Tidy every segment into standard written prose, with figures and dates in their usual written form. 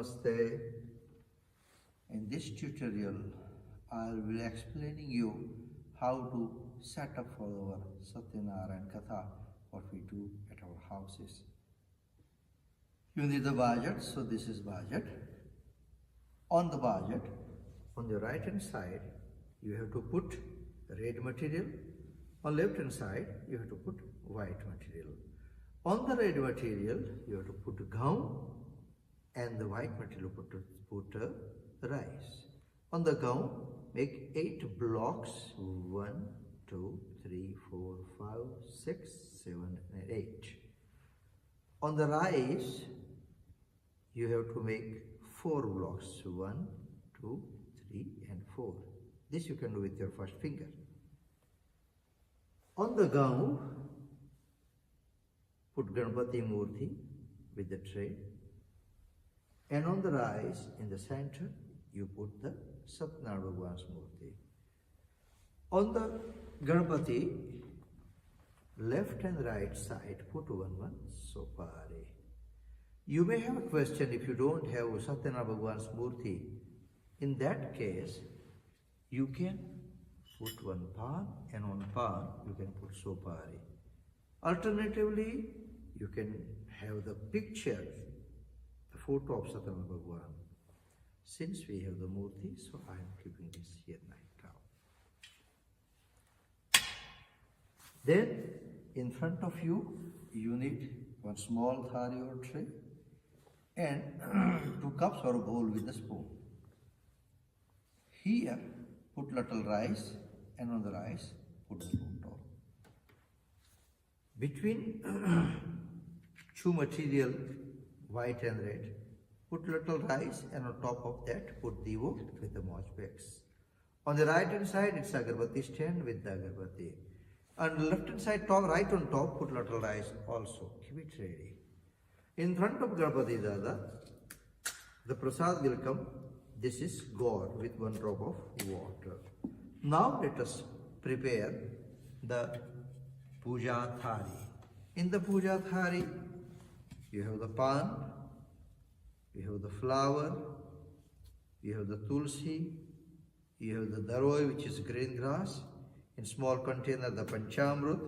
Namaste. In this tutorial, I will be explaining you how to set up for our Satyanarayan Katha, what we do at our houses. You need the budget, so this is budget. On the budget, on the right hand side, you have to put red material. On left hand side, you have to put white material. On the red material, you have to put gum, and the white material put rice. On the gum, make 8 blocks, 1, 2, 3, 4, 5, 6, 7, and 8. On the rice, you have to make 4 blocks, 1, 2, 3, and 4. This you can do with your first finger. On the gum, put Ganpati Murti with the tray. And on the rice, in the center, you put the Satyanarayan Bhagwan's Murti. On the Ganpati, left and right side, put one sopari. You may have a question if you don't have Satyanarayan Bhagwan's Murti. In that case, you can put one pan, and on pan you can put sopari. Alternatively, you can have the picture, the photo of Satyanarayan Bhagwan. Since we have the Murti, so I am keeping this here right now. Then, in front of you, you need one small thari or tray and 2 cups or a bowl with a spoon. Here, put little rice, and on the rice, put the spoon top. Between 2 material, white and red, put little rice, and on top of that, put divo with the moch bags. On the right hand side, it's agarbatti stand with the agarbatti. On the left hand side, top, right on top, put little rice also. Keep it ready. In front of Ganpati Dada, the prasad will come. This is God with 1 drop of water. Now let us prepare the Puja Thari. In the Puja Thari, you have the pan, you have the flower, you have the tulsi, you have the daroi, which is green grass. In small container, the panchamrut.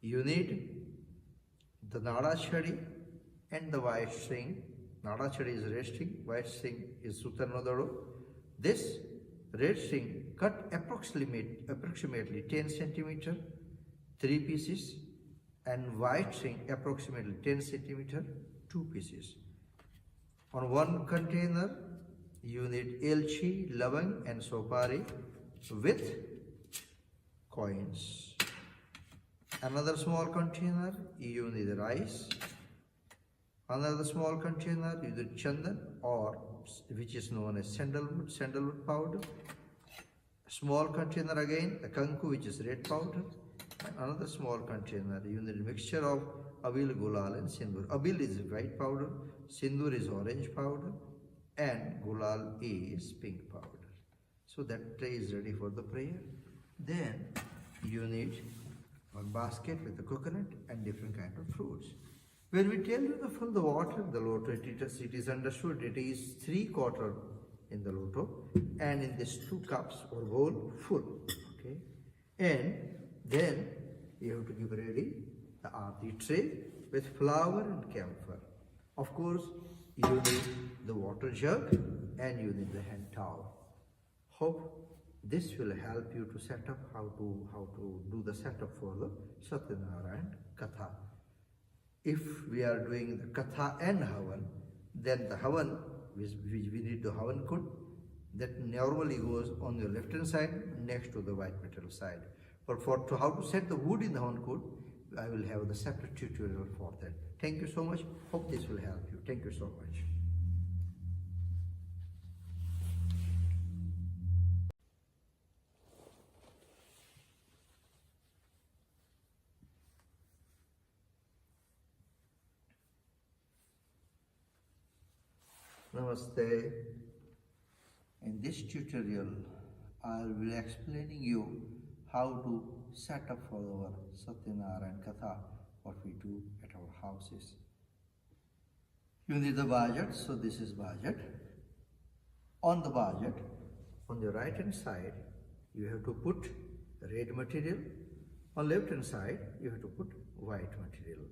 You need the nada chadi and the white string. Nada chadi is red string, white string is sutarnodaro. This red string cut approximately 10 centimeter, 3 pieces, and white string approximately 10 centimeter, 2 pieces. On one container, you need elchi, lavang, and sopari with coins. Another small container, you need rice. Another small container, you need chandan, or which is known as sandalwood powder. Small container again, the kanku, which is red powder. And another small container, you need a mixture of abil, gulal, and sindoor. Abil is white powder, sindoor is orange powder, and gulal is pink powder. So that tray is ready for the prayer. Then you need one basket with the coconut and different kind of fruits. When we tell you the full the water, the loto, it is understood it is 3/4 in the loto, and in this 2 cups or bowl full. Okay, and then you have to give ready the aarti tray with flower and camphor. Of course, you need the water jug and you need the hand towel. Hope this will help you to set up how to do the setup for the Satyanarayan Katha. If we are doing the Katha and Havan, then the Havan, we need the Havan Kund, that normally goes on the left hand side next to the white metal side. But for how to set the wood in the Havan Kund, I will have the separate tutorial for that. Thank you so much. Hope this will help you. Thank you so much. Namaste. In this tutorial, I will be explaining you how to set up for our Satyanarayan Katha, what we do at our houses. You need the budget, so this is budget. On the budget, on the right hand side, you have to put red material. On left hand side, you have to put white material.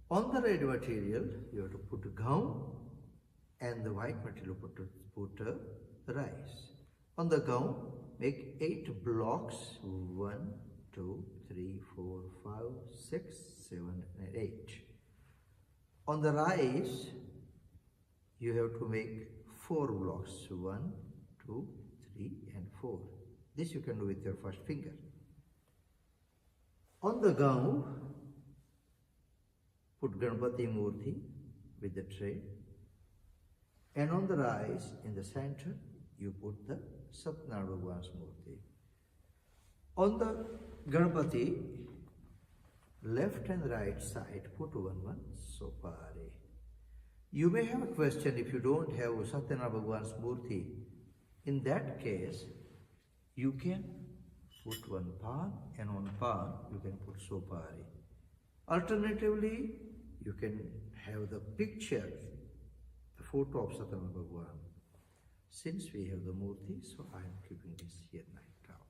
On the red material, you have to put gum, and the white material put rice. On the gum, make 8 blocks. 1, 2, 3, 4, 5, 6, 7, and 8. On the rice, you have to make 4 blocks. 1, 2, 3, and 4. This you can do with your first finger. On the gum, put Ganpati Murti with the tray. And on the rice, in the center, you put the Satyanarayan Bhagwan's Murti. On the Ganpati, left and right side, put one sopari. You may have a question if you don't have Satyanarayan Bhagwan's Murti. In that case, you can put one pan, and on pan you can put sopari. Alternatively, you can have the picture, the photo of Satyanarayan Bhagwan. Since we have the Murti, so I am keeping this here right now.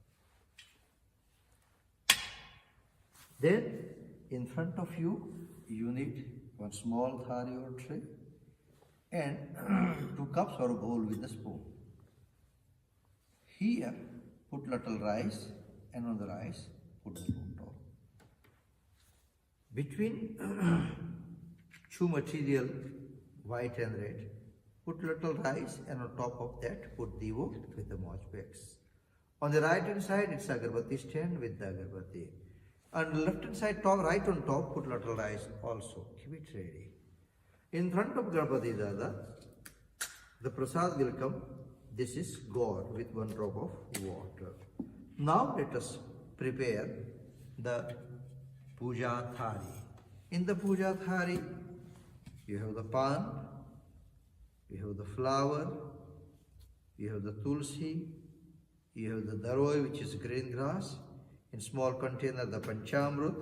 Then, in front of you, you need one small thari or tray and 2 cups or a bowl with a spoon. Here, put little rice, and on the rice, put the spoon top. Between 2 material, white and red, put little rice, and on top of that, put divo with the moj bags. On the right hand side, it's agarbatti stand with the agarbatti. On the left hand side, top, right on top, put little rice also. Keep it ready. In front of Ganpati Dada, the prasad will come. This is gourd with 1 drop of water. Now let us prepare the Puja Thari. In the Puja Thari, you have the pan, you have the flower, you have the tulsi, you have the daroi, which is green grass. In small container, the panchamrut.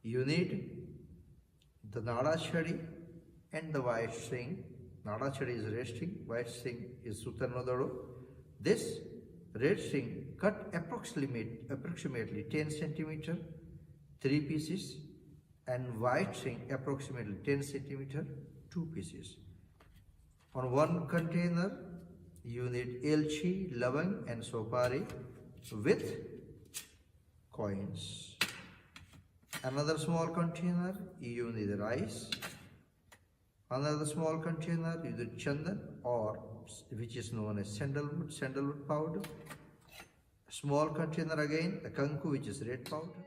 You need the nada chadi and the white string. Nada chadi is red string, white string is sutanodaro. This red string cut approximately 10 centimeter, 3 pieces, and white string approximately 10 centimeter, 2 pieces. On one container, you need elchi, lavang, and sopari with coins. Another small container, you need rice. Another small container, you need chandan, or which is known as sandalwood powder. Small container again, the kanku, which is red powder.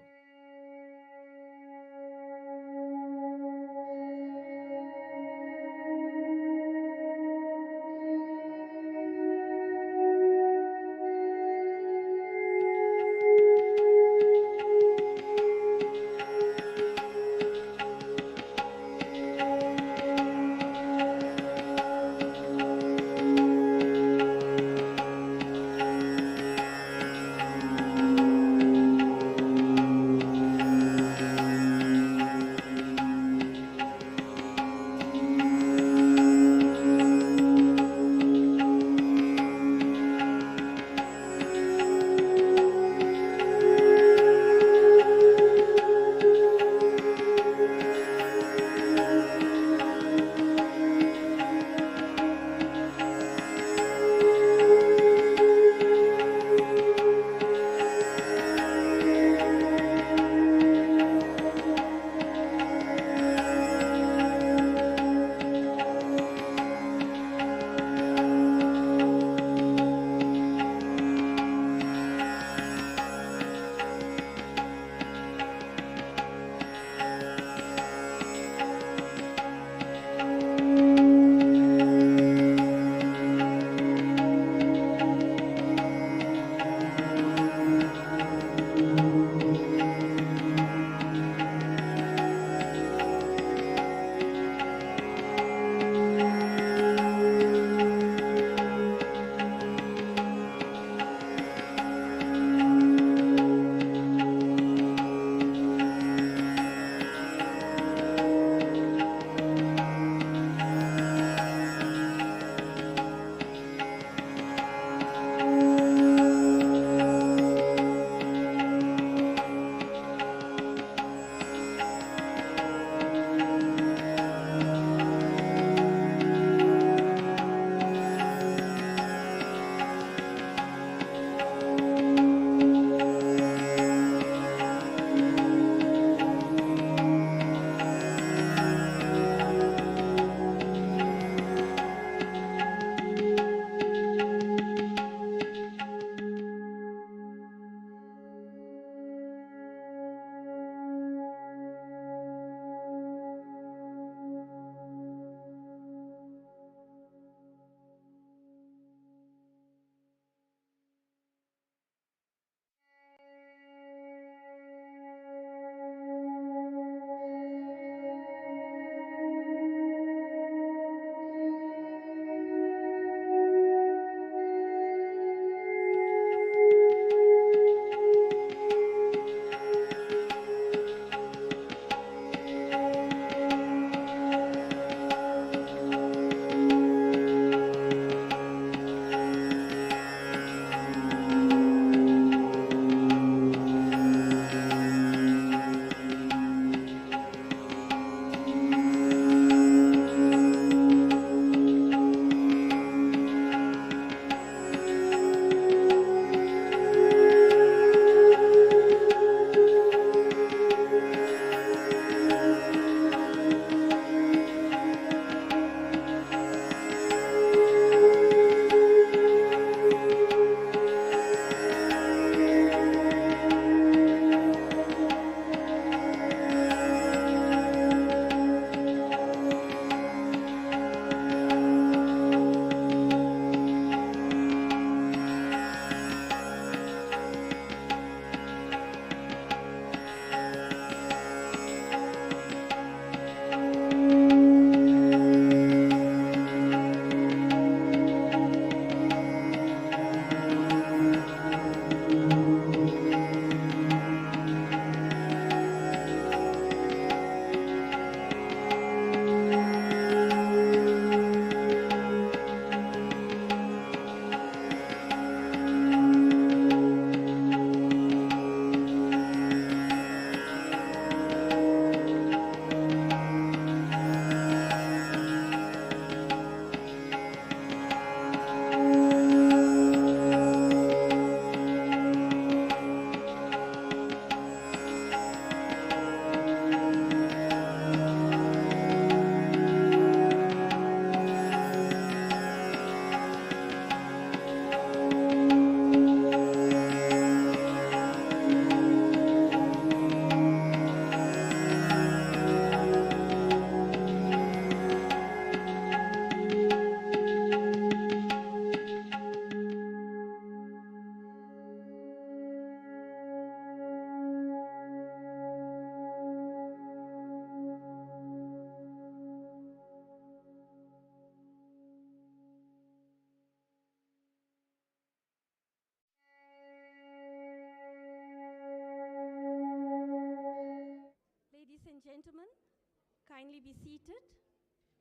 kindly be seated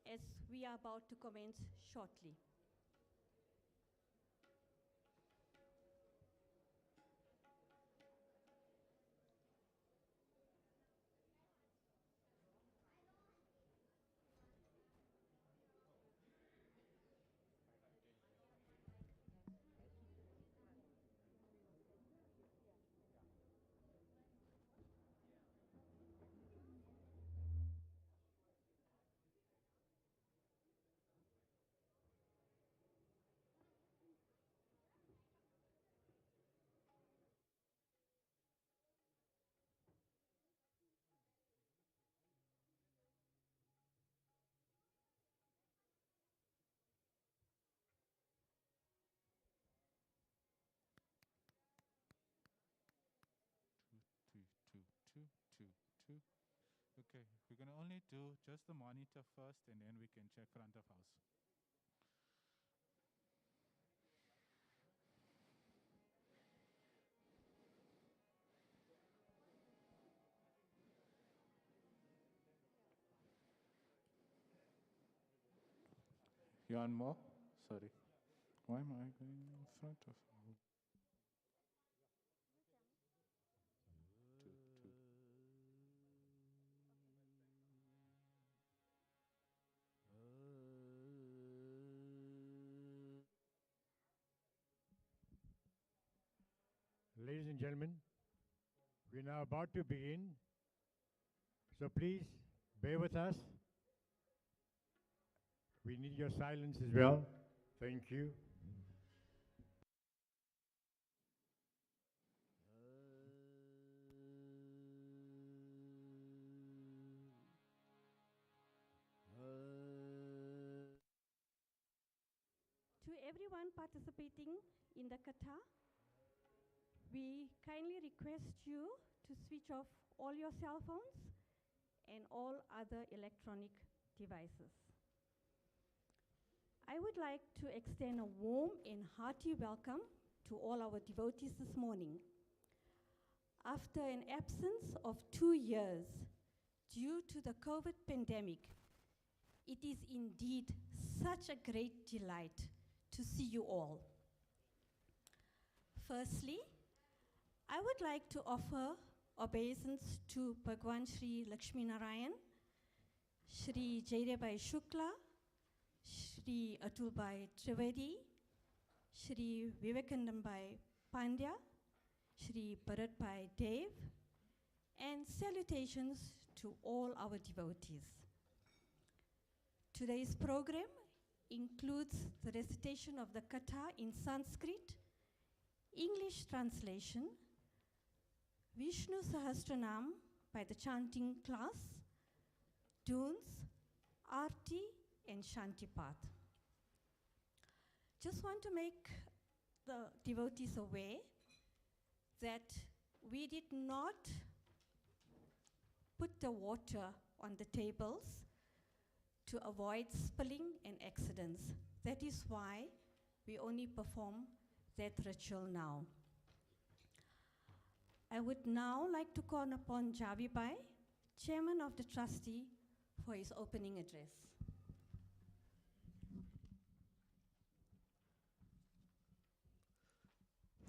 as we are about to commence shortly. Two. Okay, we're going to only do just the monitor first, and then we can check front of house. You want more? Sorry. Why am I going in front of house? Two. Ladies and gentlemen, we're now about to begin, so please bear with us. We need your silence as well. Thank you. To everyone participating in the Katha, we kindly request you to switch off all your cell phones and all other electronic devices. I would like to extend a warm and hearty welcome to all our devotees this morning. After an absence of 2 years due to the COVID pandemic, it is indeed such a great delight to see you all. Firstly, I would like to offer obeisance to Bhagwan Shri Lakshminarayan, Shri Jaidebai Shukla, Shri Atulbai Trivedi, Shri Vivekanandbai Pandya, Shri Bharatbhai Dev, and salutations to all our devotees. Today's program includes the recitation of the Katha in Sanskrit, English translation, Vishnu Sahasranam by the chanting class, tunes, Aarti, and Shantipath. Just want to make the devotees aware that we did not put the water on the tables to avoid spilling and accidents. That is why we only perform that ritual now. I would now like to call upon Javibai, Chairman of the Trustee, for his opening address.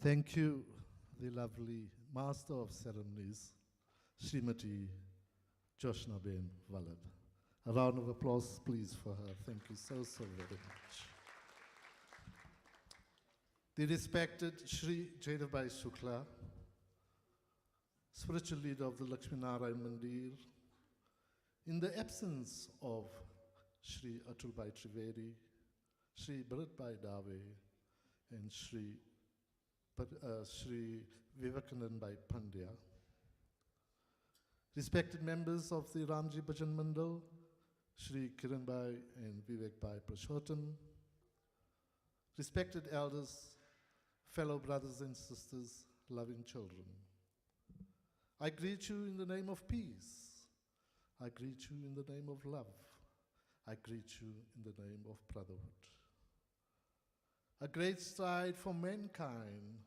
Thank you, the lovely Master of Ceremonies, Srimati Joshnaben Vallabh. A round of applause, please, for her. Thank you so very much. The respected Shri Jaidebai Shukla, spiritual leader of the Lakshminarayan Mandir, in the absence of Shri Atulbai Trivedi, Shri Bharatbhai Dave, and Shri Vivekanandbai Pandya, respected members of the Ramji Bhajan Mandal, Shri Kiranbhai and Vivekbhai Prashottam, respected elders, fellow brothers and sisters, loving children. I greet you in the name of peace. I greet you in the name of love. I greet you in the name of brotherhood. A great stride for mankind.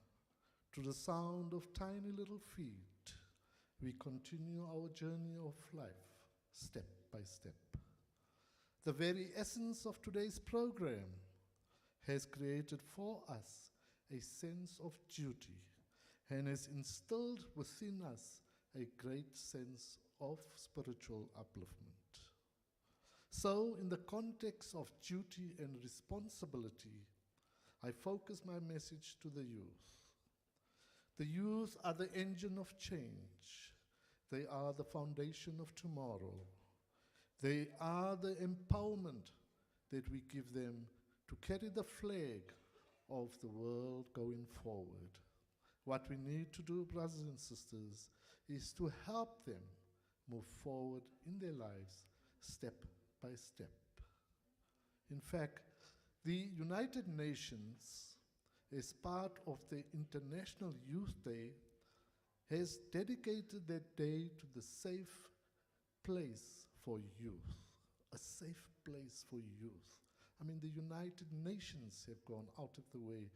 To the sound of tiny little feet, we continue our journey of life, step by step. The very essence of today's program has created for us a sense of duty and has instilled within us a great sense of spiritual upliftment. So, in the context of duty and responsibility, I focus my message to the youth. The youth are the engine of change. They are the foundation of tomorrow. They are the empowerment that we give them to carry the flag of the world going forward. What we need to do, brothers and sisters, is to help them move forward in their lives step by step. In fact, the United Nations, as part of the International Youth Day, has dedicated that day to the safe place for youth, a safe place for youth. I mean, the United Nations have gone out of the way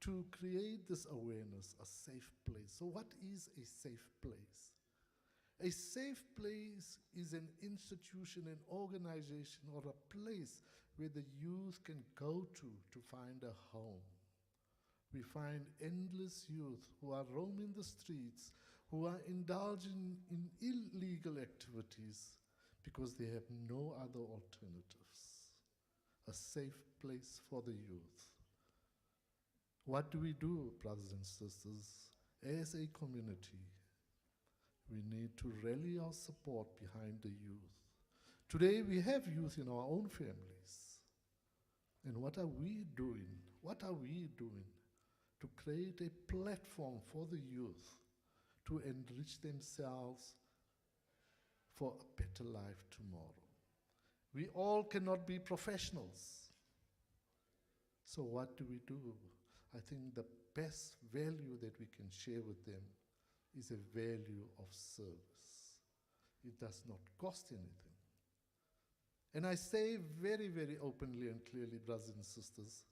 to create this awareness, a safe place. So what is a safe place? A safe place is an institution, an organization, or a place where the youth can go to find a home. We find endless youth who are roaming the streets, who are indulging in illegal activities because they have no other alternatives. A safe place for the youth. What do we do, brothers and sisters? As a community, we need to rally our support behind the youth. Today we have youth in our own families. And what are we doing? What are we doing to create a platform for the youth to enrich themselves for a better life tomorrow? We all cannot be professionals. So what do we do? I think the best value that we can share with them is a value of service. It does not cost anything. And I say very, very openly and clearly, brothers and sisters,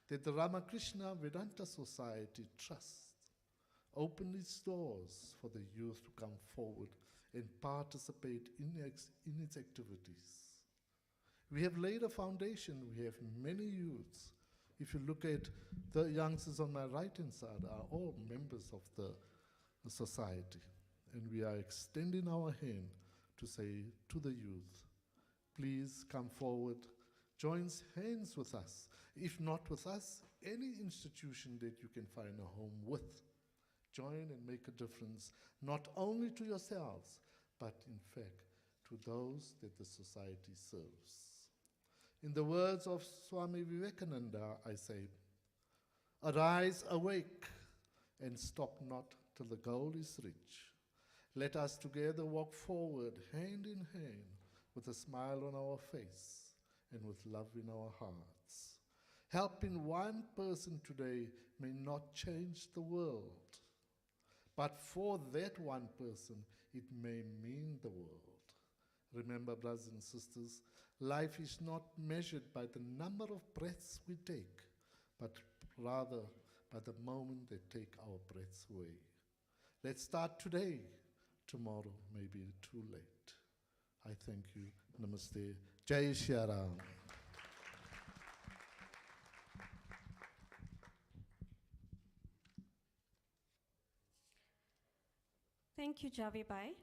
that the Ramakrishna Vedanta Society Trust opened its doors for the youth to come forward and participate in its activities. We have laid a foundation. We have many youths. If you look at the youngsters on my right-hand side, are all members of the society. And we are extending our hand to say to the youth, please come forward, join hands with us. If not with us, any institution that you can find a home with. Join and make a difference, not only to yourselves, but in fact to those that the society serves. In the words of Swami Vivekananda, I say, arise, awake, and stop not till the goal is reached. Let us together walk forward, hand in hand, with a smile on our face and with love in our hearts. Helping one person today may not change the world, but for that one person, it may mean the world. Remember, brothers and sisters, life is not measured by the number of breaths we take, but rather by the moment they take our breaths away. Let's start today. Tomorrow may be too late. I thank you. Namaste. Jai Shri Ram. Thank you, Javi Bhai.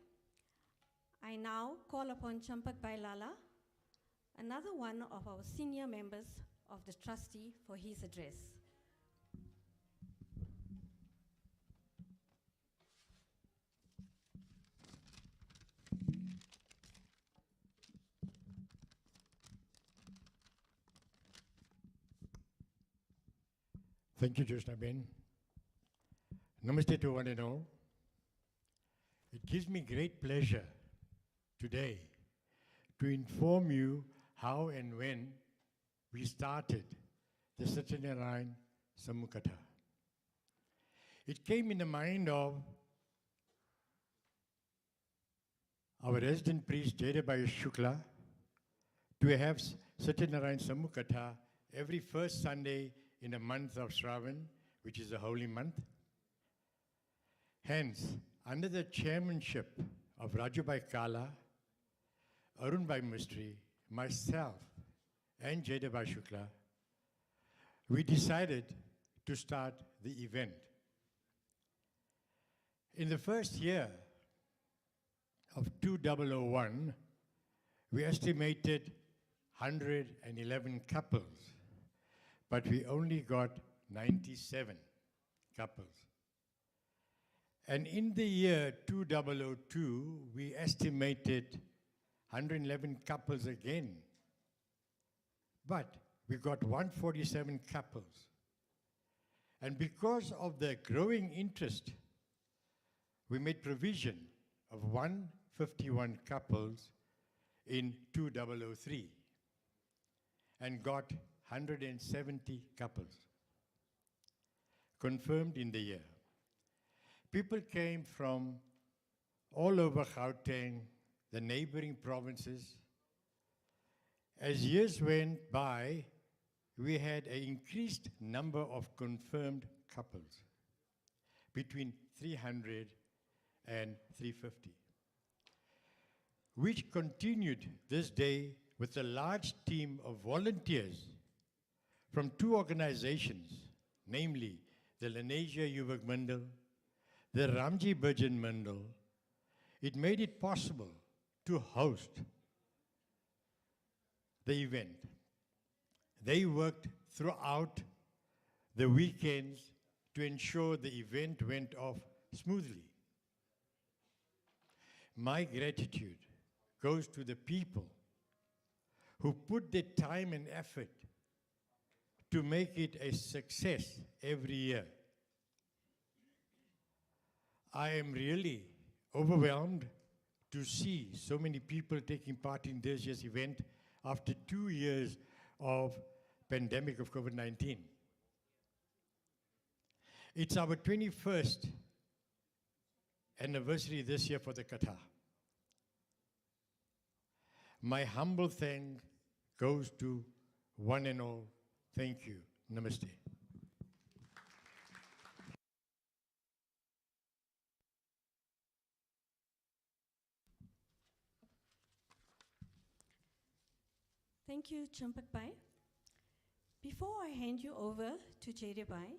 I now call upon Champak Bhai Lala, another one of our senior members of the trustee, for his address. Thank you, Joshna Ben. Namaste to one and all. It gives me great pleasure today to inform you how and when we started the Satyanarayan Samuh Katha. It came in the mind of our resident priest, Jayadebhai Shukla, to have Satyanarayan Samuh Katha every first Sunday in the month of Shravan, which is a holy month. Hence, under the chairmanship of Rajubai Kala, Arunbhai Mistry, myself, and Jaydev Shukla, we decided to start the event. In the first year of 2001, we estimated 111 couples, but we only got 97 couples. And in the year 2002, we estimated 111 couples again, but we got 147 couples. And because of the growing interest, we made provision of 151 couples in 2003 and got 170 couples confirmed in the year. People came from all over Gauteng, the neighboring provinces. As years went by, we had an increased number of confirmed couples, between 300 and 350, which continued this day with a large team of volunteers from 2 organizations, namely the Lenasia Yuvak Mandal, the Ramji Bhajan Mandal. It made it possible to host the event. They worked throughout the weekends to ensure the event went off smoothly. My gratitude goes to the people who put their time and effort to make it a success every year. I am really overwhelmed to see so many people taking part in this year's event after 2 years of pandemic of COVID-19. It's our 21st anniversary this year for the Katha. My humble thanks goes to one and all. Thank you. Namaste. Thank you, Champak Bhai. Before I hand you over to Jaydev Bhai,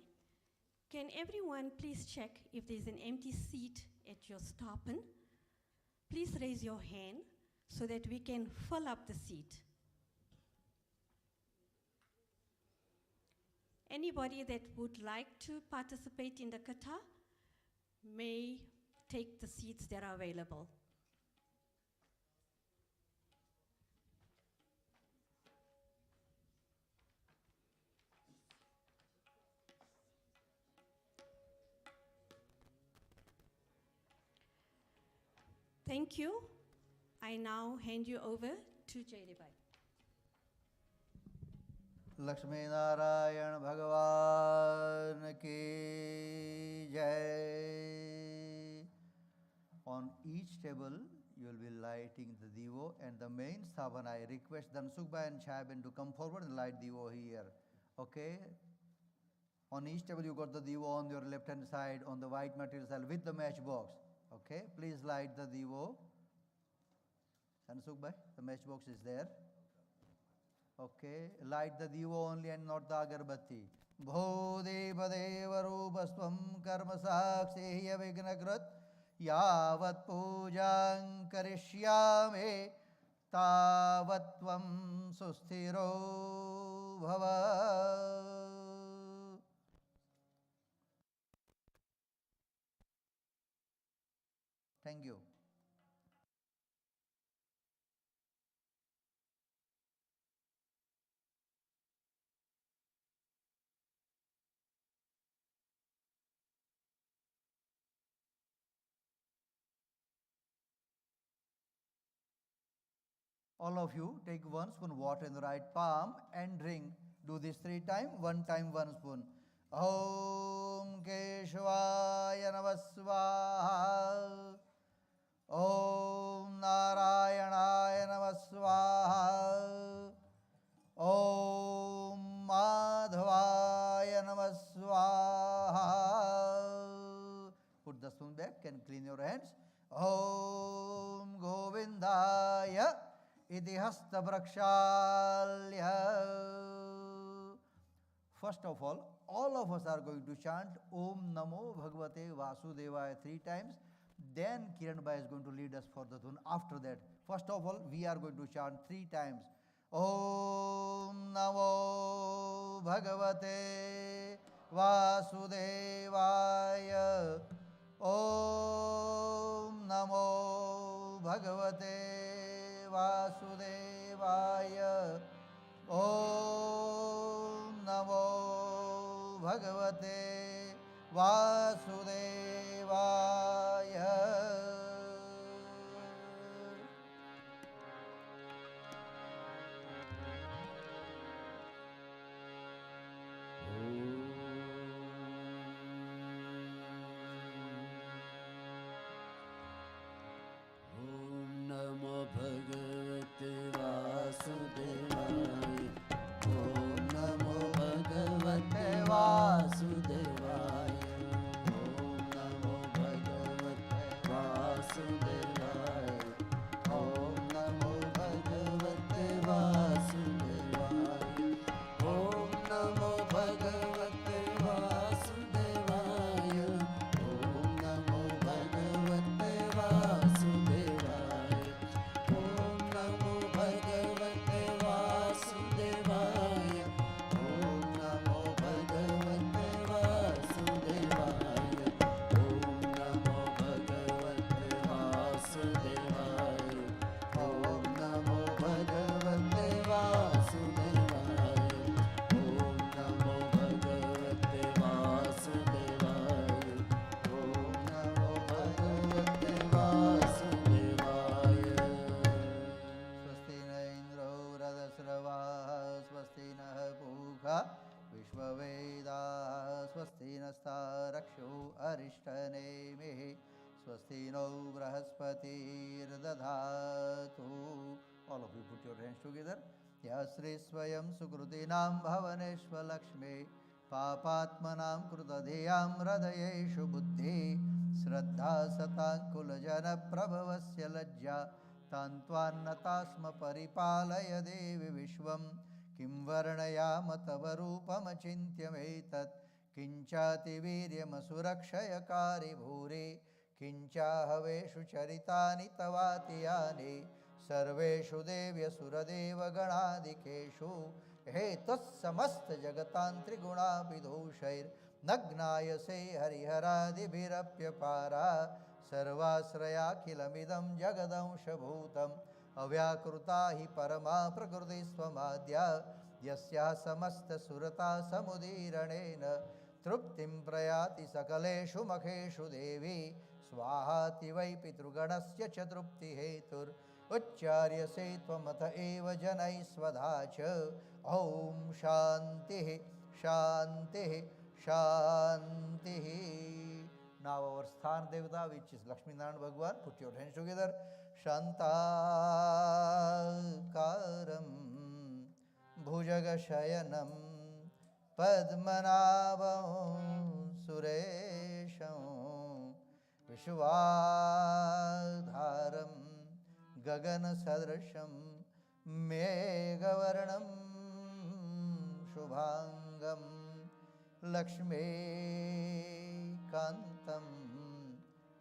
can everyone please check if there's an empty seat at your stapen? Please raise your hand so that we can fill up the seat. Anybody that would like to participate in the Katha may take the seats that are available. Thank you. I now hand you over to Jaydev Bhai. Lakshmi Narayan भगवान की जय. On each table you will be lighting the divo, and the main Savan, I request Dhansukbhai and Chaibin to come forward and light divo here. Okay? On each table you got the divo on your left hand side on the white material side with the matchbox. Okay? Please light the divo. Dhansukbhai, the matchbox is there. Okay, light the divo only and not the agarbatti. Bhodeva deva rupasvam karma saksheya vignakrat yavat pujang karishyame tavatvam susthiro bhava. Thank you. All of you take 1 spoon water in the right palm and drink. Do this 3 times, 1 time 1 spoon. Om Keshvaya Namah Swaha. Om Narayanaya Namah Swaha. Om Madhavaya Namah Swaha. Put the spoon back and clean your hands. Om Govindaya iti hasta vrakshalya. First of all of us are going to chant Om Namo Bhagavate Vasudevaya 3 times. Then Kiran Bhai is going to lead us for the dhun after that. First of all, we are going to chant 3 times. Om Namo Bhagavate Vasudevaya. Om Namo Bhagavate Vasudevaya. Om Namo Bhagavate Vasudevaya. Swasti no Brahaspatir-dadhatu. All of you put your hands together. Yasri swayam sukrutinam bhavaneshva lakshmi papatmanam krutadhiyam hradayeshu buddhi shraddha satankulajana prabhavasya lajja tantvannatasma paripalaya devi vishvam kim varnayama tava rupamachintyametat kinchati viryamasurakshayakari bhuri किंचाहवेषु चरितानि तवातियानि सर्वेषु देव्यसुरदेवगणादिकेषु हेतुस्समस्त जगतान्त्रिगुणाभिदोषैर्नग्नायसे हरिहरादिभिरप्यपारा सर्वाश्रयाखिलमिदं जगदंशभूतम् अव्याकृता हि परमा प्रकृतिस्वमाद्या यस्याः समस्तसुरता समुदीरणेन तृप्तिं प्रयाति सकलेषु मखेषु देवी स्वाहाति वै पितृगणस्य च तृप्तिहेतुर् उच्चार्यसे त्वमथ एव जनैः स्वधा च ॐ शान्तिः शान्तिः शान्तिः. Now our sthan devata, which is Lakshmi Narayan Bhagwan, put your hands together. Shantakaram bhujagashayanam padmanabam suresham Vishwadharam Gagana-sadrisham Meghavarnam Shubhangam Lakshmi Kantam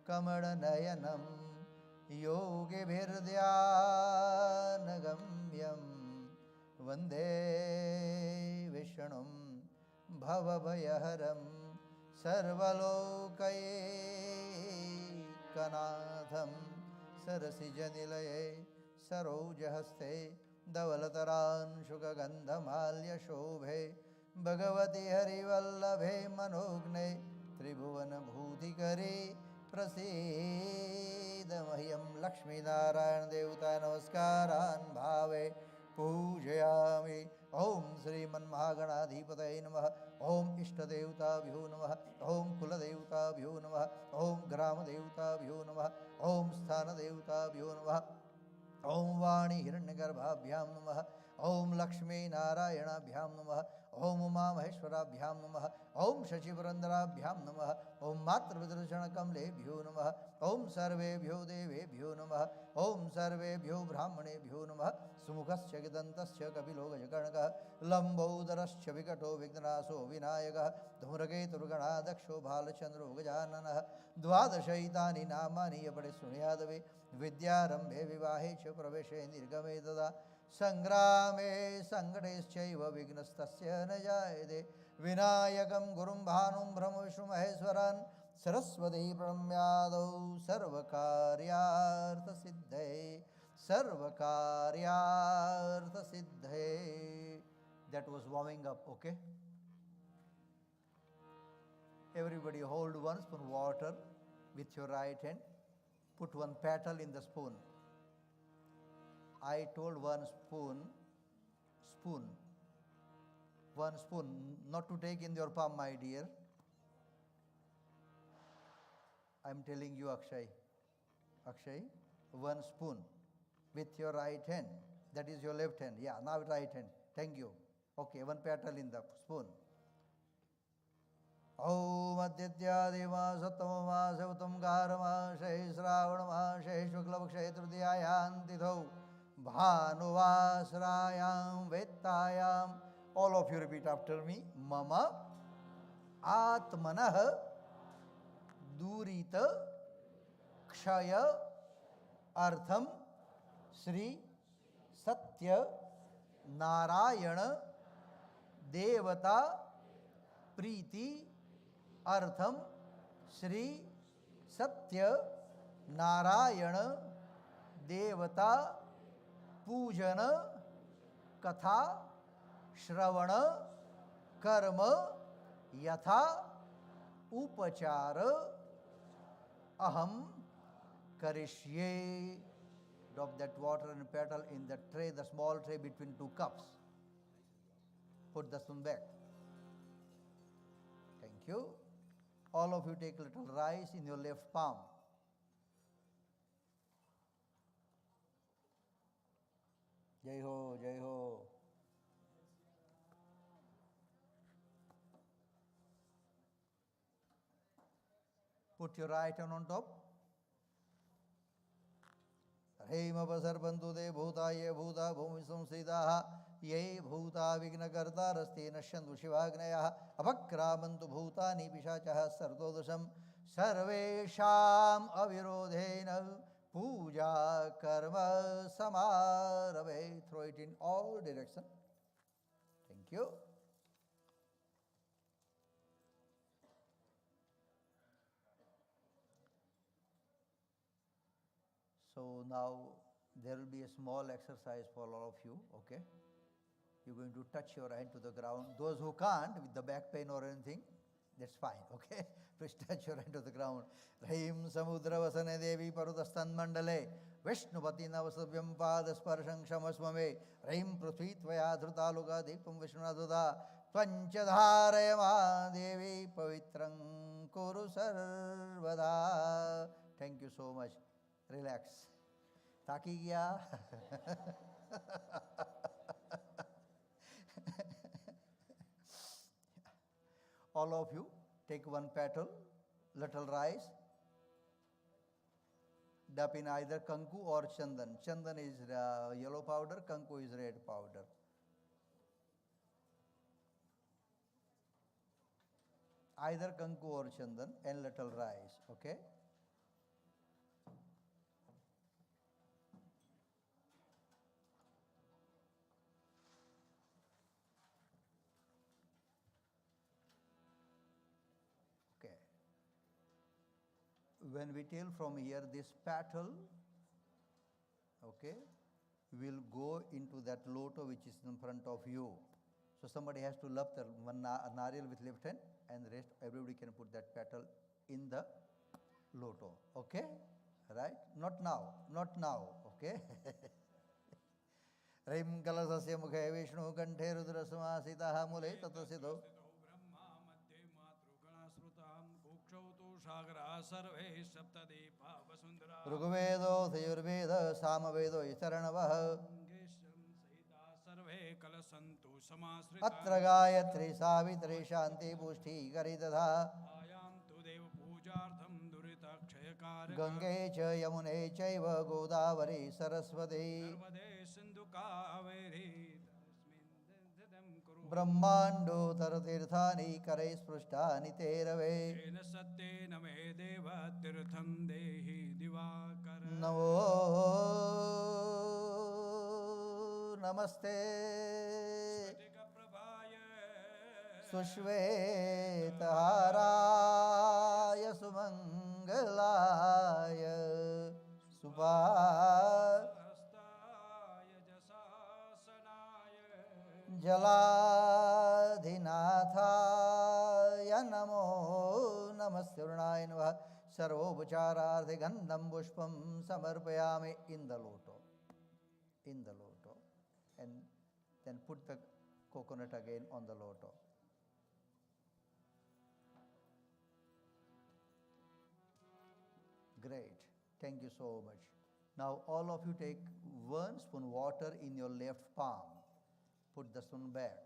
Kamadanayanam Yogibhirdhyanagamyam Vande Vishnum Bhavabhayaharam Sarvalokaye Kanatham Sarasijanilaye Sarojahaste Davalataran Shukagandhamalya Shobhe Bhagavati Harivallabhe Manogne Tribhuvana Bhutikare Prasidha Mahyam Lakshmi Narayan Devata Namaskaran Bhave Pujayami Om Sri Manmahaganadhipataye Namaha Om Ishtadevtabhyo Namaha Om Kuladevtabhyo Namaha Om Gramadevtabhyo Namaha Om Sthanadevtabhyo Namaha Om Vani Hiranyagarbhabhyam Namaha Om Lakshmi Narayana Bhyam Namaha Om Uma Maheshwarabhyam Namah. Om Shachivarandharabhyam Namah. Om Matravidarshanakamalebhyo Namah. Om Sarvebhyo Devebhyo Namah. Om Sarvebhyo Brahmanebhyo Namah. Sumukhasya Gidantasya Kapilo Gajakarnaka. Lambaudarasya Vikato Vignaso Vinayaka. Dhumraketurgana Daksho Bhalachandro Gajanana. Dvadashaitani Namani Yapade Sunyadave. Vidyarambhe Vivahe Cha Praveshe Nirgame Dada. Sangrame Sangateschaiva Vignastasya Najayade. Vinayakam Gurum Bhanum Brahma Vishnu Maheswaran. Saraswati Pranamyadau Sarvakaryartha Siddhe. Sarvakaryartha Siddhe. That was warming up, okay? Everybody hold one spoon water with your right hand. Put one petal in the spoon. I told one spoon, not to take in your palm, my dear. I am telling you, Akshay, one spoon with your right hand. That is your left hand. Yeah, now right hand. Thank you. Okay, one petal in the spoon. Om Aditya Deva Sattama Savutam Garama Shai Sravana Shai Shukla Shai Trudhyayam Tidho Bhanuvasrayam Vettayam. All of you repeat after me. Mama Atmanah Durita Kshaya Artham Sri Satya Narayana Devata Preeti Artham Sri Satya Narayana Devata Pujana Katha Shravana Karma Yatha Upachara Aham Karishye. Drop that water and petal in the tray, the small tray between two cups. Put the spoon back. Thank you. All of you take a little rice in your left palm. Jai Ho, Jai Ho. Put your right hand on top. Hema Pasarbantu De Bhuta Ye Bhuta Bhumi Samsidaha Ye Bhuta Vignakarta Rasti Nashantu Shivagnaya Apakramantu Bhutani Pishachaha Sardodasham Sarvesham Avirodhena Puja Karma Samarave. Throw it in all directions. Thank you. So now there will be a small exercise for all of you, okay? You're going to touch your hand to the ground. Those who can't, with the back pain or anything, that's fine, okay? Please touch your hand to the ground. Rahim Samudra Vasane Devi Parudastan Mandale Vishnupati Navasavyam Padasparsham Shamasmame Rahim Prithvi Tvaya Dhrutaluga Deepam Vishnadhuda Tvanchadharayama Devi Pavitrang Kuru Sarvada. Thank you so much. Relax. Taki gaya? All of you take one petal, little rice, dip in either kanku or chandan. Chandan is yellow powder, kanku is red powder. Either kanku or chandan and little rice, okay? When we tell from here, this petal, okay, will go into that loto which is in front of you. So somebody has to lap the one nariyal with left hand, and the rest everybody can put that petal in the loto. Okay? Right? Not now. Okay? Rim kalasasya mukhe Vishnu kanthe rudrasamasitaha mule tatasiddho. Rugvedo Sayurveda Samavedo Isaranavaha कलसन्तु समाश्रिता अत्र गायत्री सावित्री शान्ति पुष्टि करितथा आयां तु देव पूजार्थं दुरितक्षयकारक गंगे च यमुने चैव गोदावरी सरस्वती नर्मदे सिन्धु कावेरी तस्मिन् कुरु ब्रह्माण्डोत्तरतीर्थानि करे स्पृष्टानि ते रवे तेन सत्येन मे देव तीर्थं देहि दिवाकर नमो नमस्ते स्फटिकप्रभाय सुश्वेतहाराय सुमङ्गलाय सुपा हस्ताय जशासनाय जलाधिनाथाय नमो नमस्ते नमः सर्वोपचारार्थे गंधम पुष्पम समर्पयामि in the loto and then put the coconut again on the loto. Great, thank you so much. Now all of you take 1 spoon water in your left palm. Put the spoon back.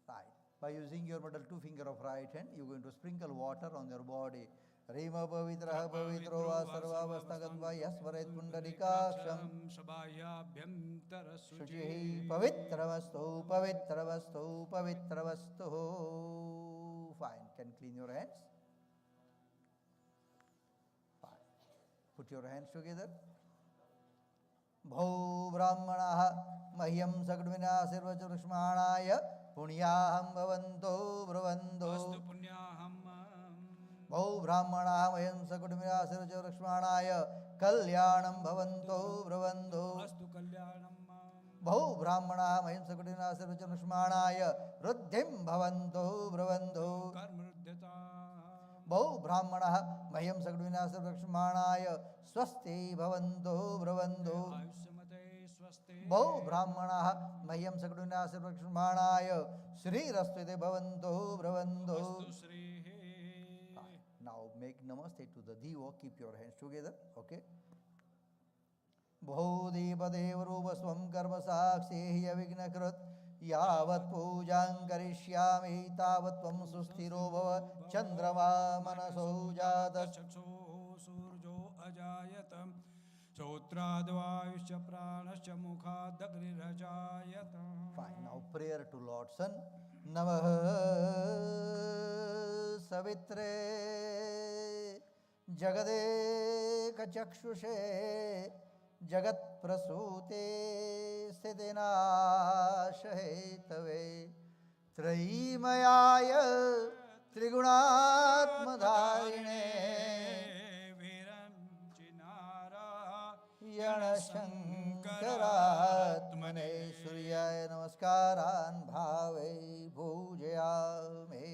Right. By using your middle 2 finger of right hand, you're going to sprinkle water on your body. Rima pavitraha pavitro va sarvavasthagatva yasvaret pundarikaksham सबाह्याभ्यन्तरशुचिः shuchihi pavitravastu pavitravastu pavitravastu. Fine. Can clean your hands. Fine. Put your hands together. भो ब्राह्मणाः मह्यं सगुणविनाशिर्वचरुष्माणाय पुण्याहं भवन्तो ब्रुवन्तो अस्तु पुण्याहं भो ब्राह्मणाः मह्यं सगुणविनाशिर्वचरुष्माणाय कल्याणं भवन्तो ब्रुवन्तो अस्तु कल्याणं भो ब्राह्मणाः मह्यं सगुणविनाशिर्वचरुष्माणाय वृद्धिं भवन्तो ब्रुवन्तो कर्मरुद्धता भो ब्राह्मणः मह्यं सगुणविनाशिर्वचरुष्माणाय स्वस्ति भवन्तो ब्रुवन्तो आयुष्यमते स्वस्ति भो ब्राह्मणाः मह्यं सगुणविनाशिर्वचरुष्माणाय श्रीरस्त्विते भवन्तो ब्रुवन्तो. अस्तु श्रीः Now make namaste to the Diva. Keep your hands together. Okay. Bhodipatevrupa karma sakshi avignakrit yavat pujang karishyami tavat tvam sustiro bhava chandrama manaso jatas. चक्षुः सूर्यो अजायत श्रोत्राद्वायुश्च प्राणश्च मुखादग्निरजायत. Fine. Now prayer to Lord Sun. Namah Savitre Jagadek Chakshushe Jagat Prasute Siddhinashahetave Traimayaya Trigunatmadharine Yanashankaratmane Suryaya Namaskaran Bhave Pujayame.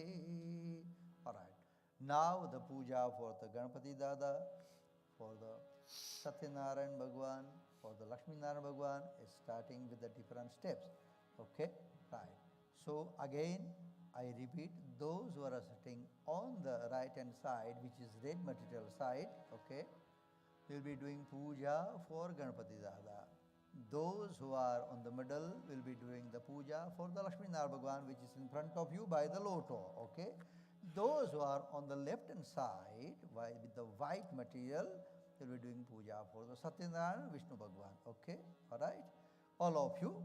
Alright. Now the puja for the Ganpati Dada, for the Satyanarayan Bhagwan, for the Lakshmi Narayan Bhagwan is starting with the different steps. Okay? Right. So again, I repeat, those who are sitting on the right hand side, which is red material side, okay, will be doing puja for Ganpati Dada. Those who are on the middle will be doing the puja for the Lakshmi Narayan Bhagwan, which is in front of you by the loto. Okay. Those who are on the left hand side with the white material will be doing puja for the Satyanarayan Vishnu Bhagwan. Okay. Alright. All of you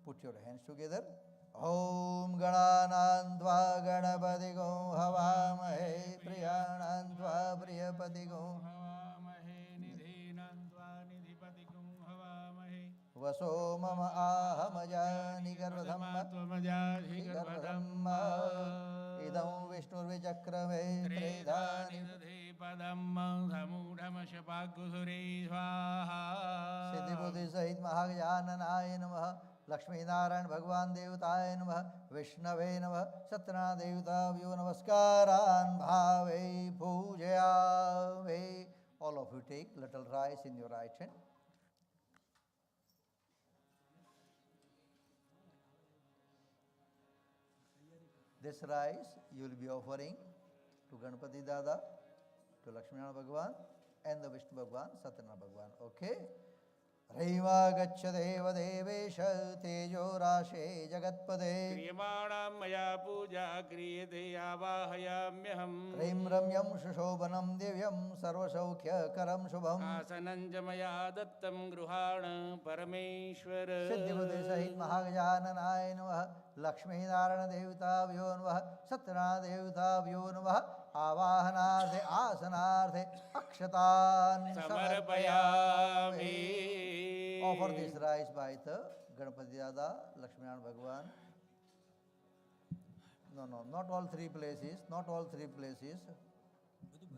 put your hands together. Om Gananandva Ganapatigo Havamahe Priyanandva Priyapatigo Vaso Mama Ahamajani Garbhamma Idam Vishnu Vichakrame Tridhani Siddhi Buddhi Sahit Mahajananaya Namaha Lakshmi Narayan Bhagwan Devutaya Namaha Vishnave Namaha Satyana Devutavyo Namaskaran Bhave Pujayame. All of you take little rice in your right hand. This rice you will be offering to Ganpati Dada to Lakshminarayana Bhagavan and the Vishnu Bhagavan, Satyanarayana Bhagavan. Okay? Raiva gaccha deva devesha tejo rashe jagatpade. क्रियमाणां मया पूजा क्रियते आवाहयाम्यहम् Rim ramyam shushobanam divyam sarvasaukhya karam shubham. आसनं च मया दत्तं गृहाण परमेश्वर सिद्धिबुद्धि सहित महागजाननाय नमः लक्ष्मी नारायण देवताभ्यो नमः सत्यनारायण देवताभ्यो नमः आवाहनार्थे आसनार्थे अक्षतान् समर्पयामि Offer this rice by the Ganapati Dada, Lakshminarayan Bhagavan. No, not all three places, not all three places.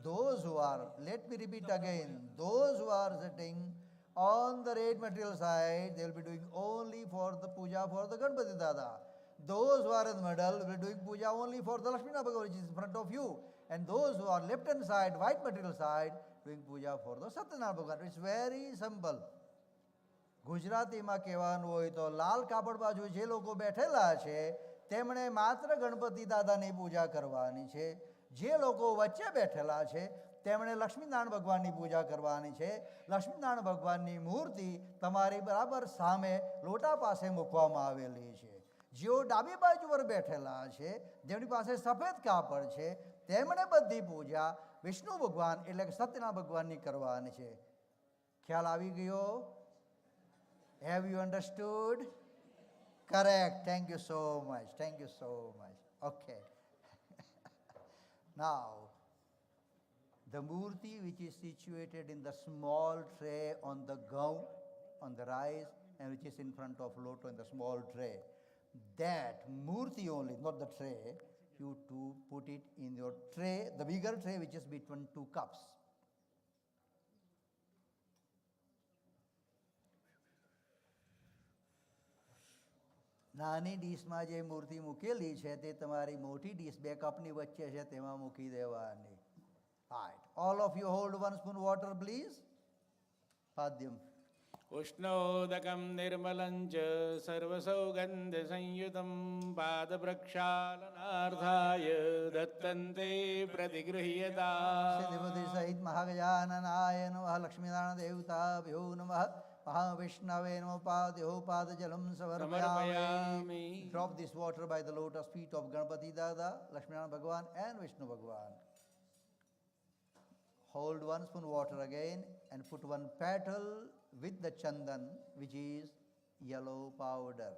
Those who are, let me repeat again, those who are sitting on the red material side, they will be doing only for the puja for the Ganapati Dada. Those who are in the middle will be doing puja only for the Lakshminarayan Bhagavan, which is in front of you. And those who are left hand side, white material side, doing puja for the Satyanarayan Bhagavan. It's very simple. ગુજરાતીમાં કહેવાનું હોય તો લાલ કાપડ બાજુ જે લોકો બેઠેલા છે તેમણે માત્ર ગણપતિ દાદાની પૂજા કરવાની છે. જે લોકો વચ્ચે બેઠેલા છે તેમણે લક્ષ્મીનારાયણ ભગવાનની પૂજા કરવાની છે. લક્ષ્મીનારાયણ ભગવાનની મૂર્તિ તમારી બરાબર સામે લોટા પાસે મૂકવામાં આવેલી છે. જેઓ ડાબી બાજુ પર બેઠેલા છે જેમની પાસે સફેદ કાપડ છે તેમણે બધી પૂજા વિષ્ણુ ભગવાન એટલે કે સત્યનારાયણ ભગવાનની કરવાની છે. ખ્યાલ આવી ગયો? Have you understood? Correct. Thank you so much. Thank you so much. Okay. Now, the murti which is situated in the small tray on the ground, on the rice, and which is in front of loto in the small tray, that murti only, not the tray, you to put it in your tray, the bigger tray which is between two cups. નાની ડીશમાં જે મૂર્તિ મૂકેલી છે તે તમારી મોટી dish બે કપની વચ્ચે છે તેમાં મૂકી દેવાની. Right. All of you hold 1 spoon water, please. Padyam. उष्णोदकं निर्मलं च सर्वसौगन्धसंयुतं पादप्रक्षालनार्थाय दत्तन्ते प्रतिगृह्यता सिद्धिबुद्धि सहित महागजाननाय नमः लक्ष्मीनारायण देवताभ्यो नमः महाविष्णवे नमः पादयो पादजलं समर्पयामि. Drop this water by the lotus feet of Ganapati Dada, Lakshminarayan Bhagavan and Vishnu Bhagavan. Hold 1 spoon water again and put 1 petal with the chandan, which is yellow powder.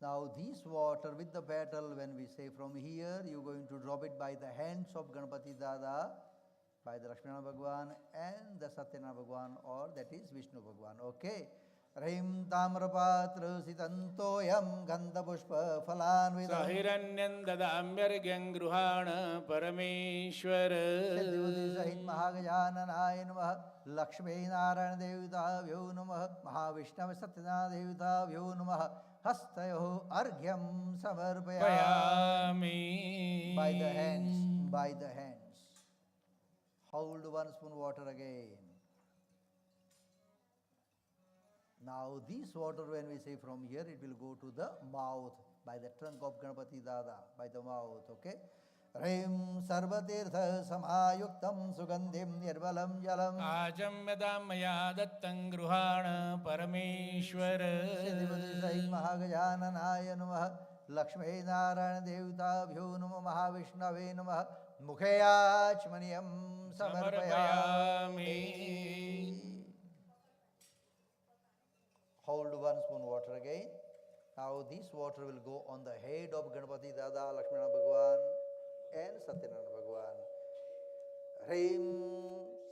Now this water with the petal, when we say from here, you're going to drop it by the hands of Ganapati Dada, by the Lakshminarayan Bhagavan and the Satyanarayan Bhagavan, or that is Vishnu Bhagavan. Okay? Rim tamrapatra sitantoyam gandha pushpa phalanvidam सहिरण्यं ददाम्यर्घ्यं गृहाण परमेश्वर सिद्धिबुद्धि सहित महागजाननाय नमः लक्ष्मी नारायण देवताभ्यो नमः महाविष्णवे सत्यनारायण देवताभ्यो नमः हस्तयोः अर्घ्यं समर्पयामि. By the hands, by the hands. Hold 1 spoon water again. Now this water, when we say from here, it will go to the mouth by the trunk of Ganapati Dada, by the mouth. Okay? Rim sarvatirtha samayuktam sugandhim nirvalam jalam आचम्यतां मया दत्तं गृहाण परमेश्वर सिद्धिबुद्धि सहित महागजाननाय नमः लक्ष्मी नारायण देवताभ्यो नमः महाविष्णवे नमः मुखे आचमनीयं समर्पयामि. Hold 1 spoon water again. Now this water will go on the head of Ganapati Dada, Lakshminarayan Bhagavan and Satyanarayan Bhagavan. Rim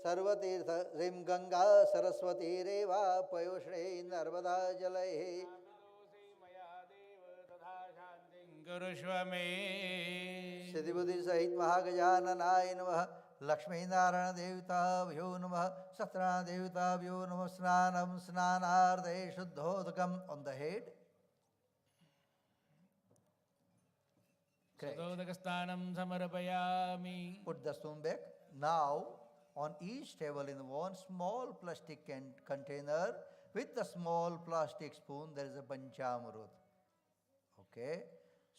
sarvatirtha rim ganga saraswati reva payushre narvada jalai गुरुष्व मे सिद्धिबुद्धि सहित महागजाननाय नमः लक्ष्मी नारायण देवताभ्यो नमः सत्यनारायण देवताभ्यो नमः स्नानं स्नानार्थे शुद्धोदकम् on the head. सदोदकस्नानं समर्पयामि. Put the spoon back. Now on each table in one small plastic container with the small plastic spoon there is a panchamrut. Okay.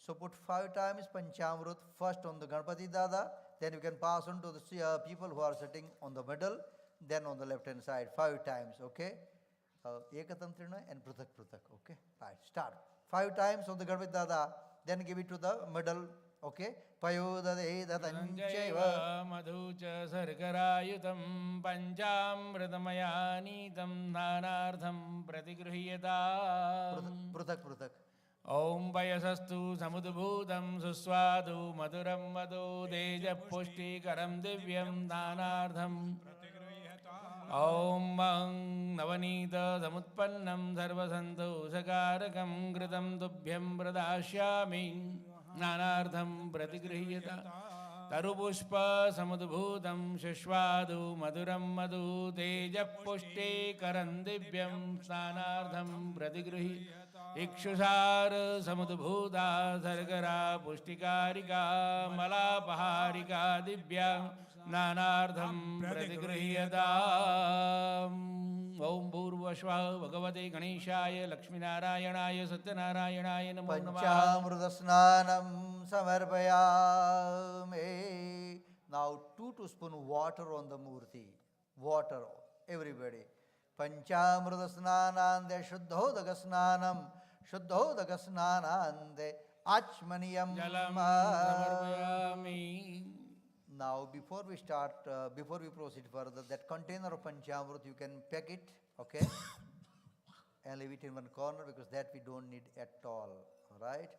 So put 5 times Panchamrut first on the Ganpati Dada, then you can pass on to the people who are sitting on the middle, then on the left hand side, 5 times, okay? Ekatantrina and Pruthak Pruthak, okay? Right, start. 5 times on the Ganpati Dada, then give it to the middle, okay? Payodade datanchaiva madhucha sarkarayutam panchamritamaya dhanartham pratigruhyatam. Pruthak Pruthak. Om payasastu samudbhutam suswadu maduram madu deja puštikaram divyam dhanartham. Om mang navanita samutpannam sarvasantosakarakam kritam tubhyam pradashyami dhanartham pratigruhyata. Tarupushpa samudbhutam shishvadu maduram madu teja puštikaram divyam dhanartham pratigruhyata. Ikshusar samudbhuta sargara pushtikarika malapaharika divya nanardham pratigruhyatam. Om Bhurvashva Bhagavate Ganeshaya Lakshminarayanaya Satyanarayanaya Namo Namah. Panchamrutasnanam samarpayami. Now 2 teaspoons water on the murti. Water, everybody. Panchamrutasnanande shuddhodagasnanam. Shuddhodagasnanande achmaniyam. Jalam samarpayami. Now, before we start, before we proceed further, that container of Panchamrut, you can pack it, okay? And leave it in one corner because that we don't need at all, alright?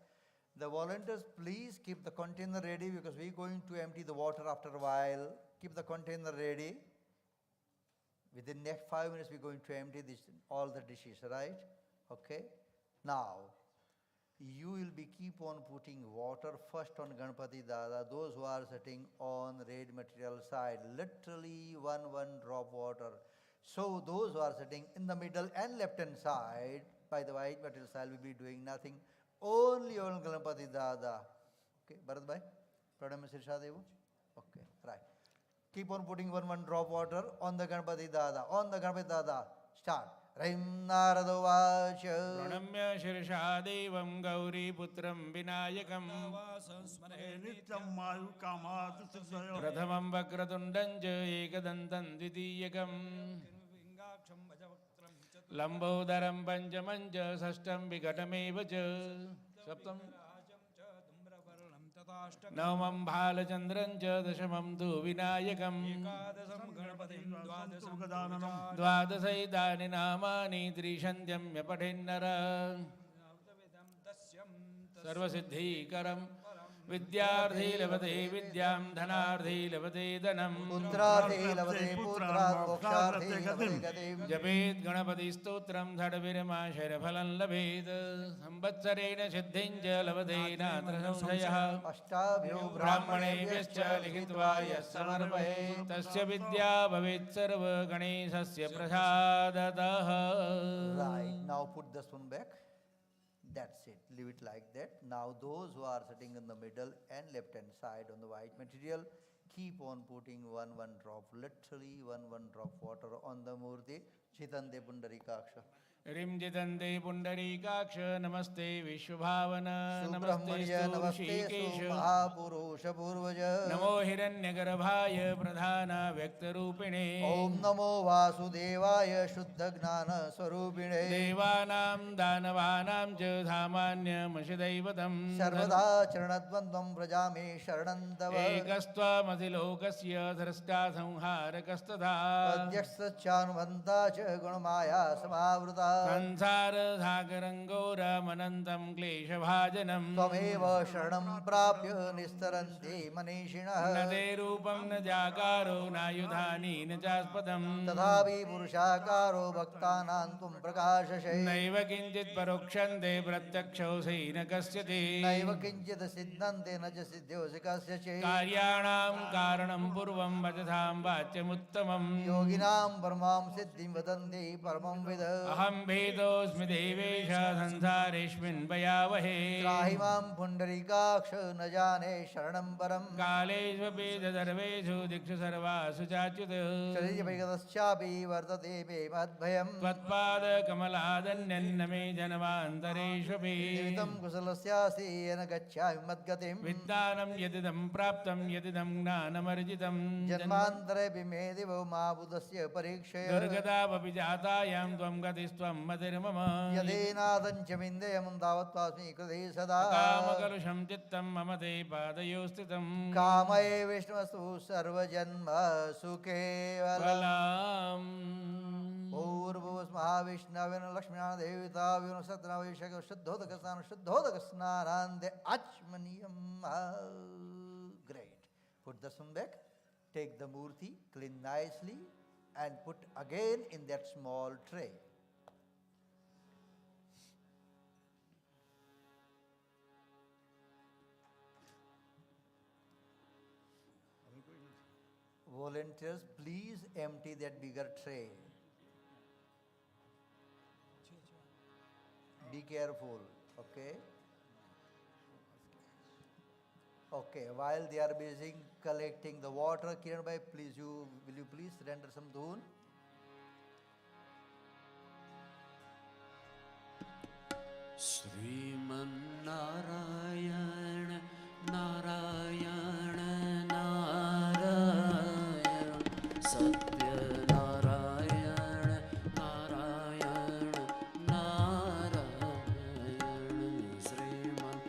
The volunteers, please keep the container ready because we're going to empty the water after a while. Keep the container ready. Within next 5 minutes, we're going to empty all the dishes, right? Okay? Now, you will be keep on putting water first on Ganpati Dada, those who are sitting on red material side, literally one drop water. So those who are sitting in the middle and left hand side, by the white material side, will be doing nothing, only on Ganpati Dada. Okay, Bharat Bhai, Pranam Sirshadevu. Okay, right. Keep on putting one drop water on the Ganpati Dada, on the Ganpati Dada. Start. Raim Naradavacha Pranamya Shirshadevam Gauri Putram Vinayakam Prathamam Vakratundanja Ekadantam Didiyakam Lambodaram Panjamanja Sashtam Vikatamevacha Saptam Namam Bhalachandranja Dashamam Tu Vinayakam Dvadasai Namani Trishandyam Yapadhinnara Sarvasiddhikaram Vidyardhi Lavate Vidyam Dhanardhi Lavate Dhanam Putrardhi Lavate Putrat Mokshardhi Lavate Gatim Japet Ganapati Stotram Thadavirama Sharaphalan Labhed Sambatsarena Siddhinja Lavate Natra Samsayah Ashtabhyo Brahmane Vyascha Likhitva Yasamarpahe Tasya Vidya Bhavet Sarva Ganeshasya Prasadataha. Right, now put the spoon back. That's it, leave it like that. Now those who are sitting in the middle and left hand side on the white material, keep on putting one drop, literally one drop water on the murti. Chitande Pundarikaksha. Rim Jitande Pundarikaksha Namaste Vishwabhavana Namaste Subramanya Namaste Shikesha Mahapurusha Purvaja Namo Hiranyagarbhaya Pradhana Vyaktarupine Om Namo Vasudevaya Shuddha Gnana Swarupine Devanam Danavanam Ja Dhamanya Mashidaivatam Sarvada Charanadvandam Prajame Sharanandava Ekastva Mathilokasya Dhrasta Samharakastadha Adhyaksa Chanuvanta Cha Gunamaya Samavruta Sansara Sagarangora Manantam Klesha Bhajanam Tvameva Sharanam Prapya Nistaranti Manishina Nade Rupam Najakaro Nayudhani Najaspadam Tadhavi Purushakaro Bhaktanantum Prakashashe Naiva Kinchit Parokshante Pratyaksho Sena Kasyate Naiva Kinchita Siddhante Naja Siddhyosikasya Che Karyanam Karanam Purvam Vajatham Vachyamuttamam Yoginam Paramam Siddhim Vadanti Paramam Vida Aham भेदोऽस्मि Devesh संसारेऽस्मिन् भयावहे त्राहि मां पुण्डरीकाक्ष न जाने शरणं परम् कालेष्वपि सर्वेषु दिक्षु सर्वासु चाच्युत शरीरपरिगतश्चापि वर्तते मे मद्भयम् त्वत्पादकमलादन्यन्न मे जनमान्तरेष्वपि निमित्तं कुशलस्यासि येन गच्छामि मद्गतिम् विज्ञानं यदिदं प्राप्तं यदिदं ज्ञानमर्जितं जन्मान्तरेऽपि मे दिवो मा बुधस्य परीक्षय दुर्गतावपि जातायां त्वं गतिस्त्वं मतिर्मम यदेनादं च विन्देयं तावत्त्वास्मि कृते सदा कामकलुषं चित्तं मम ते पादयोः स्थितं कामये विष्णुस्तु सर्वजन्म सुकेवलम् पूर्वस्महाविष्णवेन लक्ष्मीनारायणदेवताव्यो Satyanarayan शुद्धोदकस्नानान्ते आचमनीयम् Great. Put the sun back, take the murti, clean nicely and put again in that small tray. Volunteers, please empty that bigger tray. Be careful, okay? Okay, while they are busy collecting the water, Kiran bhai, will you please render some dhoon? Sriman Narayana Narayan Narayan Satyanarayan Narayan Narayan Sriman Narayana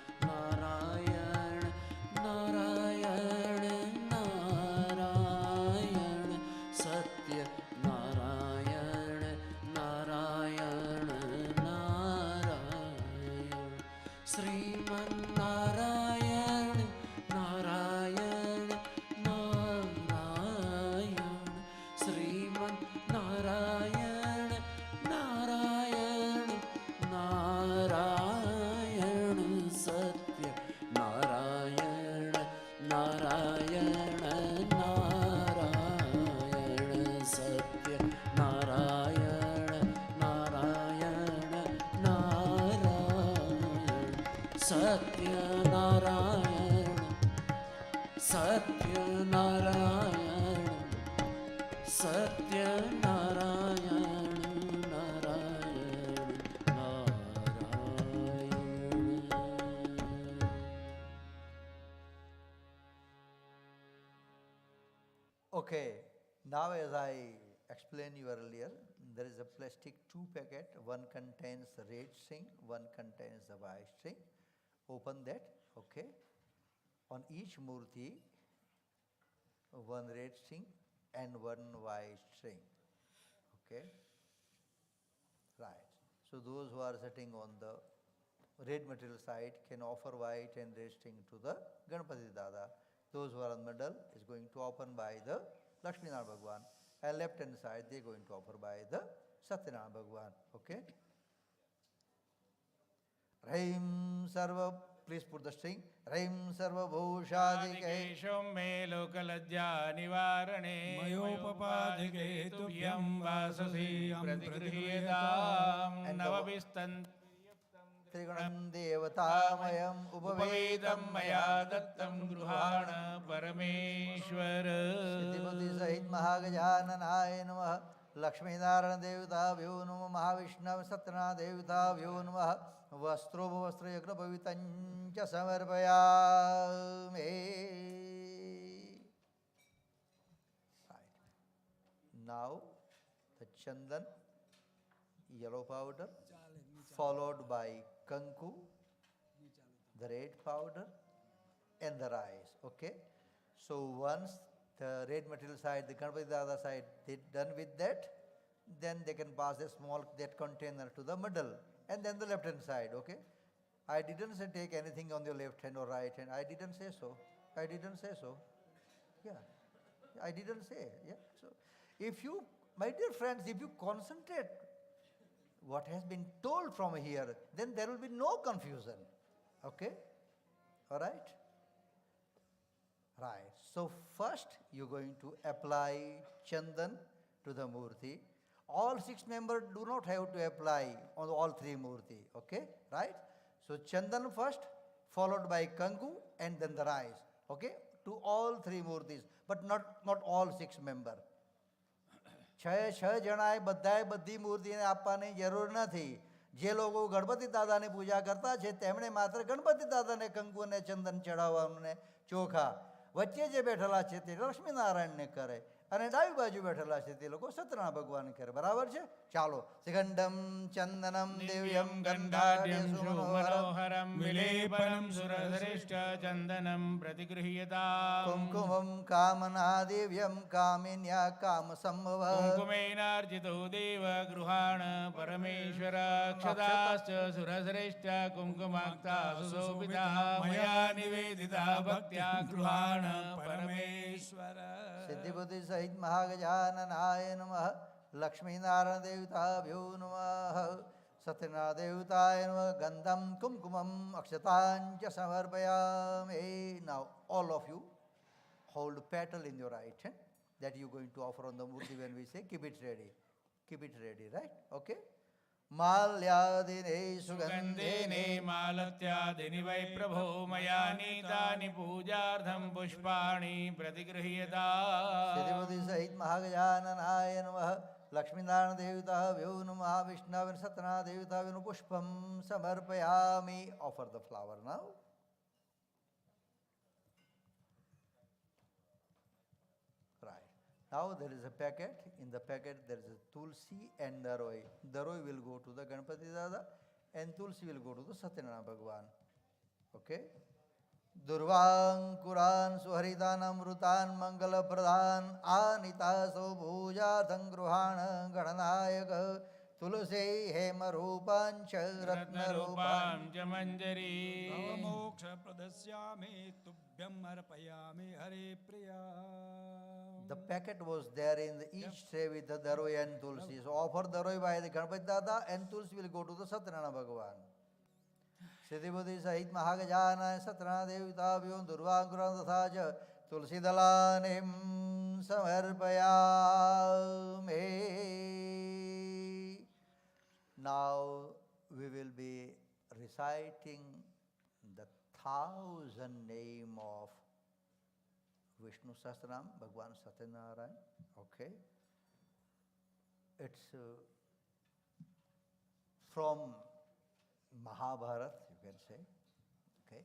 Narayan Narayan Satyanarayan Narayan Sriman Narayana Narayan Narayan Sriman Narayana Narayan Narayan Satya Narayan Narayan Narayan Satya Narayan Narayan Narayan Satyanarayan Satyanarayan Satyanarayan Narayan Narayan. Okay, now as I explained you earlier, there is a plastic 2 packet, one contains the red string, one contains the white string. Open that, okay. On each murti, one red string and one white string, okay. Right. So those who are sitting on the red material side can offer white and red string to the Ganapati Dada. Those who are in the middle is going to open by the Lakshminarayan Bhagwan. And left hand side they are going to offer by the Satyanarayan Bhagwan, okay. Raim Sarva, please put the string. Raim Sarva Bhushadike Adikesham me lokalajja nivarane मयोपपाधिके तुभ्यं वाससीयं प्रतिगृह्यतां And the- नवभिस्तं Trigunam Devatamayam उपवेदं मया दत्तं गृहाण परमेश्वर Siddhibuddhi Sahit Mahagajananaaya Namaha Lakshminarayan Devataभ्यो Namaha Mahavishnav Satyanarayan Devataभ्यो Namaha Vastro Vastra Yagna Pavitancha Samarpayami. Right. Now the chandan, yellow powder, followed by kanku, the red powder, and the rice. Okay. So once the red material side, the Ganapati Dada side, they done with that, then they can pass a small that container to the middle, and then the left hand side. Okay. I didn't say take anything on your left hand or right hand. I didn't say so. I didn't say so. Yeah. I didn't say. Yeah. So if you, my dear friends, if you concentrate what has been told from here, then there will be no confusion. Okay? All right? Right. So first you're going to apply chandan to the murti. All 6 members do not have to apply on all 3 murti, okay, right? So chandan first, followed by kanku, and then the rice, okay, to all 3 murtis, but not all 6 members. 6 જણાએ બધાએ બધી મૂર્તિને આપવાની જરૂર નથી. જે લોકો ગણપતિ દાદાની પૂજા કરતા છે તેમણે માત્ર ગણપતિ દાદાને કંકુ અને ચંદન ચડાવવાનું ને ચોખા. વચ્ચે જે બેઠેલા છે તે લક્ષ્મીનારાયણને કરે અને ડાબી બાજુ બેઠેલા છે તે લોકો સત્યનારાયણ ભગવાન કરે. બરાબર છે? ચાલો. શ્રીગંડમ ચંદનમ દિવ્યમ ગંધાઢ્યમ સુમનોહરમ વિલેપનમ સુરધરિષ્ઠ ચંદનમ પ્રતિગૃહ્યતામ કુંકુમમ કામના દિવ્યમ કામિન્યા કામ સંભવ कुङ्कुमेनार्जितो देव गृहाण परमेश्वर क्षदाश्च सुरश्रेष्ठ कुङ्कुमाक्ता सुशोभिता मया निवेदिता भक्त्या गृहाण परमेश्वर. सिद्धिबुद्धि सहित महागजाननाय नमः. लक्ष्मीनारायण देवताभ्यो नमः. सत्यनारायण देवताय नमः. गंधम कुमकुमम अक्षतांच समर्पयामि. Now all of you hold petal in your right hand that you are going to offer on the murti when we say keep it ready. Keep it ready, right? Okay? माल्यादिने सुगन्धेने मालत्यादिनि वै प्रभो मया नीतानि पूजार्थं पुष्पाणि प्रतिगृह्यताम्. सिद्धिबुद्धि सहित महागजाननाय नमः. लक्ष्मीनारायण देवताभ्यो नमः. विष्णुवे सत्यनारायण देवताभ्यो पुष्पं समर्पयामि. Offer the flower now. Now there is a packet. In the packet there is a tulsi and daroi. Daroi will go to the Ganpati Dada and tulsi will go to the Satyanarayan Bhagwan. Okay? Durvang Kuran Suharidanam Rutan Mangala Pradhan Anita Puja Sangruhana Gadanayaka Tulsi Hema Rupan Ratna Rupan Jamanjari Moksha Pradasyami Tubhyam Arpayami Hare Priya. The packet was there in each tray with the daroi and tulsi. So offer daroi by the Ganpati Dada and tulsi will go to the Satyanarayan Bhagwan. Siddhibuddhi Sahit Mahagajana Satyanarayan Devatabhyo Durvankuran Tathaja Tulsi Dalanim Samarpayami. Now we will be reciting the 1,000 name of Vishnu Sahasranam, Bhagwan Satyanarayan. Okay? It's from Mahabharata, you can say. Okay?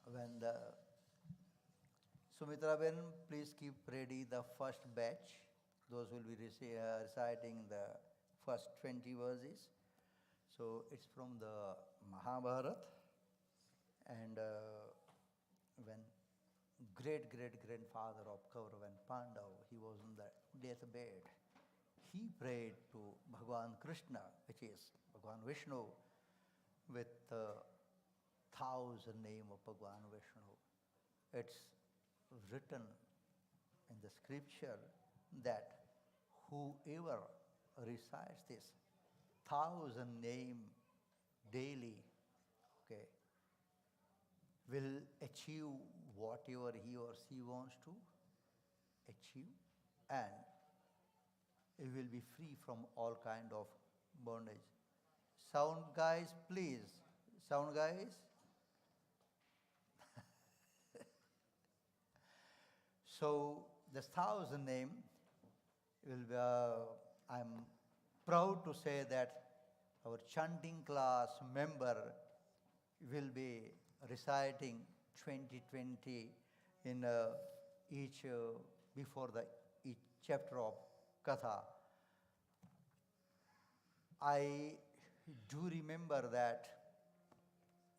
When the Sumitra Ben, please keep ready the first batch. Those will be reciting the first 20 verses. So it's from the Mahabharata. And when great-great-grandfather of Kaurava and Pandav, he was on the deathbed. He prayed to Bhagwan Krishna, which is Bhagwan Vishnu, with 1,000 name of Bhagwan Vishnu. It's written in the scripture that whoever recites this 1,000 name daily, okay, will achieve whatever he or she wants to achieve, and he will be free from all kind of bondage. Sound guys, please. Sound guys. So this 1,000 name will be, I'm proud to say that our chanting class member will be reciting 2020 in each before the each chapter of Katha. I do remember that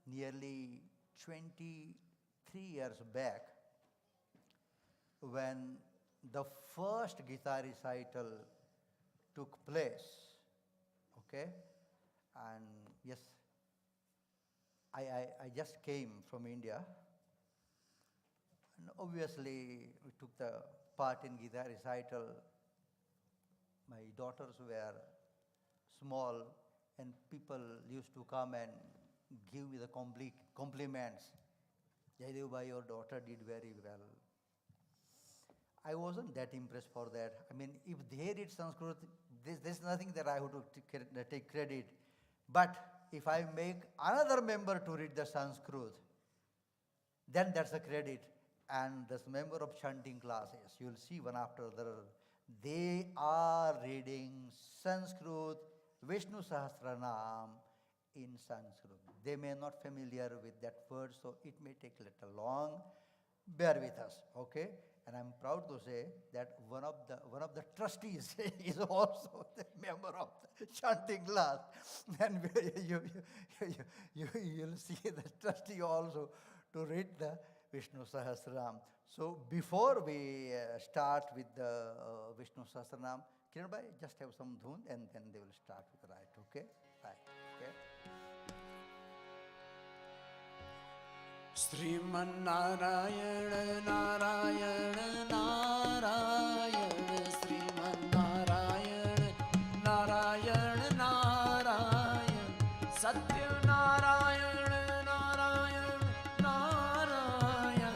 nearly 23 years back, when the first Gita recital took place, okay, and yes, I just came from India, and obviously we took the part in Gita recital. My daughters were small, and people used to come and give me the compliments. Jaidev bhai, your daughter did very well. I wasn't that impressed for that. I mean, if they did Sanskrit This is nothing that I have to take credit. But if I make another member to read the Sanskrit, then that's a credit. And this member of chanting classes, you'll see one after the other, they are reading Sanskrit, Vishnu Sahasranam in Sanskrit. They may not familiar with that word, so it may take a little long. Bear with us, okay? And I'm proud to say that one of the trustees is also the member of the chanting class. And you'll see the trustee also to read the Vishnu Sahasranam. So before we start with the Vishnu Sahasranam, Kiran bhai, just have some dhun and then they will start with the right, okay? Right, okay? Sriman Narayan Narayan Sriman Narayan Narayan Satyanarayan Narayan Narayan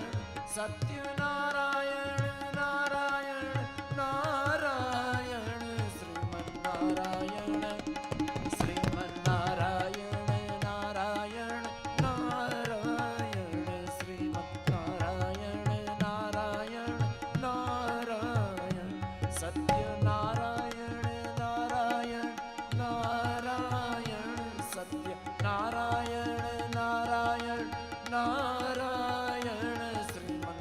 Satyanarayan Narayan Narayan Sriman Narayan Narayan Narayan Sriman Narayan Narayan Narayan Satyanarayan Narayan Narayan Satyanarayan Narayan Narayan Sriman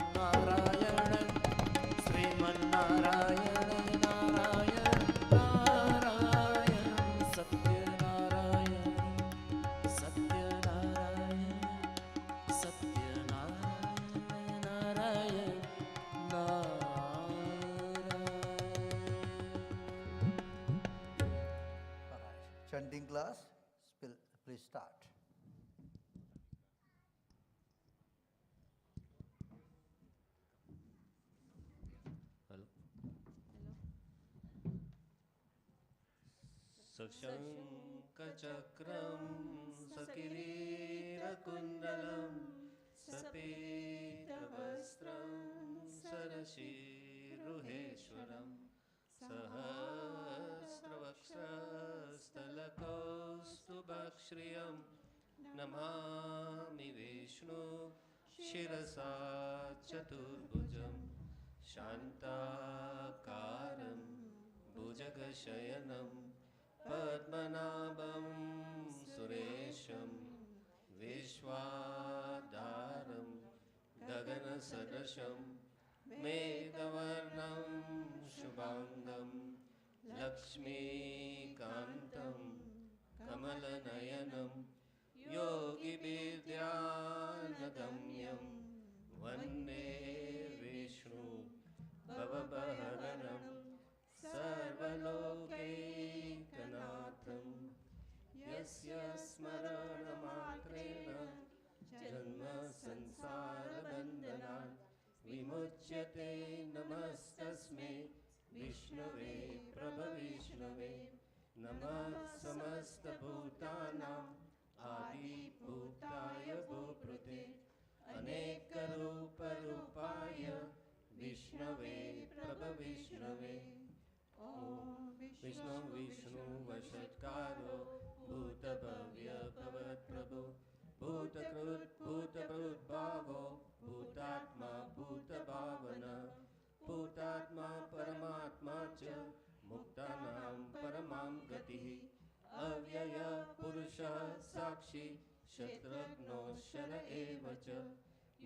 Narayan Narayan Narayan Satyanarayan Satyanarayan Satyanarayan All right. Chanting class, please start. Hello. Sakshankachakram Sakirirkundalam Sapetavastram Sarashiruheshwaram Sahasravakshastalakostubhakshriyam Namami Vishnu Shirasa Chaturbhujam Shantakaram Bhujagashayanam Padmanabham Suresham Vishwadaram Gaganasadasham Meghavarnam Shubhangam Lakshmi Kantam Kamalanayanam Yogi Vidyanagam Vande Vishnu Bhavabaharanam Sarvalokekanatham Yasya Smaranamatrena Janma Sansara Bandhanat Vimuchyate Namastasme Vishnave Prabhavishnave Namah Samasta Bhutanam Adi Bhutaya Bhuprate Aneka Rupa Rupaya Vishnave Prabhavishnave Om Vishnu Vishnu Vashatkaro Bhuta Bhavya Bhavat Prabhu Bhuta Krut Bhuta Bhavo Bhutatma Bhuta Bhavana Bhutatma Paramatma Cha Muktanam Paramam Gatihi Avyaya Purusha Sakshi Shatragno Shara Evacha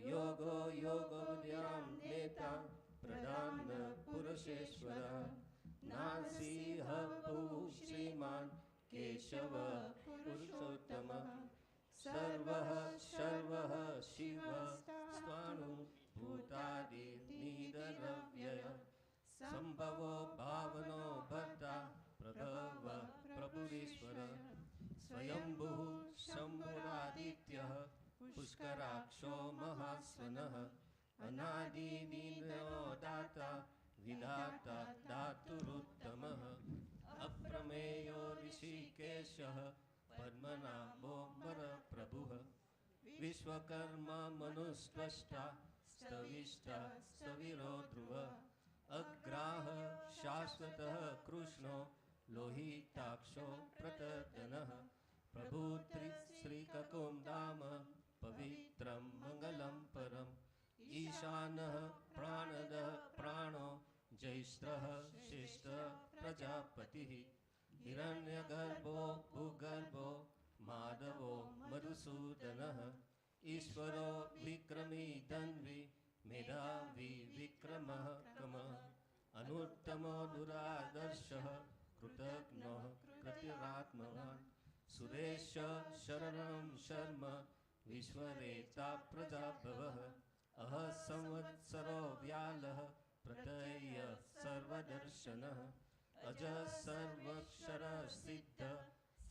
Yogo Yogo Vyam Neta Pradhana Purusheshwara Nasiha Pu Shriman Keshava Purushottama Sarvaha Sharvaha Shiva Swanu Bhutadi Nidaravyaya Sambhavo Bhavano Bhatta Prabhava Prabhurishwara Swayambhu Shambhuraditya Pushkaraksho Mahasvanaha Anadi Dino Data Vidata Dhaturuttamaha Aprameyo Rishikeshaha Padmanabho Mara Prabhuha Vishwakarma Manustvashta Stavishta Staviro Dhruva Agraha Shashvataha Krishno लोहिताक्षो प्रतर्दनः प्रभुत्रिश्रीककुं धाम पवित्रं मङ्गलं परम् ईशानः प्राणदः प्राणो जैष्ठः श्रेष्ठः प्रजापतिः हिरण्यगर्भो भूगर्भो माधवो मधुसूदनः ईश्वरो विक्रमी धन्वी मेधावी विक्रमः क्रमः अनुत्तमो दुरादर्शः कृतघ्नः कृतिरात्मवान् सुरेश शरणं शर्म विश्वरेता प्रजाभवः अह संवत्सरो व्यालः प्रत्यय सर्वदर्शनः अज सर्वक्षरः सिद्ध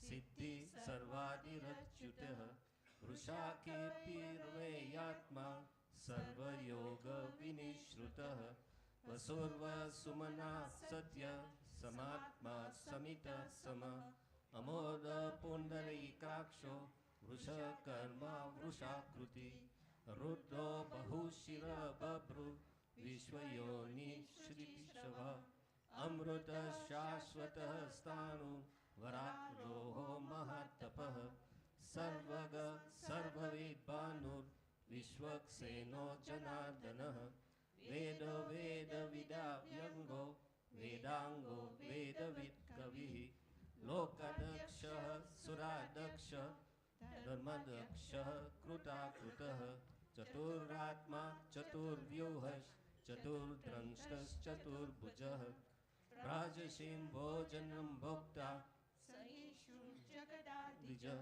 सिद्धि सर्वादिरच्युतः वृषाकेऽपिर्वेयात्मा सर्वयोगविनिश्रुतः वसुर्वसुमना सत्य समात्मा समितः समः अमोद पुण्डरीकाक्षो वृषकर्मा वृषाकृति रुद्रो बहुशिरः बभ्रु विश्वयोनि श्रीशवः अमृत शाश्वतः स्थाणु वरारोहो महातपः सर्वग सर्ववेद्भानुर्विश्वक्सेनो जनार्दनः वेदो वेदविदाव्यङ्गो वेदाङ्गो वेदवित्कविः लोकदक्षः सुरादक्षः धर्मदक्षः कृताकृतः चतुरात्मा चतुर्व्यूहः चतुर्द्रंष्टश्चतुर्भुजः राजसीं भोजनं भोक्ता द्विजः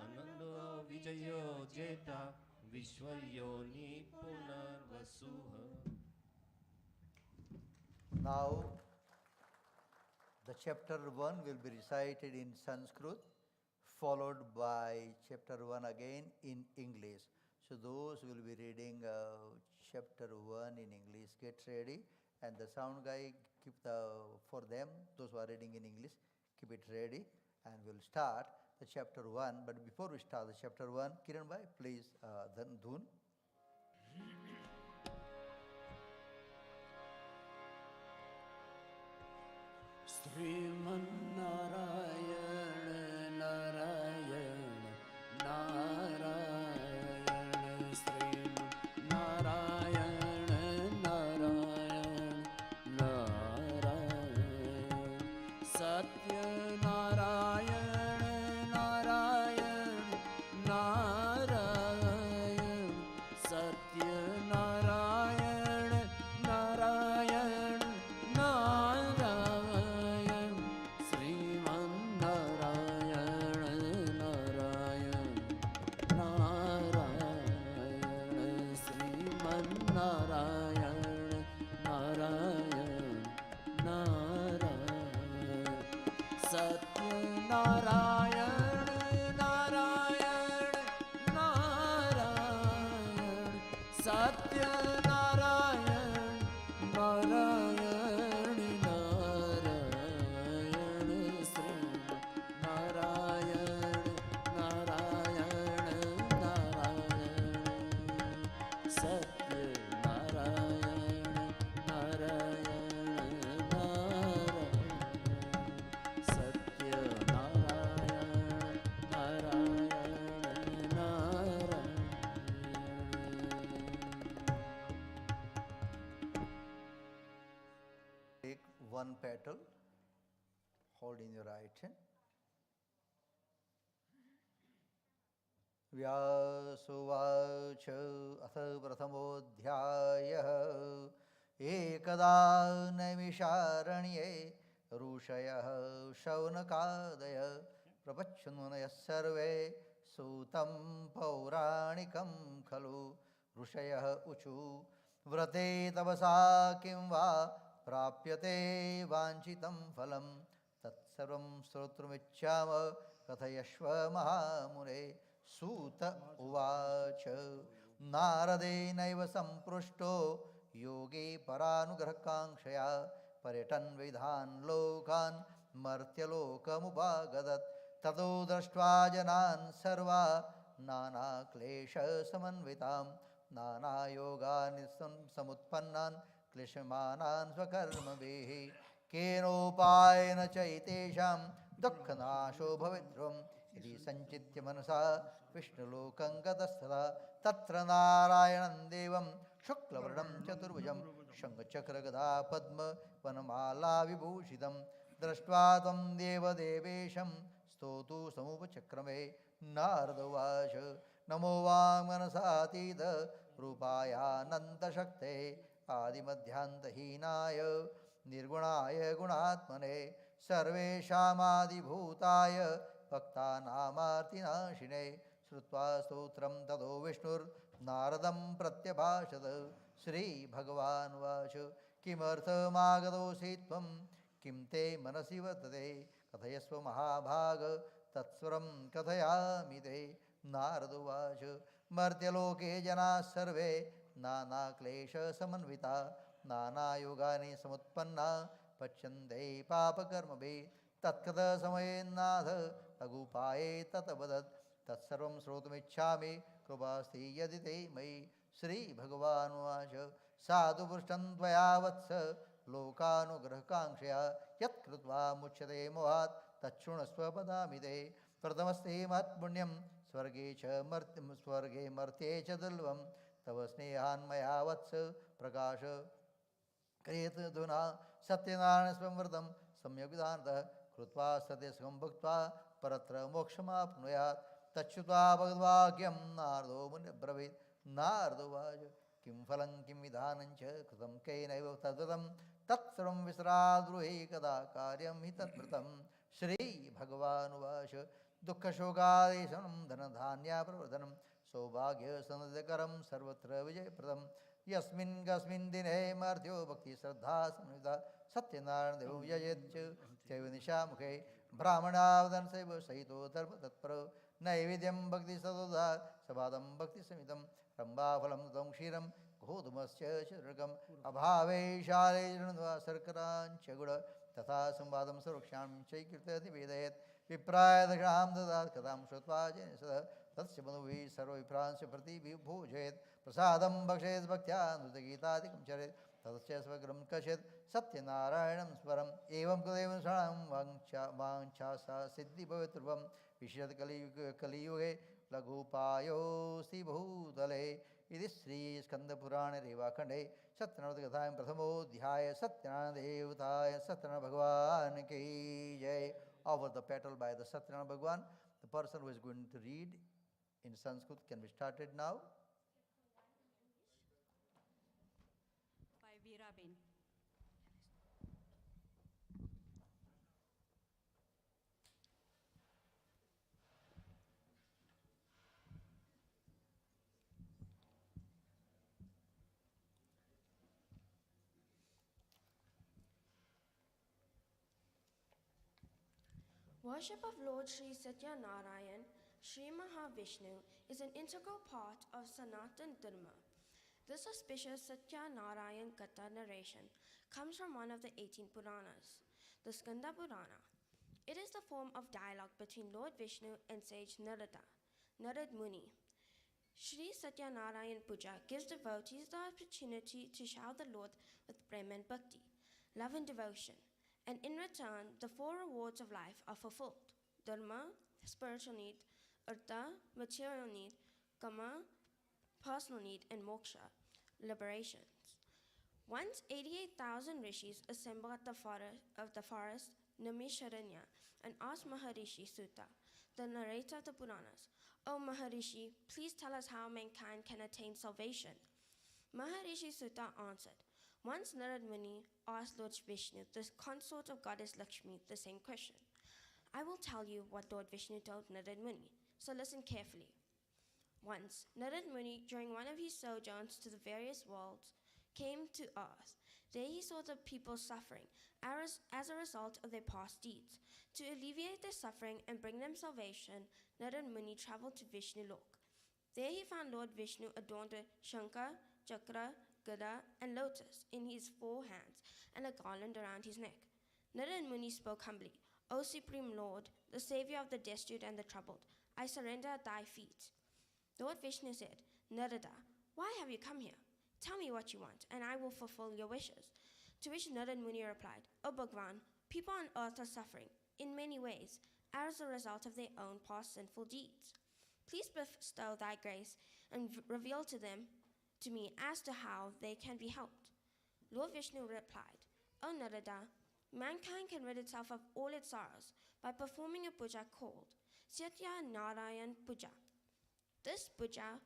अनन्दो विजयो जेता विश्वयोनि पुनर्वसुः. Now, the chapter 1 will be recited in Sanskrit, followed by chapter 1 again in English. So those who will be reading chapter 1 in English, get ready, and the sound guy keep for them, those who are reading in English, keep it ready, and we'll start the chapter 1. But before we start the chapter 1, Kiran bhai, please, dhun. Sriman Narayan Narayan Sriman Narayan Narayan Narayan Satyanarayan Narayan Narayan Satyanarayan Narayan Narayan Sriman Narayan Narayan Narayan Sriman Narayan Narayan Narayan Satyanarayan Narayan Narayan Satyanarayan Narayan Narayan Sriman Narayan Narayan Narayan Satyanarayan Narayan Narayan Satyanarayan Narayan Narayan. Take one petal, hold in your right hand. व्यासुवाच अथ प्रथमोऽध्यायः एकदा नैमिषारण्ये ऋषयः शौनकादय प्रपच्छन्मुनयः सर्वे सूतं पौराणिकं खलु ऋषयः ऊचु व्रते तपसा किं वा प्राप्यते वाञ्छितं फलं तत्सर्वं श्रोतुमिच्छाम कथयश्व महामुने सूत उवाच नारदेनैव सम्पृष्टो योगी परानुग्रहकाङ्क्षया पर्यटन् विधान् लोकान् मर्त्यलोकमुपागदत् ततो दृष्ट्वा जनान् सर्वा नानाक्लेशसमन्वितां नानायोगान् समुत्पन्नान् क्लिशमानान् स्वकर्मभिः केनोपायेन च एतेषां दुःखनाशो भवेद्ध्रुवम् इति सञ्चित्य मनसा विष्णुलोकं गतस्तदा तत्र नारायणं देवं शुक्लवर्णं चतुर्भुजं शङ्खचक्रगदा पद्म वनमाला विभूषितं दृष्ट्वा तं देवदेवेशं स्तोतु समुपचक्रमे नारद उवाच नमो वाङ्मनसातीत रूपायानन्तशक्ते आदिमध्यान्तहीनाय निर्गुणाय गुणात्मने सर्वेषामादिभूताय भक्तानामार्तिनाशिने श्रुत्वा स्तोत्रं ततो विष्णुर्नारदं प्रत्यभाषत श्रीभगवानुवाच किमर्थमागतोऽसि त्वं किं ते मनसि वर्तते कथयस्व महाभाग तत्स्वरं कथयामि ते नारद उवाच मर्त्यलोके जनाः सर्वे नानाक्लेशसमन्विता नानायोगानि समुत्पन्ना पच्यन्ते पापकर्मभिः तत्कथसमयेन्नाथ लघुपाये ततवदत् तत्सर्वं श्रोतुमिच्छामि कृपास्ति यदि ते मयि श्रीभगवानुवाच साधु पृष्टं त्वया वत्स लोकानुग्रहकाङ्क्षया यत्कृत्वा मुच्यते मोहात् तच्छृणस्व वदामि ते प्रथमस्ते महत्पुण्यं स्वर्गे मर्त्ये च दुर्लभं तव स्नेहान् मया वत्स प्रकाश क्रियेतधुना सत्यनारायणस्मृतं सम्यग्विधानतः कृत्वा सत्यसुखं भुक्त्वा परत्र मोक्षमाप्नुयात् तच्छ्रुत्वा भगवद्वाक्यं नारदो मुनिब्रवीत् नारद उवाच किं फलं किं विधानं च कृतं केनैव तद्वतं तत्सर्वं विसराद्रुहि कदा कार्यं हि तत्कृतं श्रीभगवानुवाच दुःखशोकादेशनं धनधान्याप्रवर्धनं सौभाग्यसनदकरं सर्वत्र विजयप्रदं यस्मिन् कस्मिन् दिने मर्त्यो भक्तिश्रद्धा संयुता सत्यनारायणदेवं यजेत् चैव निशामुखे ब्राह्मणावदनसैव सहितो धर्मतत्परो नैवेद्यं भक्तिसदोदा सबादं भक्तिसमितं रम्बाफलं तं क्षीरं गोधूमश्च चुर्गम् अभावे शाले शृण्वा शर्कराञ्च गुड तथा संवादं सुरक्षां चैकृत्य निवेदयेत् विप्राय दक्षिणां ददात् कथां श्रुत्वा जनेन सदा तस्य मनुभिः सर्वविप्रांश्च प्रतिविभूषयेत् प्रसादं भक्षेत् भक्त्या नृतगीतादिकं चरेत् ततश्च स्वगृहं कषेत् सत्यनारायणं स्मरम् एवं कृतेव शरणं वाञ्छा सा सिद्धि भवेत् ध्रुवं विशेषत कलियुगे लघुपायोऽस्ति भूतले इति श्रीस्कन्दपुराणे रेवाखण्डे सत्यनारायणकथायां प्रथमोऽध्याय सत्यनारायणदेवताय सत्यनारायण भगवान की जय. Over the petal by the Satyanarayan Bhagwan. The person who is going to read in Sanskrit can be started now. By Veeraben. Worship of Lord Sri Satyanarayan, Sri Mahavishnu, is an integral part of Sanatan Dharma. This auspicious Satyanarayan Katha narration comes from one of the 18 Puranas, the Skanda Purana. It is the form of dialogue between Lord Vishnu and sage Narada, Narad Muni. Sri Satyanarayan Puja gives devotees the opportunity to shower the Lord with prema and bhakti, love and devotion. And in return, the four rewards of life are fulfilled: Dharma, spiritual need; Artha, material need; Kama, personal need; and Moksha, liberations. Once 88,000 rishis assembled at the forest Namisharanya and asked Maharishi Sutta, the narrator of the Puranas, "O Maharishi, please tell us how mankind can attain salvation." Maharishi Sutta answered, once Narad Muni asked Lord Vishnu, the consort of goddess Lakshmi, the same question. I will tell you what Lord Vishnu told Narad Muni, so listen carefully. Once, Narad Muni, during one of his sojourns to the various worlds, came to earth. There he saw the people suffering as a result of their past deeds. To alleviate their suffering and bring them salvation, Narad Muni traveled to Vishnu Lok. There he found Lord Vishnu adorned with Shankha, Chakra, Gada, and lotus in his 4 hands, and a garland around his neck. Narad Muni spoke humbly, "O Supreme Lord, the Savior of the destitute and the troubled, I surrender at thy feet." Lord Vishnu said, "Narada, why have you come here? Tell me what you want, and I will fulfill your wishes." To which Narad Muni replied, O Bhagwan, people on earth are suffering in many ways as a result of their own past sinful deeds. Please bestow thy grace and reveal to me as to how they can be helped. Lord Vishnu replied, O Narada, mankind can rid itself of all its sorrows by performing a puja called Satyanarayan Puja. This puja,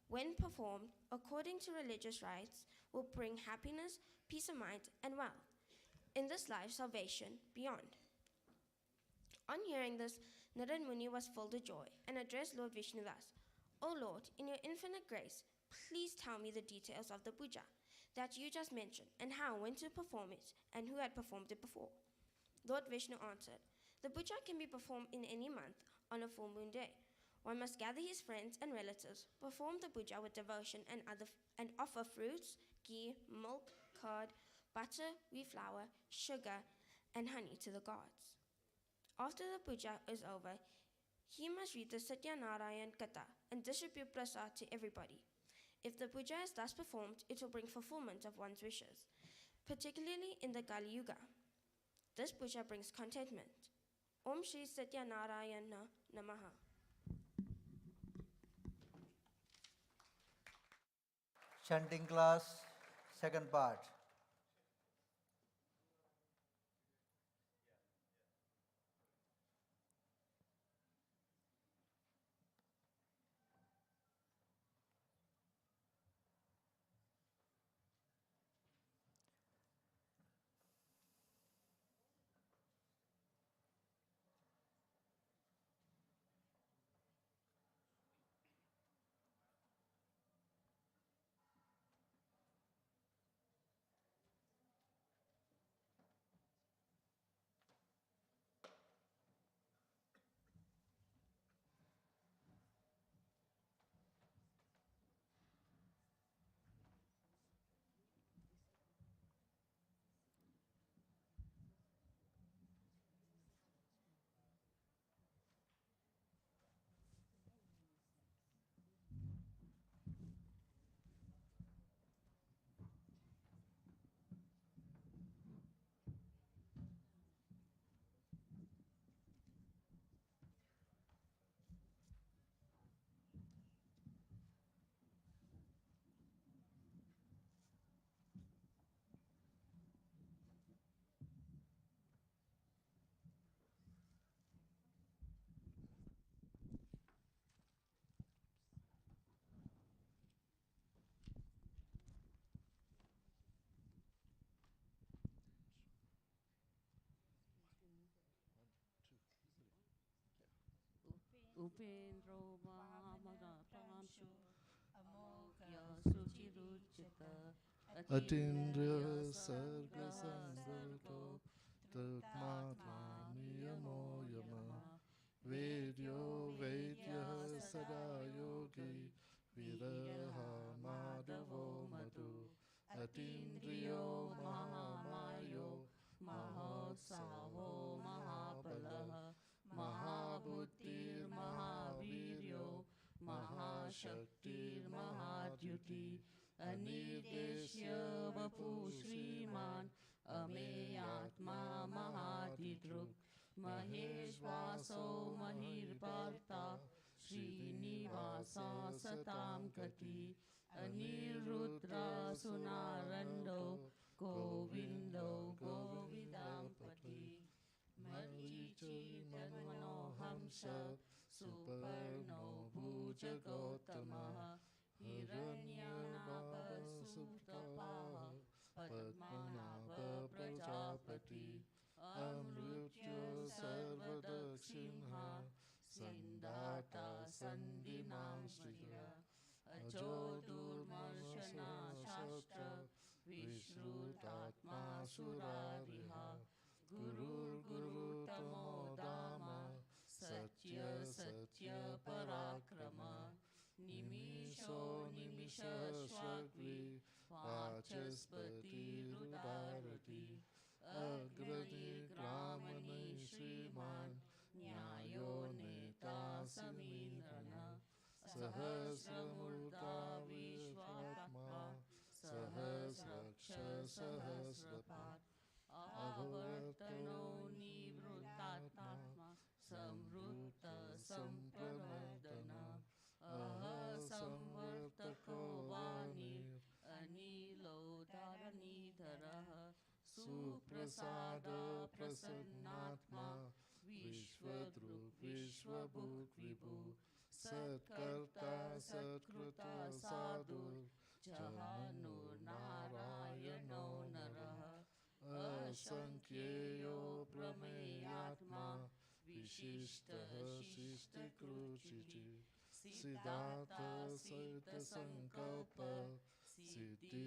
when performed according to religious rites, will bring happiness, peace of mind, and wealth. In this life, salvation beyond. On hearing this, Narad Muni was filled with joy and addressed Lord Vishnu thus, O Lord, in your infinite grace, please tell me the details of the puja that you just mentioned and how, when to perform it, and who had performed it before. Lord Vishnu answered, the puja can be performed in any month on a full moon day. One must gather his friends and relatives, perform the puja with devotion and offer fruits, ghee, milk, curd, butter, wheat flour, sugar, and honey to the gods. After the puja is over, he must read the Satyanarayan Katha and distribute prasad to everybody. If the puja is thus performed, it will bring fulfillment of one's wishes, particularly in the Kali Yuga. This puja brings contentment. Om Shri Satyanarayana Namaha. Chanting class, second part. Upendro Mahamana Pramshu Amogya Suchiruchita Atindriya Sarga Sambhato Tatmatma Niyamo Yama Vedyo Vedya Sada Yogi Viraha Madhavo Madhu Atindriyo Mahamayo Mahotsaho Mahabalaha Mahabhutir Mahaviryo Mahashaktir Mahadyuti Anirdeshya Vapu Shriman Ameyatma Mahadidruk Maheshvaso Mahirparta Srinivasa Satam Kati Anirudra Sunarando Govindo Govidampati Marichi Manohamsa Suparno Bhuja Gautama Hiranyanaba Sutapaha Padmanabha Prajapati Amrutya Sarvadakshinha Sandata Sandinam Sriya Ajodurmarshana Shastra Vishrutatma Surariha Guru Guru Tamo Dhamma Satya Satya Parakrama Nimisho Nimisha Shrakvi Vachaspati Rudarati Agrani Gramani Shriman Nyayo Neta Samindrana Sahasramurta Vishvatma Sahasraksha Sahasrapat प्रसाद प्रसन्नात्मा विश्वदृक् विश्वभूत विभु सत्कर्ता सत्कृता साधुर् जहानो नारायणो नरः असंख्येयो प्रमेयात्मा विशिष्टः शिष्टकृचिः सिद्धार्थ सहित संकल्प सिद्धि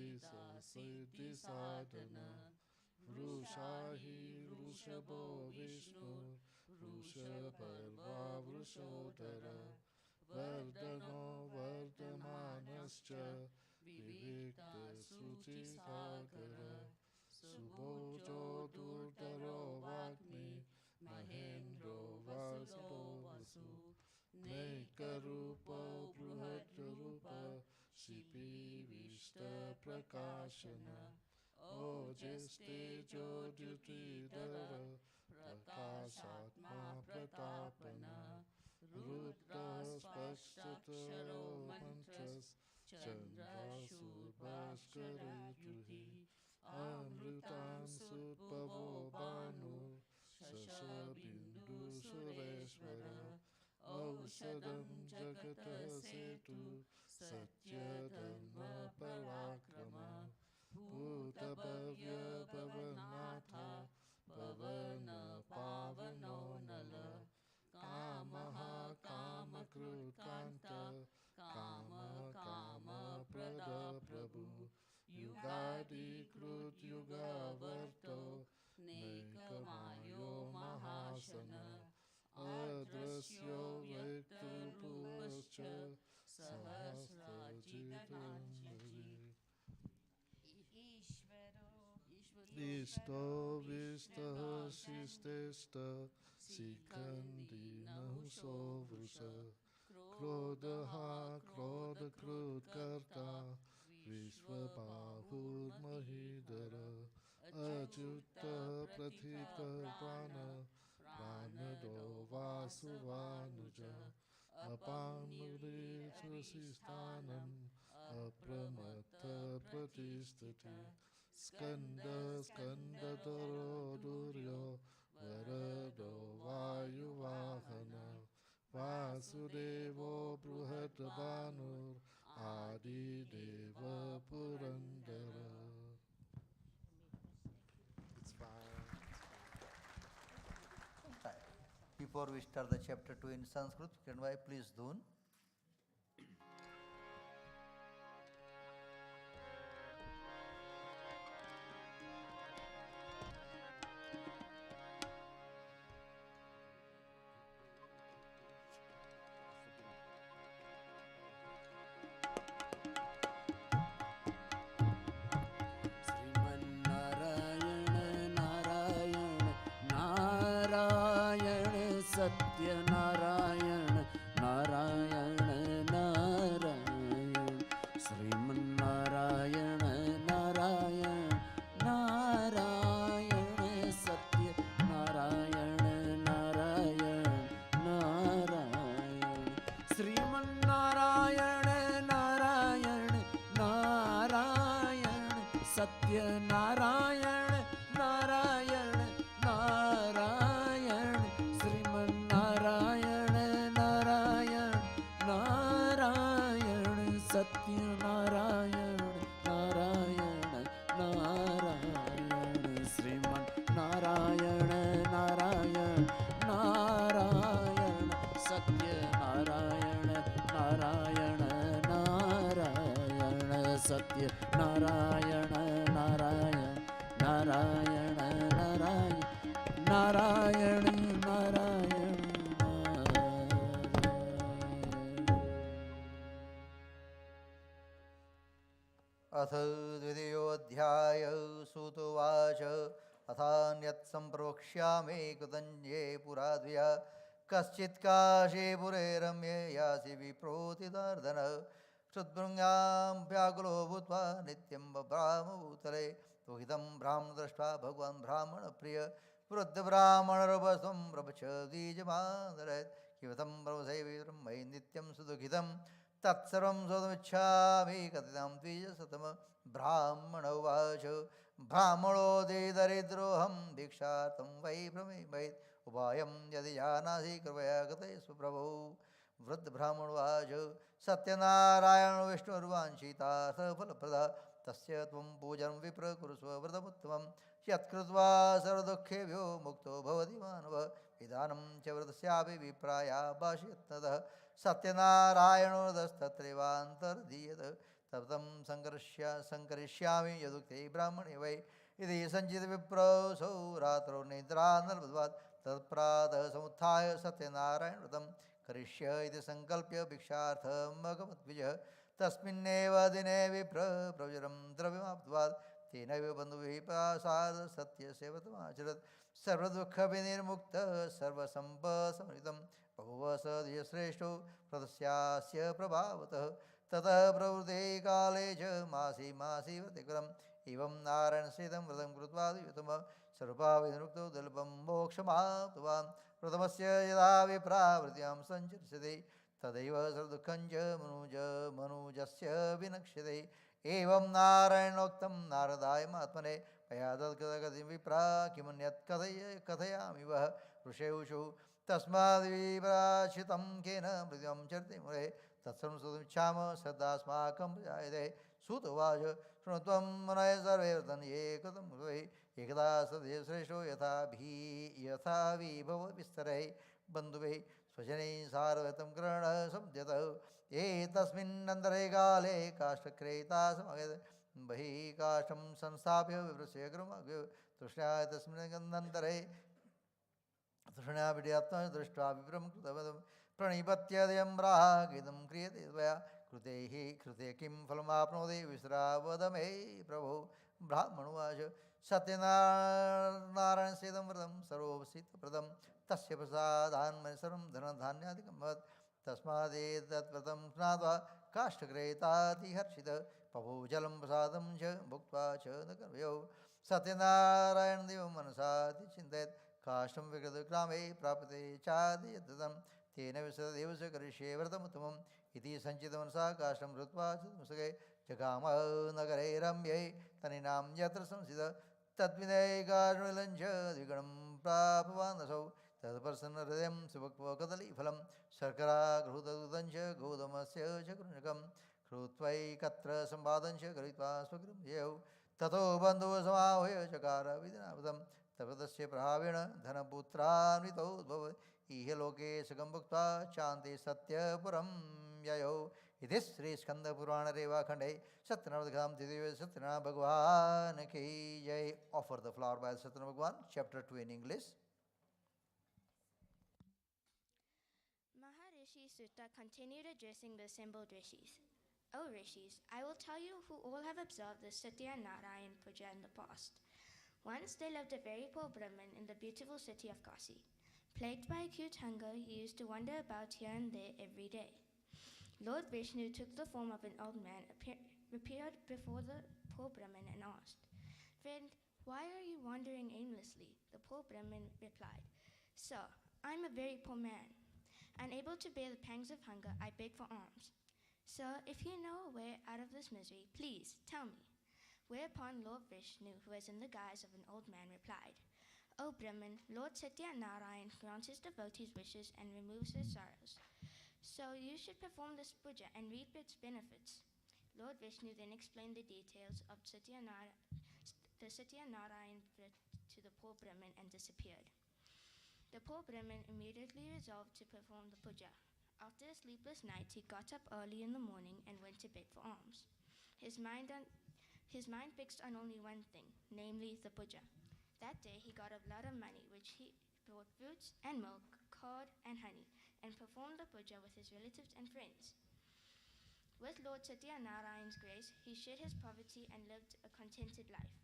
सिद्धि साधन वृषा हि वृषभो विष्णु वृषभर्वा वृषोदर वर्धनो वर्धमानश्च विविक्त शुचिसागर सुभोजो दुर्धरो वाग्मी महेन्द्रो वसुतो वसु नैकरूपो बृहद्रूप शिपीविष्ट प्रकाशन ओजस्तेजो द्युतिधर प्रकाशात्मा प्रतापन रुद्रः स्पष्टतरो मन्त्रस् चन्द्रशूर्भास्करैर्जुहि अमृतांशुद्भवो भानुः शशबिन्दुसुरेश्वर औषधं जगतः सेतु सत्यधर्म पराक्रम भूतभव्य भवनाथ पवन पावनो नल कामः कामकृत्कान्त काम काम प्रद प्रभु युगादिकृत युगावर्तो नैकमायो महासन अदृश्यो वैतृपुश्च सहस्रजितञ्जलि इष्टो विष्टः शिष्टेष्ट शिखण्डी नहुषो वृष क्रोधः क्रोधकृत्कर्ता विश्वबाहुर्महीधर अच्युतः प्रतिकल्पान प्राणदो वासुवानुज अपानुरेषुशिष्टानम् अप्रमत्त प्रतिष्ठति Skanda स्कन्दधरो दुर्यो वरदो वायुवाहन वासुदेवो बृहद्भानुर् आदिदेव Purandar. It's fine. Before we start the chapter 2 in Sanskrit, can I please Dhun? Satyanarayan Narayan Narayan Sriman Narayana Narayan Narayan Satyanarayan Narayan Narayan Sriman Narayana Narayan Narayan Satyanarayan Narayan Narayan Sriman Narayana Narayan Narayan Satyanarayan Narayan Narayan Sriman Narayana Narayan Narayan Satyanarayan Narayan Narayan Satyanarayan Narayan Narayan Narayan Narayan Narayan अथ द्वितीयोऽध्याय सूतोवाच अथान्यत् सम्प्रवक्ष्यामि कृतञ्जे पुराद्वया कश्चित् काशे पुरे रम्ये यासि विप्रोतिदार्दन क्षुद्भृङ्गां व्याकुलो भूत्वा नित्यं बभ्रामभूतले तुहितं ब्राह्मण दृष्ट्वा भगवान् ब्राह्मणप्रिय वृद्धब्राह्मणरभस्वं प्रपचदीजमादरत् किमतं प्रभुसैवीरं मयि नित्यं सुदुःखितं तत्सर्वं सोदुमिच्छामि कथितां द्विजशतम ब्राह्मण उवाच Brahmano de daridroham dikshatam vai brahme vai ubayam yadi janasi kripaya gate suprabhu. Vriddha brahmanvaj Satyanarayan Vishnu Urvanshita Sapalaprada Tasya Tvam Pujan Vipra Kurusva Vrdamuttamam Yatkritva Sarvadukkhebhyo Mukto Bhavati Manava Vidanam Chavradasyapi Vipraya Bhashyatnada Satyanarayano Dastatrevantar Taptam Sankarishyami Yadukte Brahmani Vai Idi Sanjita Vipra So Ratro Nidra Nalvadvat Tatprada Samuthaya Satyanarayan Vratam Karishya iti sankalpya bhikshartham agamat vijah tasminneva dine vipra pravijaram dravyamaptvad tenaiva bandhuvihi prasad satya sevatam acharat sarvadukha vinirmukta sarvasampa samritam bhuva sadhya sreshto pradasyasya prabhavatah tata pravruti kale cha masi masi vatikram evam narayana sedam vradam krutva yutama sarva vinirmukto dalpam mokshamaaptvam प्रथमस्य यदा विप्रावृत्यां सञ्चर्षति तदैव सर्वदुःखञ्च मनुजस्य विनक्ष्यते एवं नारायणोक्तं नारदाय महात्मने मया तत्कथगतिं विप्रा किमन्यत् कथयामि वः ऋषेषु तस्माद्विप्राचितं केन मृत्युं चरति मुरे तत्सर्वं श्रोतुमिच्छाम श्रद्धास्माकं प्रजायते सूत उवाच शृणुत्वं मुनयः सर्वे वर्तन् ये कृतं वै एकदा सदे श्रेष्ठो यथा विभव विस्तरै बन्धुभिः स्वजनैः सार्वतं ग्रहण समुद्यत एतस्मिन्नन्तरे काले काष्ठक्रेता समागत बहिः काष्ठं संस्थाप्य विप्रस्य गृहमग्यो तृष्णा तस्मिन्नन्तरे तृष्णाभिड्यात्मा दृष्ट्वा विप्रं कृतवतं प्रणिपत्यदयं रागीतं क्रियते त्वया कृते हि कृते किं फलमाप्नोति विश्रावद मे प्रभो ब्राह्मणोवाच सत्यनारायण सेदं व्रतं सर्वोपसितप्रदं तस्य प्रसादान्मनि सर्वं धनधान्यादिकं वत् तस्मादेतद्व्रतं स्नात्वा काष्ठक्रेतातिहर्षित पभो जलं प्रसादं च भुक्त्वा च न कर्मयो सत्यनारायणदेवं मनसाति चिन्तयत् काष्ठं विकृतग्रामे प्राप्यते चादियतं तेन विसदेव च करिष्ये व्रतमुत्तमम् इति सञ्चितमनसा काष्ठं धृत्वा च मुसगे जगाम नगरे रम्ये तनिनां यत्र संस्थित तद्विनयकारुणिलञ्च द्विगुणं प्रापवानसौ तत्प्रसन्नहृदयं सुभक्त्वा कदलीफलं शर्करा घृतदूतं च गोधूमस्य च कृञ्जकं कृत्वैकत्र सम्पादं च कृत्वा स्वगृहं ययौ ततो बन्धुः समाहूय चकार विधिनावतं तपतस्य प्रभावेण धनपुत्रान्वितौ उद्भव इह लोके सुखं भुक्त्वा चान्ते सत्यपुरं ययौ इति श्री स्कंद पुराण रेवाखंडे सत्यनारायण द्वितीय सत्यनारायण भगवान की जय. Offer the flower by Satyanarayan Bhagwan, chapter 2 in English. Maharishi Sutta continued addressing the assembled rishis. O rishis, I will tell you who all have observed the Satyanarayan Puja in the past. Once there lived a very poor Brahmin in the beautiful city of Kasi. Plagued by acute hunger, he used to wander about here and there every day. Lord Vishnu took the form of an old man, appeared before the poor Brahmin and asked, "Friend, why are you wandering aimlessly?" The poor Brahmin replied, "Sir, I am a very poor man. Unable to bear the pangs of hunger, I beg for alms. Sir, if you know a way out of this misery, please tell me." Whereupon Lord Vishnu, who was in the guise of an old man, replied, "O Brahmin, Lord Satyanarayan grants his devotees wishes and removes their sorrows. So you should perform this puja and reap its benefits." Lord Vishnu then explained the details of the Satyanarayan Vrit to the poor Brahmin and disappeared. The poor Brahmin immediately resolved to perform the puja. After a sleepless night, he got up early in the morning and went to beg for alms. His mind fixed on only one thing, namely the puja. That day he got a lot of money, which he bought fruits and milk, curd and honey, and performed the puja with his relatives and friends. With Lord Satyanarayan's grace, he shed his poverty and lived a contented life.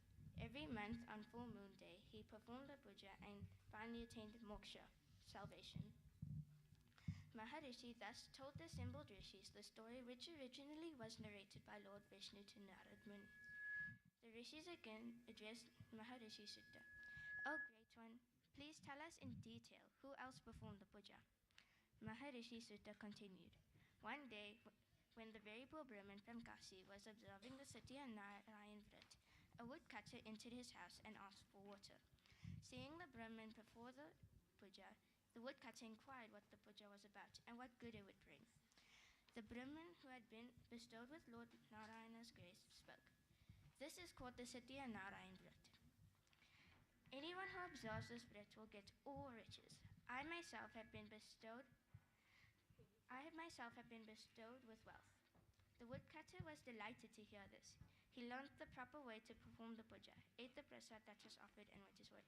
Every month on full moon day, he performed the puja and finally attained moksha, salvation. Maharishi thus told the assembled rishis the story which originally was narrated by Lord Vishnu to Narad Muni. The rishis again addressed Maharishi Sutta. "O Great One, please tell us in detail who else performed the puja." Maharishi Sutta continued. One day, when the very poor Brahmin from Kasi was observing the Satyanarayan Vrit, A woodcutter entered his house and asked for water. Seeing the Brahmin before the Puja, the woodcutter inquired what the Puja was about and what good it would bring. The Brahmin, who had been bestowed with Lord Narayana's grace, spoke. This is called the Satyanarayan Vrit. Anyone who observes this Vrit will get all riches. I myself have been bestowed with wealth. The woodcutter was delighted to hear this. He learnt the proper way to perform the puja, ate the prasad that was offered, and went his way.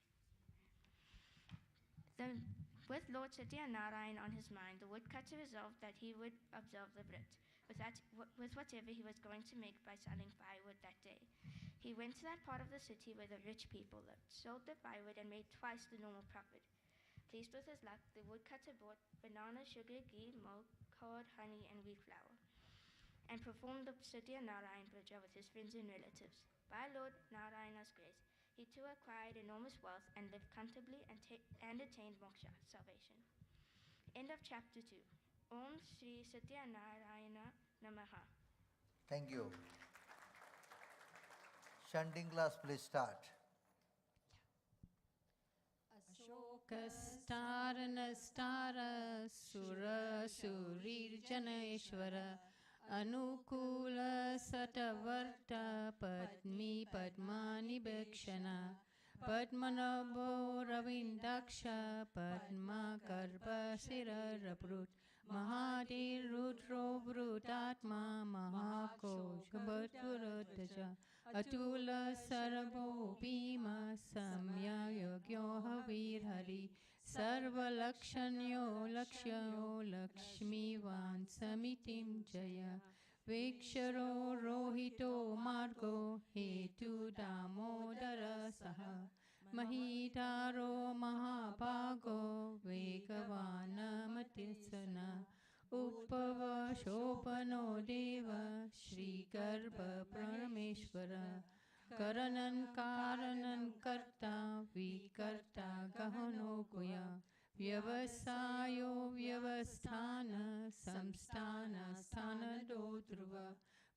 With Lord Satyanarayan on his mind, the woodcutter resolved that he would observe the Vrit with whatever he was going to make by selling firewood that day. He went to that part of the city where the rich people lived, sold the firewood, and made twice the normal profit. Pleased with his luck, the woodcutter bought banana, sugar, ghee, milk, curd, honey, and wheat flour, and performed the Satyanarayan Puja with his friends and relatives. By Lord Narayana's grace, he too acquired enormous wealth and lived comfortably and attained moksha, salvation. End of chapter 2. Om Shri Satyanarayana Namaha. Thank you. Chanting class, please start. Ashokastaranastara Sura Surir Janaeshwara Anukula Satavarta Padmi Padmani Bekshana Padmanabho Ravindaksha Padma Karpa Siraraprut Mahadir Rudro Brutatma Mahakosha Bhatpurataja Atula Sarabho Bhima Samya Yogyo Havir Hari Sarva Lakshanyo Lakshyo Lakshmivan Samitim Jaya Viksharo Rohito Margo Hetu Damodara Saha Mahitaro Mahapago Vegavana Matisana Uppava Shopano Deva Shri Garbha Prameshwara Karanan Karanan Karta Vikarta Gahano Guya Vyavasayo Vyavasthana Samsthana Sthana Dodruva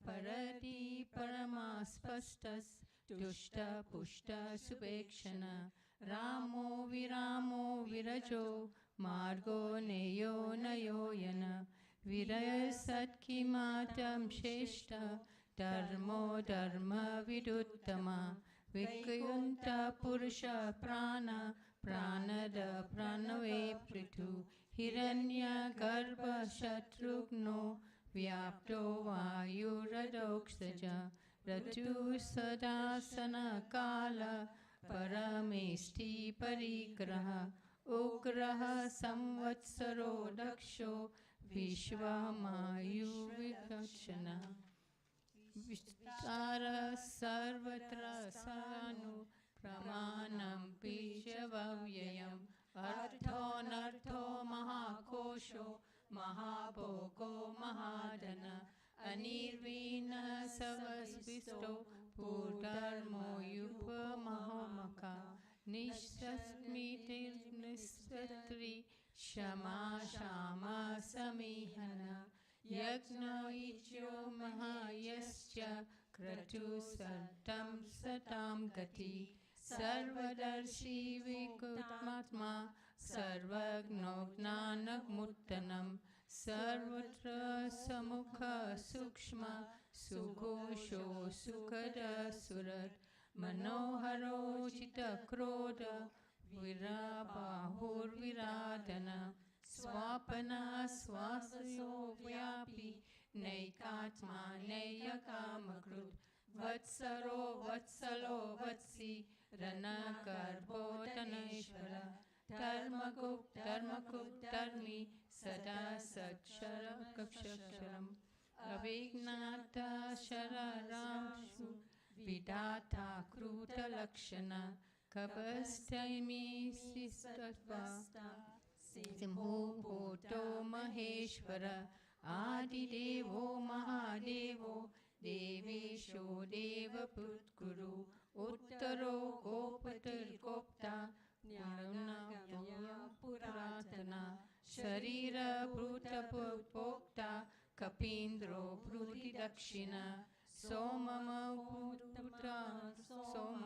Parati Paramaspastas Tushta Pushta Subekshana Ramo Viramo Virajo Margo Neyo Nayoyana Viraya Satkimatam Sheshta Dharmo Dharma Viduttama Vikayunta Purusha Prana Pranada Pranave Prithu Hiranya Garbha Shatrugno Vyapto Vayuradoksaja Ratu Sadasana Kala Parameshti Parigraha Ugraha Samvatsaro Daksho Vishwamayu Vikachana Vistara Sarvatra Sanu Pramanam Pishavavyayam Artho Nartho Mahakosho Mahabhogo Mahadana Anirvina Savasvisto Purdarmo Yupa Mahamaka Nishasmitir Nisvatri Shama Shama Samihana Yagna Ichyo Mahayascha Kratu Sartam Satam Gati Sarvadarshi Vikutmatma Sarvagno Jnana Muttanam Sarvatra Samukha Sukshma Sughosho Sukhada Surat Manoharo Chita Krodha Virabahur Viradana Swapana Swasayo Vyapi Naikatma Nayakamakrut Vatsaro Vatsalo Vatsi Ranakarbho Taneshvara Dharmagup Dharmi Sada Saksharam Kakshaksharam Avignata Shararamshu Vidata Kruta Lakshana Kapastami Sistatva Simho Bhoto Maheshwara Adidevo Mahadevo Devesho Deva Putkuru Uttaro Gopatir Gopta Jnana Puratana Sharira Pruta Pokta Kapindro Pruti Dakshina सोमपुत्र सोम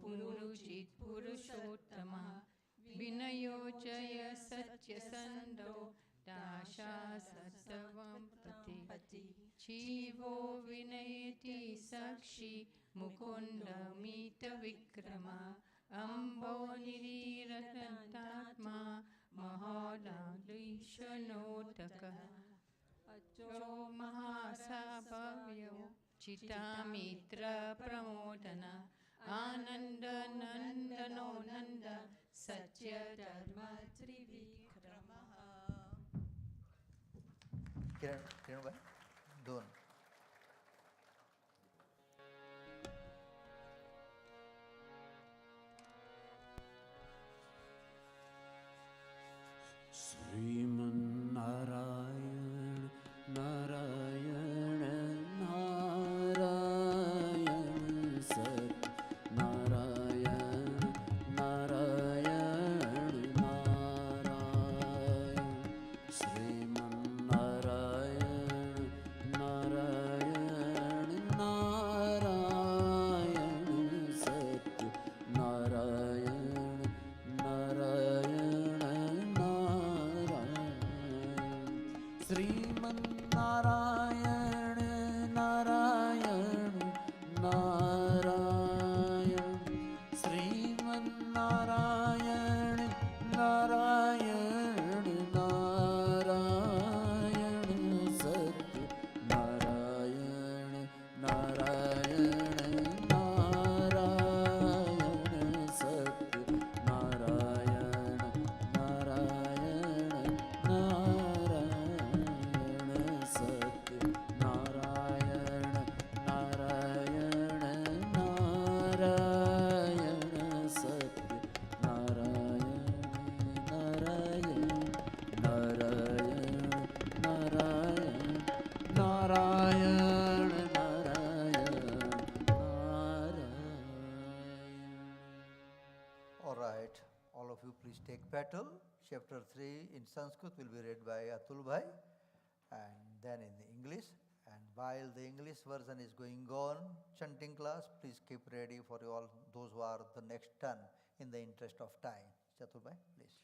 पुरुचित पुरुषोत्तम विनयो जय सत्यसंधो दाशा सत्सवं पति जीवो विनयति साक्षी मुकुंद मीत विक्रम अम्बो निरीरतात्मा महोदालीशनोतकः अचो महासभव्यो चितामित्र प्रमोदन आनंद नंदनो नंद सत्य धर्म त्रिविक्रमः. किरण भाई दोन. Sriman Narayana Narayan Narayan सत्नारायण Narayan Narayan Sriman Narayana Narayan Narayan सत्नारायण Narayan Sriman Narayana Narayan Narayan Sriman Narayana Narayan Narayan सत्नारायण Narayan Narayan सत्नारायण Narayan Narayan Narayan Narayan सत्नारायण Narayan Narayan Narayan Narayan All right, all of you please take petal. Chapter 3 in Sanskrit will be read by Atul Bhai and then in the English. And while the English version is going on, chanting class, please keep ready for all those who are the next turn in the interest of time. Atul Bhai, please.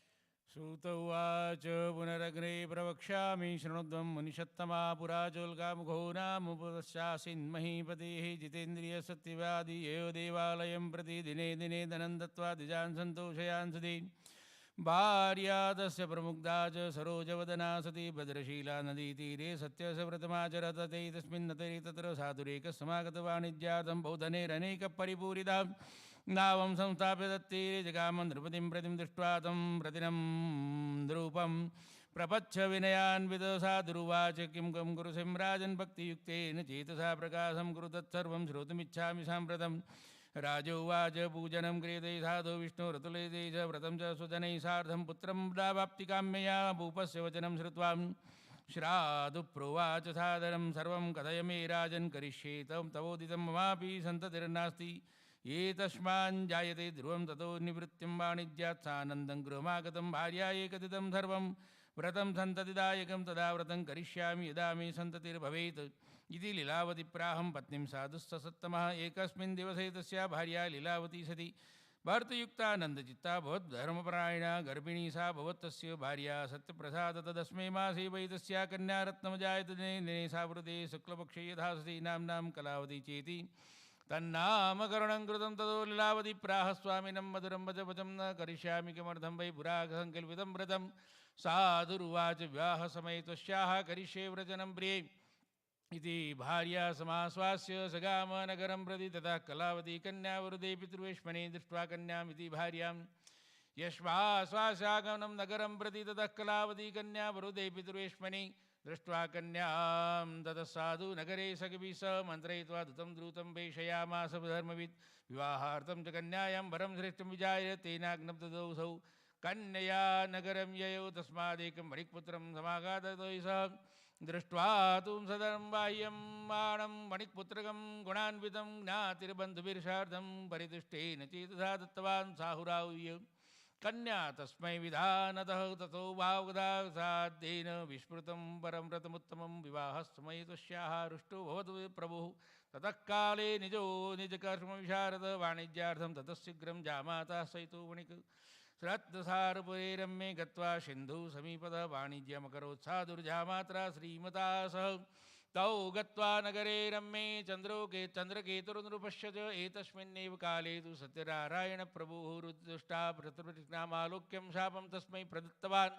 Sutta uvaca punaragre pravakshami shranudvam munishattama purajolgamukho namupadasyāsin mahīpatehi jitendriya satyavādi yeyo devalayam prati dine dine dhanam dattva dijan santoshayān sati भार्या तस्य प्रमुग्धा च सरोजवदना सती भद्रशीला नदीतीरे सत्यस्य व्रतमाचरतते तस्मिन्नतरे तत्र साधुरेकसमागतवाणिज्यार्थं बौद्धनेरनेकपरिपूरितां नावं संस्थाप्य तत्तीरे जगाम नृपतिं प्रतिं दृष्ट्वा तं प्रतिनं द्रूपं प्रपच्छ विनयान्वितो साधुरुवाच किं कं कुरु राजन् भक्तियुक्तेन चेतसा प्रकाशं कुरु तत्सर्वं श्रोतुमिच्छामि साम्प्रतम् राजोवाच पूजनं क्रियते साधु विष्णुरतुलेते च व्रतं च स्वजनैः सार्धं पुत्रं प्राप्तिकाम्यया भूपस्य वचनं श्रुत्वा श्राद्धु प्रोवाच सादरं सर्वं कथय मे राजन् करिष्ये तवोदितं ममापि सन्ततिर्नास्ति ये तस्मान् जायते ध्रुवं ततो निवृत्तिं वाणिज्यात् सानन्दं गृहमागतं भार्या एकतितं सर्वं व्रतं सन्ततिदायकं तदा व्रतं करिष्यामि यदा मे सन्ततिर्भवेत् इति लीलावती प्राहं पत्नीं साधुस्सत्तमः एकस्मिन् दिवसे तस्या भार्या लीलावती सती भर्तयुक्तानन्दचित्ता भवत् धर्मपरायणा गर्भिणी सा भवत् तस्य भार्या सत्यप्रसाद तदस्मै मासे वै तस्या कन्या रत्नमजायत दिने सा वृते शुक्लपक्षे यथा सती नाम्नां कलावती चेति तन्नामकरणं कृतं ततो लीलावती प्राह स्वामिनं मधुरं वचवचं न करिष्यामि किमर्थं वै पुरासङ्कल्पितं व्रतं साधुरुवाच विवाहसमये त्वस्याः करिष्ये व्रजनं प्रिये इति भार्या समाश्वास्य सगाम नगरं प्रति ततः कलावती कन्यावृदे पितृवेश्मने दृष्ट्वा कन्यामिति भार्यां यश्वाश्वास्यागमनं नगरं प्रति ततः कलावती कन्यावृदे पितृवेश्मने दृष्ट्वा कन्यां ततः साधु नगरे सखिभिः सह मन्त्रयित्वा दूतं द्रुतं प्रेषयामास धर्मवित् विवाहार्थं च कन्यायां वरं श्रेष्ठं विजाय तेनाग्नब्ददौसौ कन्यया नगरं ययौ तस्मादेकं मणिक्पुत्रं समागाततो सः दृष्ट्वा तुं सदरं बाह्यं बाणं मणिक्पुत्रकं गुणान्वितं ज्ञातिर्बन्धुभिर्षार्धं परितुष्टेन चेतसा दत्तवान् साहुराहुर्य कन्या तस्मै विधानतः ततो भावगदासाद्येन विस्मृतं परं व्रतमुत्तमं विवाहसमये तस्याः रुष्टो भवतु प्रभुः ततः काले निजकर्मविशारद वाणिज्यार्थं ततः शीघ्रं जामाता सहितो वणिक् श्रद्धसारपुरे रम्ये गत्वा सिन्धुसमीपतः वाणिज्यमकरोत् साधुर्जामात्रा श्रीमता सह तौ गत्वा नगरे रम्ये चन्द्रकेतुर्नृपश्य च एतस्मिन्नेव काले तु सत्यनारायणप्रभुः रुदुष्टा प्रतिनामालोक्यं शापं तस्मै प्रदत्तवान्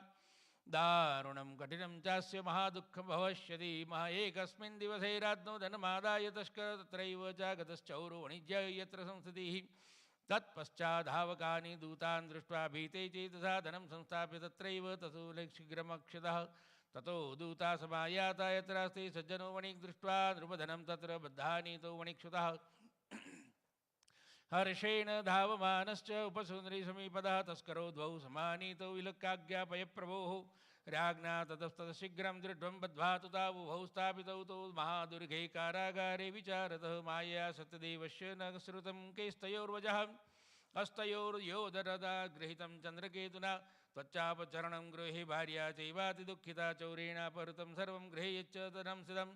दारुणं कठिनं चास्य महादुःखं भविष्यति एकस्मिन् दिवसे राज्ञो धनमादाय तस्कर तत्रैव च गतश्चौरो वाणिज्य यत्र संस्थितिः तत्पश्चाद्धावकानि दूतान् दृष्ट्वा भीते चेतसा धनं संस्थाप्य तत्रैव ततो शीघ्रमक्षतः ततो दूता समायाता यत्रास्ति सज्जनो वणिक् दृष्ट्वा नृपधनं तत्र बद्धानि तौ वणिक्ष्युतः हर्षेण धावमानश्च उपसुन्दरी समीपतः तस्करो द्वौ समानीतौ विलक्काज्ञापय प्रभोः राज्ञा ततस्ततः शीघ्रं दृढं बद्ध्वा तु तावुभौ स्थापितौ तौ महादुर्गे कारागारे विचारतः मायया सत्यदेवस्य न श्रुतं कैस्तयोर्वजः हस्तयोर्योदरदा गृहीतं चन्द्रकेतुना त्वच्चापचरणं गृहे भार्या चैवातिदुःखिता चौरेणापहृतं सर्वं गृहे यच्च तनं सिदम्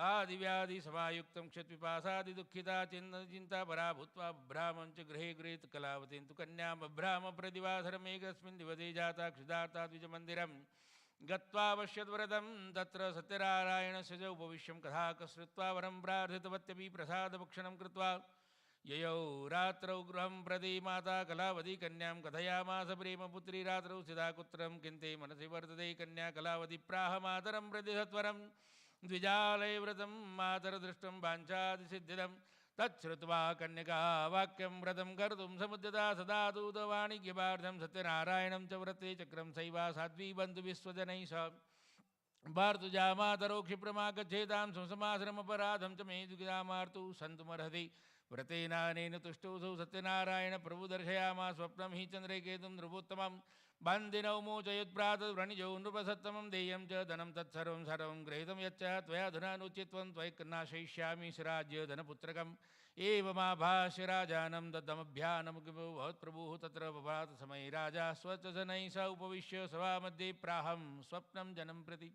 आदिव्याधिसमायुक्तं क्षत्पिपासादिदुःखिता चिन्तापरा भूत्वा बभ्रामं च गृहे गृहीत कलावतीं तु कन्यां बभ्राम प्रतिवासरमेकस्मिन् दिवसे जाता क्षुधार्ता द्विजमन्दिरं गत्वा पश्यद्व्रतं तत्र सत्यनारायणस्य च उपविश्यं कथाकश्रुत्वा वरं प्रार्थितवत्यपि प्रसादभक्षणं कृत्वा ययौ रात्रौ गृहं प्रति माता कलावती कन्यां कथयामास प्रेमपुत्री रात्रौ सिधा कुत्रं किन्ते मनसि वर्तते कन्या कलावती प्राह मातरं प्रति सत्वरं द्विजालये व्रतं मातरदृष्टं वाञ्छादिसिद्धिदं तच्छ्रुत्वा कन्यका वाक्यं व्रतं कर्तुं समुद्यता सदा दूतवाणिज्यपार्थं सत्यनारायणं च व्रते चक्रं सैवा साध्वी बन्धुविश्वजनैः सह वार्तुजामातरो क्षिप्रमागच्छेतां संसमाश्रमपराधं च मे दुःखितामार्तु सन्तुमर्हति व्रतेनानेन तुष्टोऽसौ सत्यनारायण प्रभु दर्शयामा स्वप्नं हि चन्द्रे केतुं नृपोत्तमं बन्दिनौ मोचयत्प्रातर्वणिजौ नृपसत्तमं देयं च धनं तत्सर्वं सर्वं गृहीतं यच्च त्वया धनानुचित्वं त्वयि नाशयिष्यामि शिराज्य धनपुत्रकम् एवमाभाष्य राजानं दत्तमभ्यानमुखिभो भवत्प्रभुः तत्र बभात समये राजा स्वजनैः सह उपविश्य सभामध्ये प्राहं स्वप्नं जनं प्रति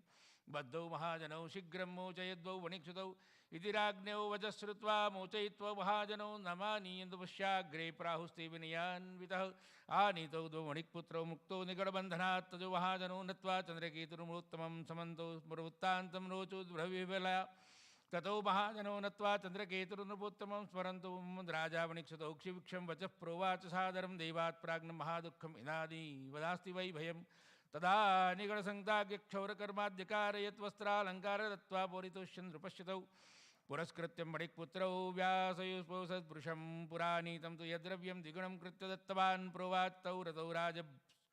बद्धौ महाजनौ शीघ्रं मोचयद्वौ वणिक्सुतौ इति राज्ञौ वचः श्रुत्वा मोचयित्वा महाजनौ नमानीयन्तु पश्याग्रे प्राहुस्ते विनयान्वितः आनीतौ द्वौ वणिक्पुत्रौ मुक्तौ निकटबन्धनात् तजो महाजनौ नत्वा चन्द्रकेतुर्मोत्तमं समन्तौ स्मृवृत्तान्तं रोचोद्भ्रविबला ततो महाजनौ नत्वा चन्द्रकेतुर्नृपोत्तमं स्मरन्तु राजा वणिक्सुतौ क्षिविक्षं वचः प्रोवाच सादरं देवात् प्राज्ञं महादुःखम् इनादि वदास्ति वै भयम् तदा निगडसङ्ताग्यक्षौरकर्माद्यकारयत् वस्त्रालङ्कार दत्त्वा पूरितोष्यन् नृपश्यतौ पुरस्कृत्यं वणिक्पुत्रौ व्यासयुष्पोषत्पुरुषं पुरानीतं तु यद्द्रव्यं द्विगुणं कृत्य दत्तवान् प्रोवाच्तौ रतौ राज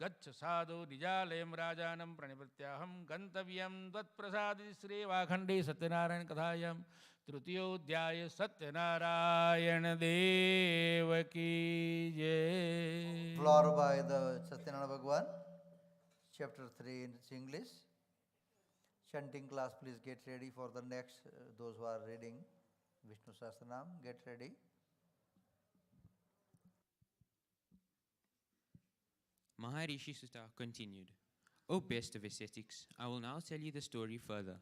गच्छ साधु निजालयं राजानं प्रणिपत्याहं गन्तव्यं त्वत्प्रसादि श्रीवाखण्डे सत्यनारायण कथायां तृतीयोऽध्याय सत्यनारायण देव की जय. Floor by the Satyanarayana Bhagwan, chapter 3 in English. Chanting class, please get ready for the next, those who are reading Vishnu Sahasranam, get ready. Maharishi Sutta continued, O best of ascetics, I will now tell you the story further.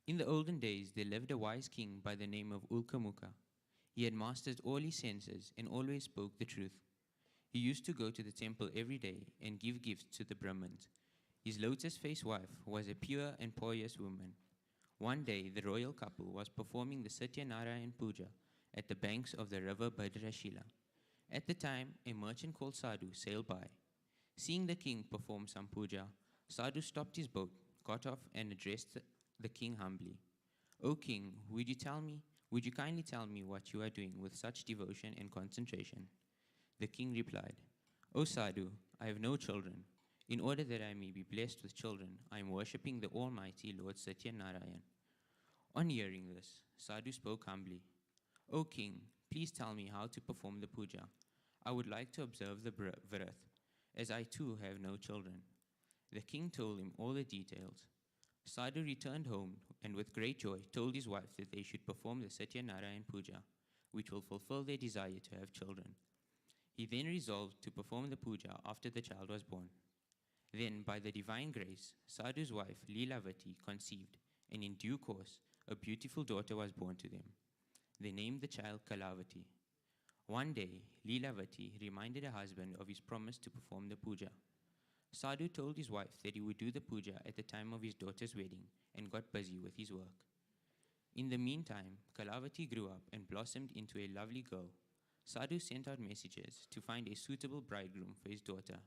In the olden days, there lived a wise king by the name of Ulkamukha. He had mastered all his senses and always spoke the truth. He used to go to the temple every day and give gifts to the Brahmins. His lotus-faced wife was a pure and pious woman. One day, the royal couple was performing the Satyanarayan Puja at the banks of the river Bhadrashila. At the time, a merchant called Sadhu sailed by. Seeing the king perform some puja, Sadhu stopped his boat, got off, and addressed the king humbly. O king, would you kindly tell me what you are doing with such devotion and concentration? The king replied, O Sadhu, I have no children. In order that I may be blessed with children, I am worshipping the Almighty Lord Satyanarayan. On hearing this, Sadhu spoke humbly, O king, please tell me how to perform the puja. I would like to observe the vrat, as I too have no children. The king told him all the details. Sadhu returned home and with great joy told his wife that they should perform the Satyanarayan Puja, which will fulfill their desire to have children. He then resolved to perform the puja after the child was born. Then, by the divine grace, Sadhu's wife Leelavati conceived, and in due course, a beautiful daughter was born to them. They named the child Kalavati. One day, Leelavati reminded her husband of his promise to perform the puja. Sadhu told his wife that he would do the puja at the time of his daughter's wedding and got busy with his work. In the meantime, Kalavati grew up and blossomed into a lovely girl. Sadhu sent out messages to find a suitable bridegroom for his daughter.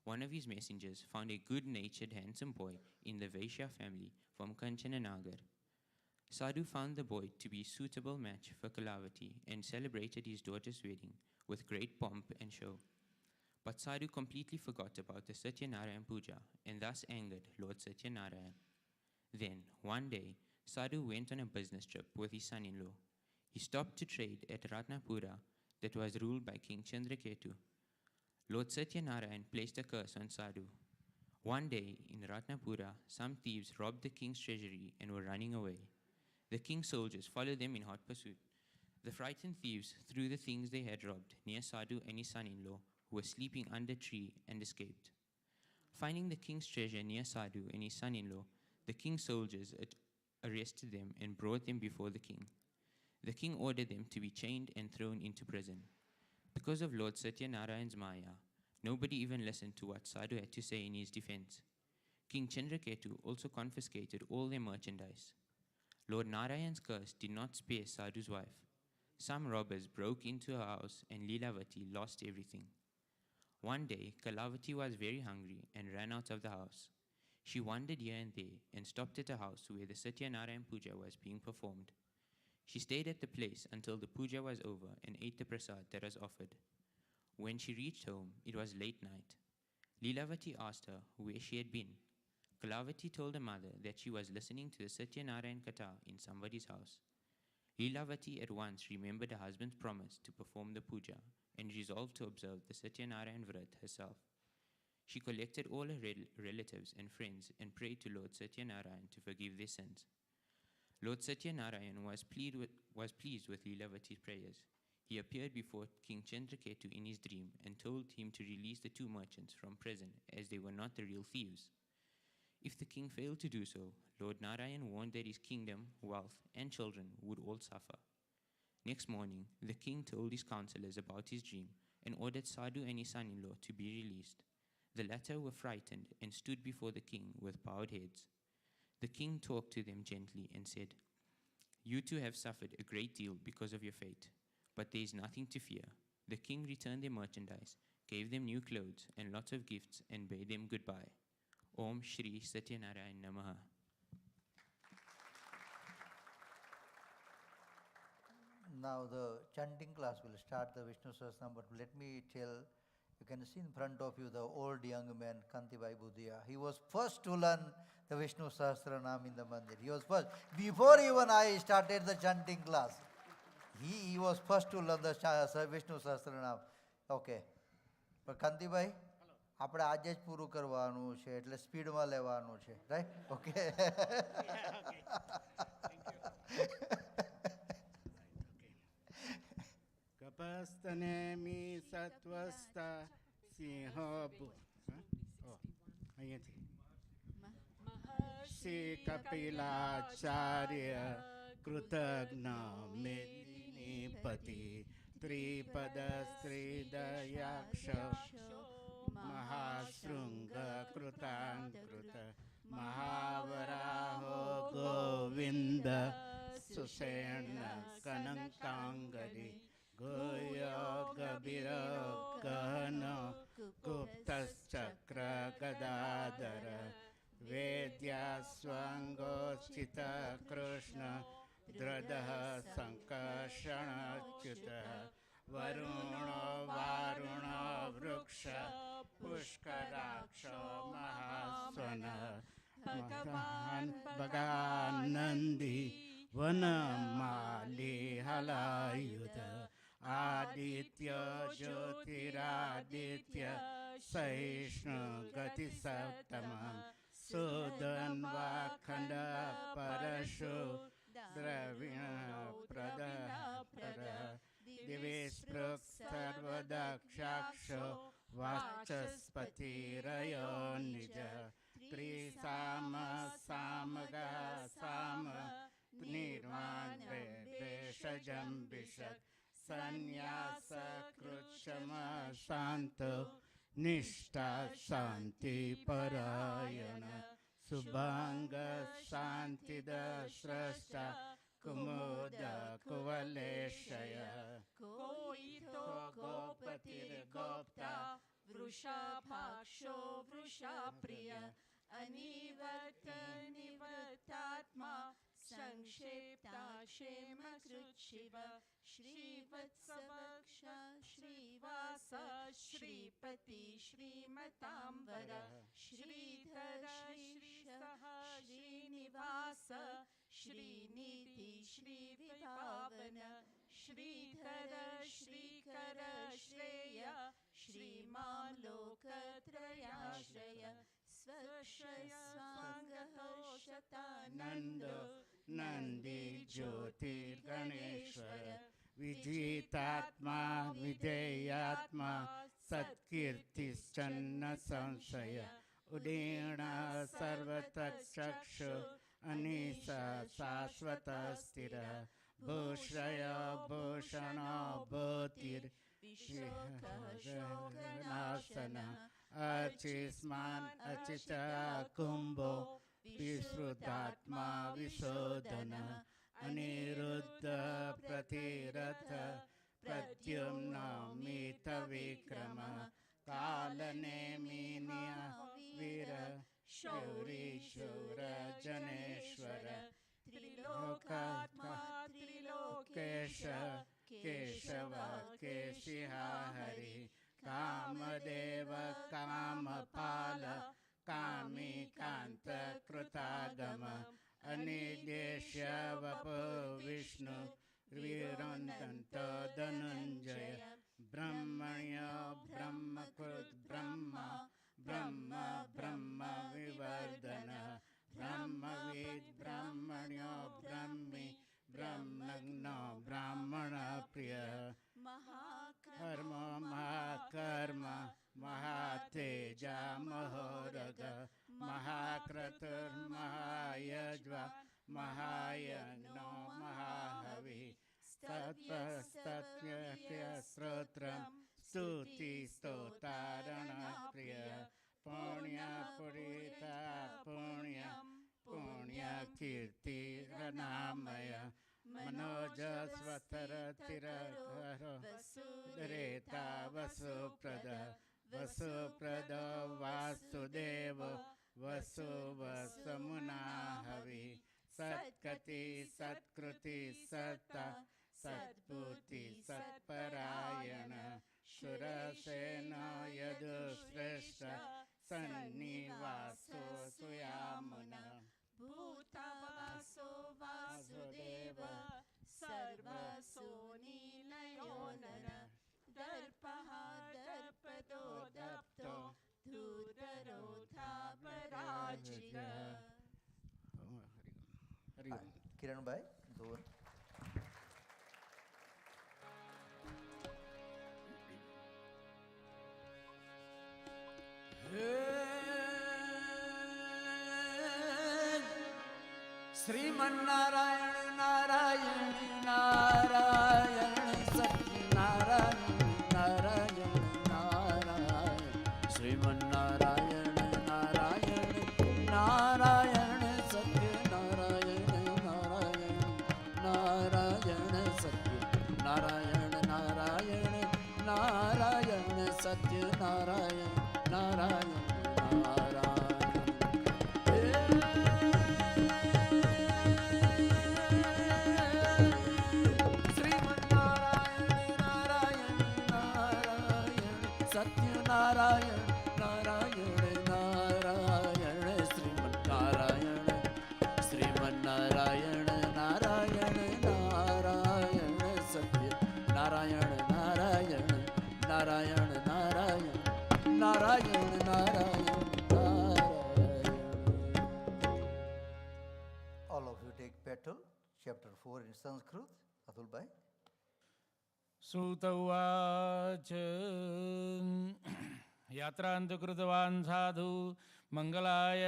One of his messengers found a good-natured, handsome boy in the Vaishya family from Kanchananagar. Sadhu found the boy to be a suitable match for Kalavati and celebrated his daughter's wedding with great pomp and show. But Sadhu completely forgot about the Satyanarayan Puja and thus angered Lord Satyanarayan. Then, one day, Sadhu went on a business trip with his son-in-law. He stopped to trade at Ratnapura that was ruled by King Chandraketu. Lord Satyanarayan placed a curse on Sadhu. One day, in Ratnapura, some thieves robbed the king's treasury and were running away. The king's soldiers followed them in hot pursuit. The frightened thieves threw the things they had robbed near Sadhu and his son-in-law, who were sleeping under a tree, and escaped. Finding the king's treasure near Sadhu and his son-in-law, the king's soldiers arrested them and brought them before the king. The king ordered them to be chained and thrown into prison. Because of Lord Satyanarayan's Maya, nobody even listened to what Sadhu had to say in his defense. King Chandraketu also confiscated all their merchandise. Lord Narayan's curse did not spare Sadhu's wife. Some robbers broke into her house and Leelavati lost everything. One day, Kalavati was very hungry and ran out of the house. She wandered here and there and stopped at a house where the Satyanarayan Puja was being performed. She stayed at the place until the puja was over and ate the prasad that was offered. When she reached home, it was late night. Leelavati asked her where she had been. Kalavati told her mother that she was listening to the Satyanarayan Katha in somebody's house. Leelavati at once remembered her husband's promise to perform the puja and resolved to observe the Satyanarayan Vrat herself. She collected all her relatives and friends and prayed to Lord Satyanarayan to forgive their sins. Lord Satyanarayan was pleased with Leelavati's prayers. He appeared before King Chandraketu in his dream and told him to release the two merchants from prison as they were not the real thieves. If the king failed to do so, Lord Narayan warned that his kingdom, wealth, and children would all suffer. Next morning, the king told his counselors about his dream and ordered Sadhu and his son-in-law to be released. The latter were frightened and stood before the king with bowed heads. The king talked to them gently and said, "You two have suffered a great deal because of your fate, but there is nothing to fear." The king returned their merchandise, gave them new clothes and lots of gifts, and bade them goodbye. Om Shri Satyanarayan Namaha. Now the chanting class will start the Vishnu Sahasranam, but let me tell, you can see in front of you the old young man, Kantibai Budia. He was first to learn the Vishnu Sahasranam in the mandir. He was first. Before even I started the chanting class, he was first to learn the Vishnu Sahasranam. Okay. But Kantibai, આપણે આજે જ પૂરું કરવાનું છે એટલે સ્પીડમાં લેવાનું છે રાઈટ ઓકે કપસ્તનેમિ સત્વસ્તા સિંહ અહીંયાથી શ્રી કપિલાચાર્ય કૃતજ્ઞ મેદિનીપતિ ત્રિપદ શ્રીદયાક્ષ महाशृंग कृतांकृत महावराहो गोविंद सुषेण कनकांगरी गोयोग गहन गुप्तश्चक्र गदाधर वेद्यास्वांगोचित कृष्ण द्रदः संकर्षणच्युत वरुणो वारुण वृक्ष पुष्कराक्ष महास्वन भगानंदी वनमाली हलायुध आदित्य ज्योतिरादित्य सहिष्णु गति सप्तम सुदन्वाखंड परशु द्रविण प्रद दिविस्पृक् सर्वदक्षाक्षो वाचस्पतिरयो निज त्रिसाम सामगा साम निर्वाण भेषजं विशत् संन्यास कृच्छम शांत निष्ठा शांति परायण सुभांग शांतिद स्रष्टा कुमुद कुवलेशय कोयितो गोपतिर्गोप्ता वृषभाक्षो वृषाप्रिय अनिवर्तनिवर्तात्मा संक्षेप्ता क्षेमकृच्छिव श्रीवत्सवक्ष श्रीवास श्रीपति श्रीमतांबर श्रीधर श्रीसह श्रीनिवास श्रीनिधि श्रीविभावन श्रीधर श्रीकर श्रेय श्रीमान् लोकत्रयाश्रय स्वक्षय स्वाङ्गहर्षतानन्द नंदी ज्योतिर्गणेश्वर विजितात्मा विधेयात्मा सत्कीर्तिश्चन्न संशय उदीर्ण सर्वतक्षु अनिशा शाश्वत स्थिर भूषय भूषण भूतिर विशोकनाशन अचिस्मान् अचिता कुंभो विश्रुतात्मा विशोधन अनिरुद्ध प्रतिरथ प्रद्युम्न विक्रम कालनेमिनिया वीर शौरी शूर जनेश्वर त्रिलोकात्मा त्रिलोकेश केशव केशिहा हरि कामदेव कामपाल कामी कांत कृतागम अनिदेश्य वपु विष्णु वीरंदंत धनंजय ब्रह्मण्य ब्रह्मकृत ब्रह्मा ब्रह्म ब्रह्म विवर्धन ब्रह्मविद ब्रह्मण्यो ब्रह्मी ब्रह्मज्ञ ब्राह्मण प्रिय महाकर्म महाकर्म महातेजा महोरग महाक्रतुर्महायज्वा महायज्ञो महाहवि स्तत्य श्रोत्रं स्तुति स्तोतारण प्रिय पुण्य पुरीता पुण्य पुण्य कीर्ति रनामय मनोजस्वतर तिरकर रेता वसुप्रद वसुप्रद वासुदेव वसुव समुना हवि सत्कति सत्कृति सत्ता सत्पूर्ति सत्परायण सुरसेन यदुश्रेष्ठ सन्निवासो सुयामुन भूतवासो वासुदेव सर्वसो नीलयो नर दर्पः दर्पदो दप्तो धूतरोधा पराजित किरण भाई दो Sriman Narayana Narayan Narayan Satyanarayan Narayan Narayan Sriman Narayana Narayan Narayan Satyanarayan Narayan Narayan Satyanarayan Narayan Narayan Satyanarayan Narayan Narayan Narayan Narayan Sriman Narayana Sriman Narayana Narayan Narayan Satya Narayan Narayan Narayan Narayan Narayan Narayan All of you take petal, chapter 4 in Sanskrit. Atul bhai. सूत उवाच यात्रान्तु कृतवान् साधु मङ्गलाय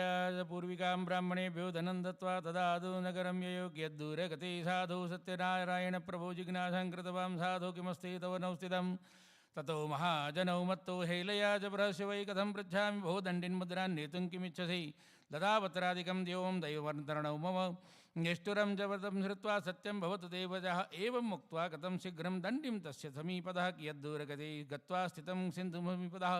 पूर्विकां ब्राह्मणेभ्यो धनं दत्त्वा तदादौ नगरं ययोग्यद्दूरे गते साधु सत्यनारायण प्रभो जिज्ञासां कृतवां साधु किमस्ति तव नौ स्थितम् ततो महाजनौ मत्तो हेलया च बृहस्य वै कथं पृच्छामि भो दण्डिन्मुद्रान् नेतुं किमिच्छसि ददापत्रादिकं देवं दैववर्धरणौ मम निष्ठुरं च व्रतं श्रुत्वा सत्यं भवतु देवजः एवम् उक्त्वा कथं शीघ्रं दण्डिं तस्य समीपतः कियद्दूरगते गत्वा स्थितं सिन्धुसमीपतः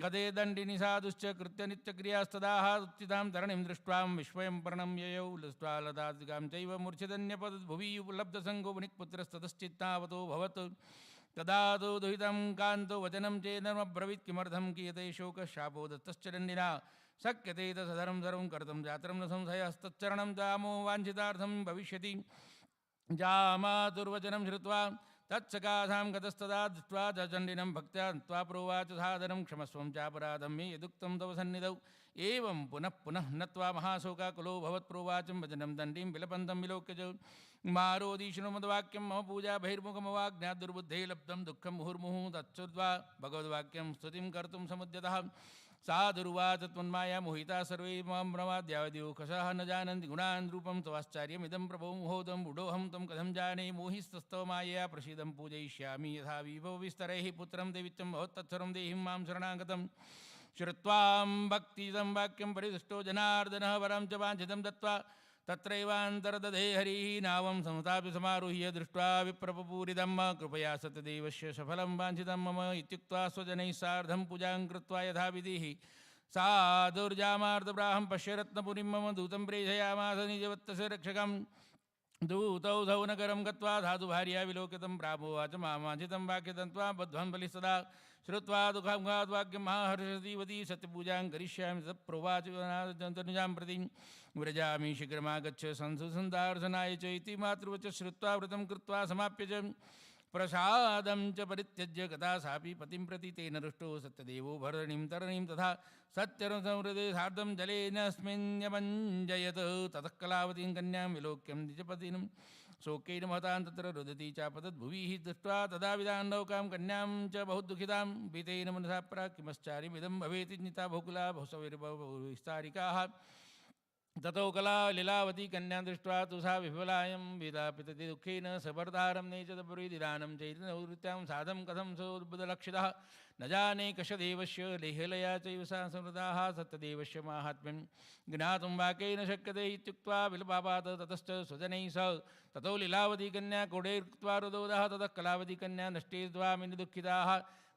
गदे दण्डिनि साधुश्च कृत्य नित्यक्रियास्तदाः उत्थितां तरणिं दृष्ट्वा विस्मयं पर्णं ययौ लुष्ट्वा लतादिकां चैव मूर्च्छितन्यपद्भुवि उपलब्धसङ्गो वणिक्पुत्रस्ततश्चित्तावतो भवत् तदा तु दुहितं कान्तो वचनं चेदमब्रवीत् किमर्थं कीयते शोकशापो दत्तश्च दण्डिना शक्यते तसधरं सर्वं कर्तुं जात्रं न संशयस्तच्चरणं जामो वाञ्छितार्थं भविष्यति जामातुर्वचनं श्रुत्वा तत्सकाशां गतस्तदा दृष्ट्वा च चण्डिनं भक्त्या त्वा प्रोवाच सादरं क्षमस्वं चापराधं मे यदुक्तं तव सन्निधौ एवं पुनः पुनः नत्वा महाशोकाकुलो भवत्प्रोवाचं वचनं दण्डिं विलपन्तं विलोक्य च मारोदीशनु मद्वाक्यं मम पूजा बहिर्मुखमवाज्ञा दुर्बुद्धे लब्धं दुःखं मुहुर्मुहुः तच्छ्रुत्वा भगवद्वाक्यं स्तुतिं कर्तुं समुद्यतः साधुर्वाच त्वन्माया मोहिता सर्वे मां प्रमाद्यावद्योकसः न जानन्ति गुणान् रूपं तवाश्चर्यमिदं प्रभो मुहोदं बुडोऽहं तं कथं जाने मोहिस्तस्तव मायया प्रसीदं पूजयिष्यामि यथा विभवविस्तरैः पुत्रं देवित्यं भवत्तत्सरं देहिं मां शरणागतं श्रुत्वां भक्तिदं वाक्यं परिदुष्टो जनार्दनः वरं च वाञ्छितं दत्त्वा तत्रैवान्तर्दधे हरिः नावं संस्थाप्य समारुह्य दृष्ट्वा विप्रपूरितं कृपया सत्यदेवस्य सफलं वाञ्छितं मम इत्युक्त्वा स्वजनैः सार्धं पूजां कृत्वा यथाविधिः साधुर्जामार्तप्राहं पश्य रत्नपुरीं मम दूतं प्रेषयामास निजवत्तस्य रक्षकं दूतौ सौ नगरं गत्वा साधुभार्या विलोकितं प्रापोवाच मामाचितं वाक्यतं त्वा बध्वं बलिस्तदा श्रुत्वा दुःखं महाहर्षतीवती सत्यपूजां करिष्यामि तत्प्रोवाच तनुजां प्रति व्रजामि शीघ्रमागच्छ संसुसन्दार्शनाय च इति मातृवच श्रुत्वा व्रतं कृत्वा समाप्य च प्रसादं च परित्यज्य गता सापि पतिं प्रति तेन रुष्टो सत्यदेवो भरणीं तरणीं तथा सत्यरसंहृदे सार्धं जलेनस्मिन्यमञ्जयत् ततः कलावतीं कन्यां विलोक्यं निजपतिनं शोकेन महतां तत्र रुदती चापतद्भुवि दृष्ट्वा तदा विदान्नौकां कन्यां च बहुदुःखितां भीतेन मनसा प्राक् किमश्चार्यमिदं भवेति चिन्ता बहुकुला बहुसविर्बहुविस्तारिकाः ततो कला लीलावती कन्या दृष्ट्वा तु सा विफलायं विलापितति दुःखेन सपर्दारं नेचदपुरीदिदानं चैतन्यवृत्त्यां साधं कथं सोद्बुधलक्षितः न जाने कशदेवस्य लेहलया चैव सा संवृताः सत्यदेवस्य माहात्म्यं ज्ञातुं वाक्येन शक्यते इत्युक्त्वा विलपापात ततश्च स्वजनैः स ततो लीलावती कन्या कोडैर्कृत्वा रुदोदः ततः कलावती कन्या नष्टे द्वामिनि दुःखिताः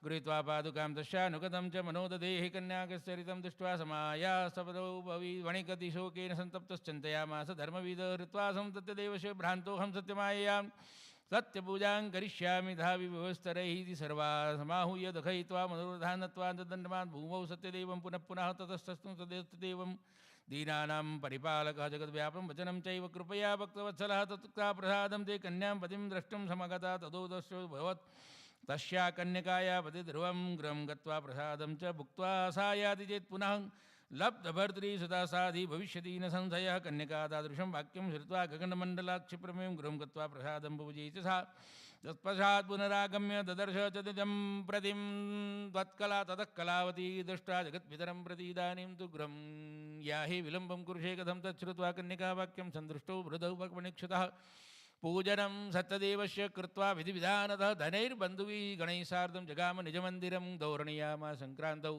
गृहीत्वा पादुकां तस्यानुगतं च मनोदधेः कन्याकश्चरितं दृष्ट्वा समायासपदौ वणिकति शोकेन सन्तप्तश्चिन्तयामास धर्मविदः हृत्वा संतत्यदेवस्य भ्रान्तोऽहं सत्यमाययां सत्यपूजां करिष्यामि तथा विभवस्तरैः इति सर्वा समाहूय दखयित्वा मनोरधानत्वा दण्डमान् भूमौ सत्यदेवं पुनः पुनः ततस्तस्तु तदेवं दीनानां परिपालकः जगद्व्यापं वचनं चैव कृपया भक्तवत्सलः तत्कृता प्रसादं ते कन्यां पतिं द्रष्टुं समगता तदोदस्यो भवत् तस्या कन्यकाया पति ध्रुवं गृहं गत्वा प्रसादं च भुक्त्वा सा याति चेत् पुनः लब्धभर्तृ सुता साधि भविष्यति न संशयः कन्यका तादृशं वाक्यं श्रुत्वा गगनमण्डलाक्षिप्रमें गृहं गत्वा प्रसादं पूजये च सा तत्पश्चात् पुनरागम्य ददर्श च निजं प्रतिं त्वत्कला ततः कलावती दृष्ट्वा जगत्पितरं प्रति इदानीं तु गृहं याहि विलम्बं कुरुषे कथं तच्छ्रुत्वा कन्यका वाक्यं सन्दृष्टो वृदौ भगवनिक्षतः पूजनं सत्यदेवस्य कृत्वा विधिविधानतः धनैर्बन्धुभिः गणैः सार्धं जगाम निजमन्दिरं दौरणीयामा सङ्क्रान्तौ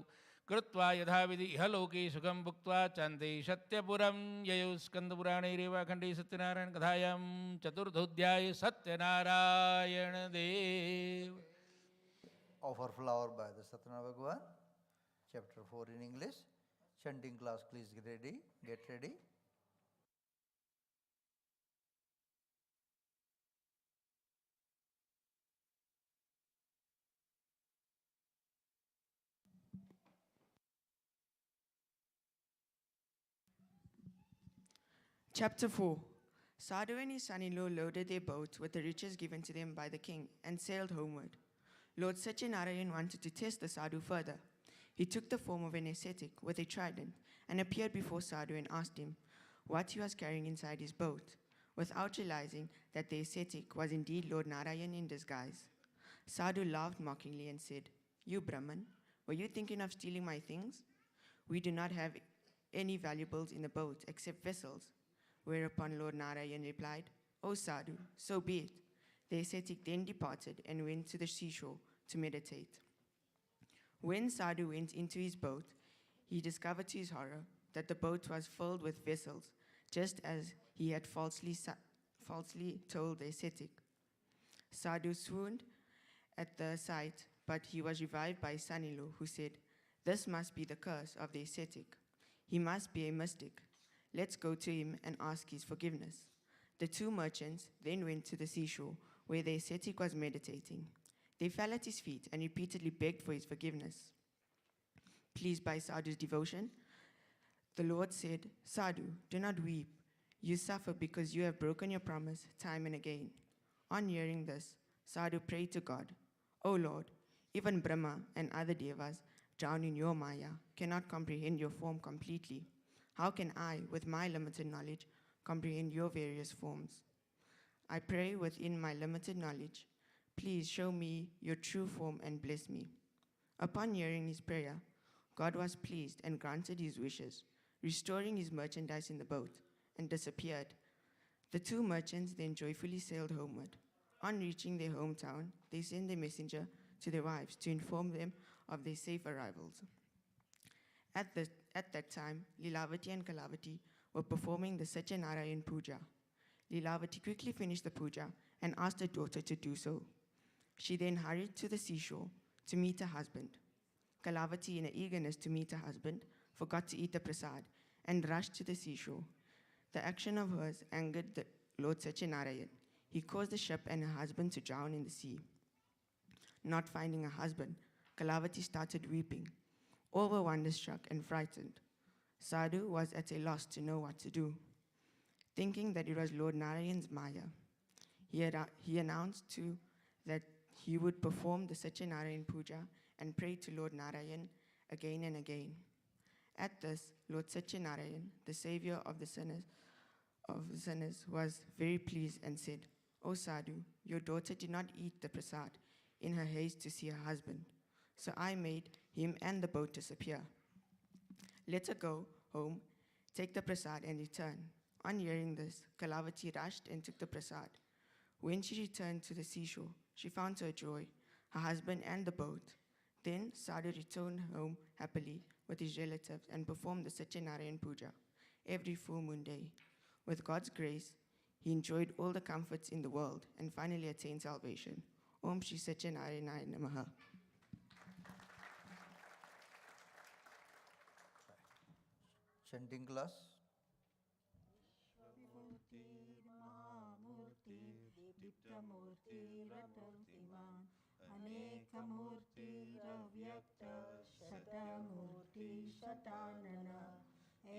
कृत्वा यथाविधि इह लोके सुखं भुक्त्वा चान्ते सत्यपुरं ययौ स्कन्दपुराणैरेवाखण्डे सत्यनारायणकथायां चतुर्थोऽध्याये सत्यनारायण देव. Offer flower by the Satyanarayana Bhagavan, chapter 4 in English. Chanting class, please get ready. Chapter 4. Sadhu and his son-in-law loaded their boat with the riches given to them by the king and sailed homeward. Lord Satyanarayan wanted to test the Sadhu further. He took the form of an ascetic with a trident and appeared before Sadhu and asked him what he was carrying inside his boat, without realizing that the ascetic was indeed Lord Narayan in disguise. Sadhu laughed mockingly and said, "You Brahman, were you thinking of stealing my things? We do not have any valuables in the boat except vessels." Whereupon Lord Narayan replied, "O Sadhu, so be it." The ascetic then departed and went to the seashore to meditate. When Sadhu went into his boat, he discovered to his horror that the boat was filled with vessels, just as he had falsely told the ascetic. Sadhu swooned at the sight, but he was revived by his son-in-law, who said, "This must be the curse of the ascetic. He must be a mystic. Let's go to him and ask his forgiveness." The two merchants then went to the seashore, where the ascetic was meditating. They fell at his feet and repeatedly begged for his forgiveness. Pleased by Sadhu's devotion, the Lord said, "Sadhu, do not weep. You suffer because you have broken your promise time and again." On hearing this, Sadhu prayed to God, "O Lord, even Brahma and other devas drowned in your Maya cannot comprehend your form completely. How can I, with my limited knowledge, comprehend your various forms? I pray within my limited knowledge, please show me your true form and bless me." Upon hearing his prayer, God was pleased and granted his wishes, restoring his merchandise in the boat, and disappeared. The two merchants then joyfully sailed homeward. On reaching their hometown, they sent a messenger to their wives to inform them of their safe arrivals. At that time, Lilavati and Kalavati were performing the Satyanarayan Puja. Lilavati quickly finished the puja and asked her daughter to do so. She then hurried to the seashore to meet her husband. Kalavati, in her eagerness to meet her husband, forgot to eat the prasad and rushed to the seashore. The action of hers angered the Lord Satyanarayan. He caused the ship and her husband to drown in the sea. Not finding her husband, Kalavati started weeping. All were wonderstruck and frightened. Sadhu was at a loss to know what to do. Thinking that it was Lord Narayan's Maya, he announced that he would perform the Satyanarayan Puja and pray to Lord Narayan again and again. At this, Lord Satyanarayan, the savior of the sinners, was very pleased and said, "O Sadhu, your daughter did not eat the prasad in her haste to see her husband, so I made him and the boat disappear. Let her go home, take the prasad and return." On hearing this, Kalavati rushed and took the prasad. When she returned to the seashore, she found to her joy her husband and the boat. Then Sadhu returned home happily with his relatives and performed the Satyanarayan Puja every full moon day. With God's grace, he enjoyed all the comforts in the world and finally attained salvation. Om Shri Satyanarayana Namaha. Chanting class. दीप्तमूर्तिरतर्तिमान् अनेकमूर्तिरव्यक्त शतमूर्ति Shatanan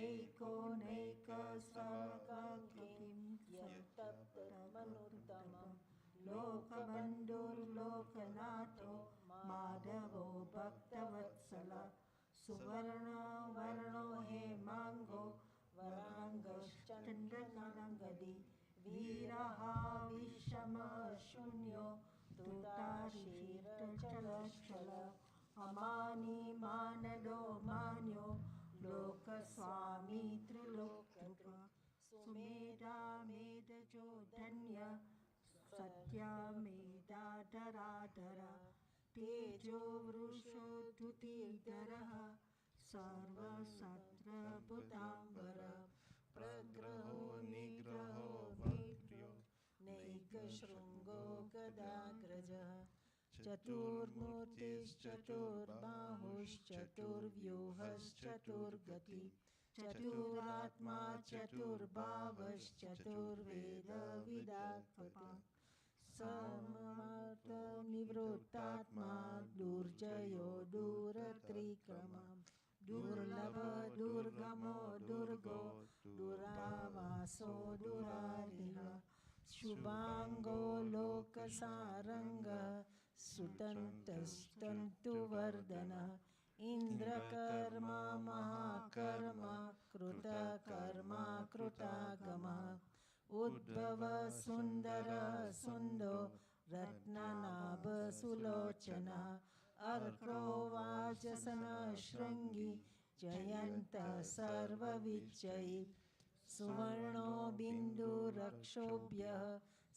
एकोनैकस्वकिं यत्तप्तमनुत्तमं लोकबन्धुर्लोकनाथो माधवो भक्तवत्सल सुवर्णवर्णो हेमाङ्गो वराङ्गश्चन्द्रकलङ्गदी वीरः विषमशून्यो धृताशीरचलश्चल अमानी मानदो मान्यो लोकस्वामी त्रिलोक्यकृ सुमेधा मेधजो धन्य सत्या मेधाधराधर तेजो वृषो धुतिधरः सर्वसत्रभूताम्बर प्रग्रहो निग्रहो वीर्यो नैकशृङ्गो गदाग्रजः चतुर्मूर्तिश्चतुर्बाहुश्चतुर्व्यूहश्चतुर्गति चतुरात्मा चतुर्भावश्चतुर्वेदविदात्मक समर्थनिवृत्तात्मा दुर्जयो दुरत्रिक्रमः दुर्लभ दुर्गमो दुर्गो दुरावासो दुरारिः शुभांगो लोकसारंगः सुतन्तस्तन्तुवर्धनः इन्द्रकर्मा महाकर्मा कृतकर्मा कृतागमः उद्भव सुन्दर सुन्दो रत्ननाभसुलोचनः अर्को वाजसनशृङ्गी जयन्तः सर्वविजयी सुवर्णो बिन्दुरक्षोभ्यः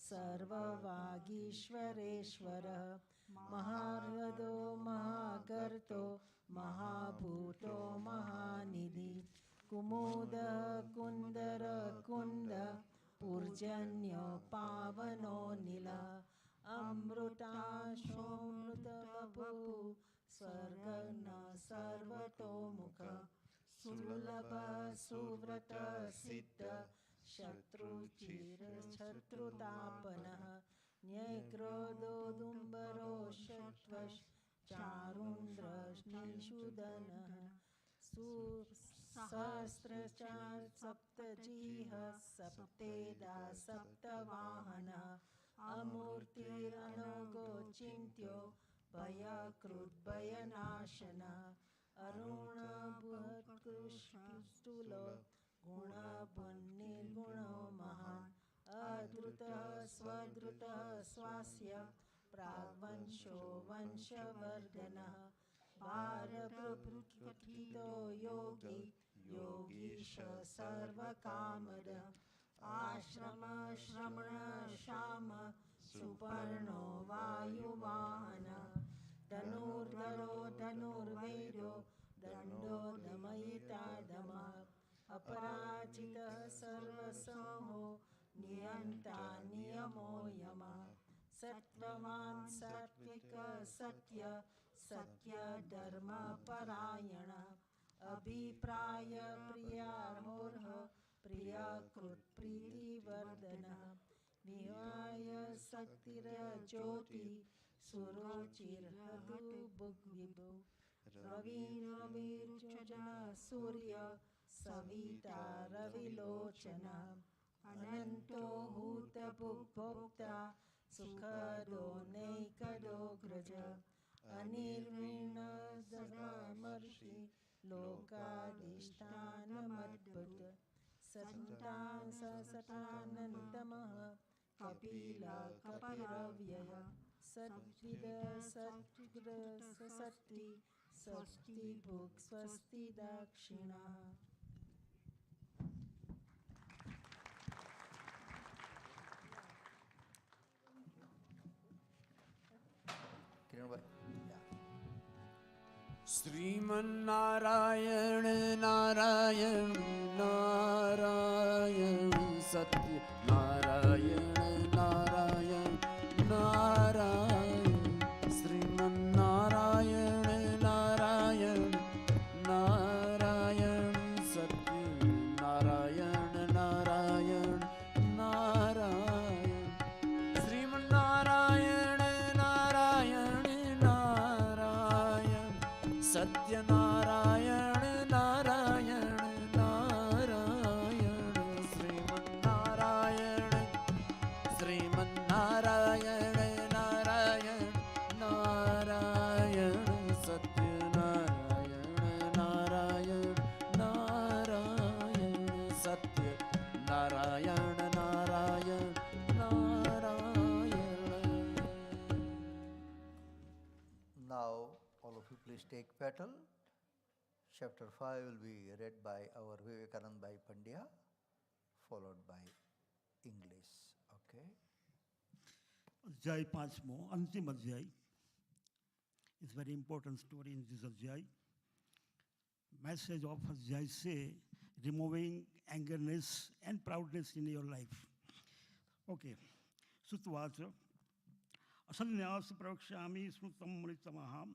सर्ववागीश्वरेश्वरः महार्हदो महागर्तो महाभूतो महानिधि कुमुदः कुन्दरकुन्द पूर्जन्यो पावनो नीलः अमृताशोमृतवपु स्वर्गन सर्वतोमुख सुलभ सुव्रत सिद्ध शत्रुतापनः न्ययक्रोधोदुम्बरो षट्वश चारुन्द्रनिषूदनः सहस्रचार सप्तजिह सप्तेदा सप्तवाहनः अमूर्तिरनुगोचिन्त्यो भयकृद्भयनाशनः अरुणबृहत्कृष्टुलो गुणभन्निर्गुणो महान् अधृतः स्वधृतः स्वास्य प्राग्वंशो वंशवर्धनः भारभृत्कथितो योगी योगीश सर्वकामदः आश्रम श्रमण श्याम सुपर्णो वायुवाहनः धनुर्धरो धनुर्वेदो दण्डो दमयिता दमः अपराजितः सर्वसमो नियन्ता नियमो यमः सत्त्ववान् सात्विक सत्य सत्य धर्मपरायणः अभिप्राय प्रियार्होर्ह प्रियकृत् प्रीतिवर्धनः विहाय शक्तिर्ज्योति सुरुचिर्हतुभुग्विभु रविर्जन सूर्य सविता रविलोचनः अनन्तो हूतभुग्भोक्ता सुखदो नैकदो ग्रज अनिर्विण्णदमर्षि लोकाधिष्ठानमद्भुत सतानन्तमः कपिल कपिरव्यय सद्विद सत्कृ सत्ति स्वस्ति भुक् स्वस्ति दक्षिणः Sriman Narayana Narayan Narayan Satya Narayan Narayan Narayan Sriman Narayana Narayan Narayan Satya Narayan Narayan Narayan Sriman Narayana Narayan Narayan Satyanarayan Narayan Narayan Sriman Narayana Sriman Narayana Narayan Narayan Satyanarayan Narayan Narayan Satyanarayan Narayan Narayan. Now, all of you please take petal. Chapter 5 will be read by our Vivekanand Bhai Pandya, followed by English. Okay? अध्याय पांचवो अंतिम अध्याय. It's very important story in this अध्याय. Message of अध्याय से removing angerness and proudness in your life. Okay. सुतवाच असन्यास प्रवक्ष्यामि स्मृतं मृतमहाम्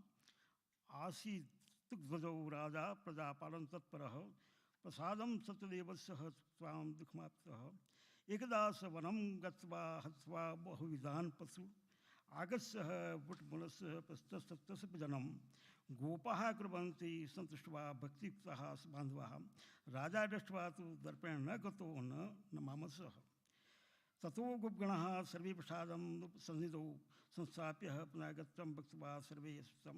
आसीत् तुग्ध्वजो राजा प्रजापालन तत्परः प्रसादं सत्यदेवस्य त्वां दुःखमाप्तः एकदा स वनं गत्वा हत्वा बहुविधान् पशु आगस्यः वुट्मूलस्य पश्चस्तस्य जनम् गोपाः कुर्वन्ति सन्तुष्ट्वा भक्तियुक्ताः बान्धवाः राजा दृष्ट्वा तु दर्पेण न गतो न मामसः ततो गोपगणः सर्वे प्रसादं सन्निधौ संस्थाप्य पुनः गत्रं भक्त्वा सर्वे सुतं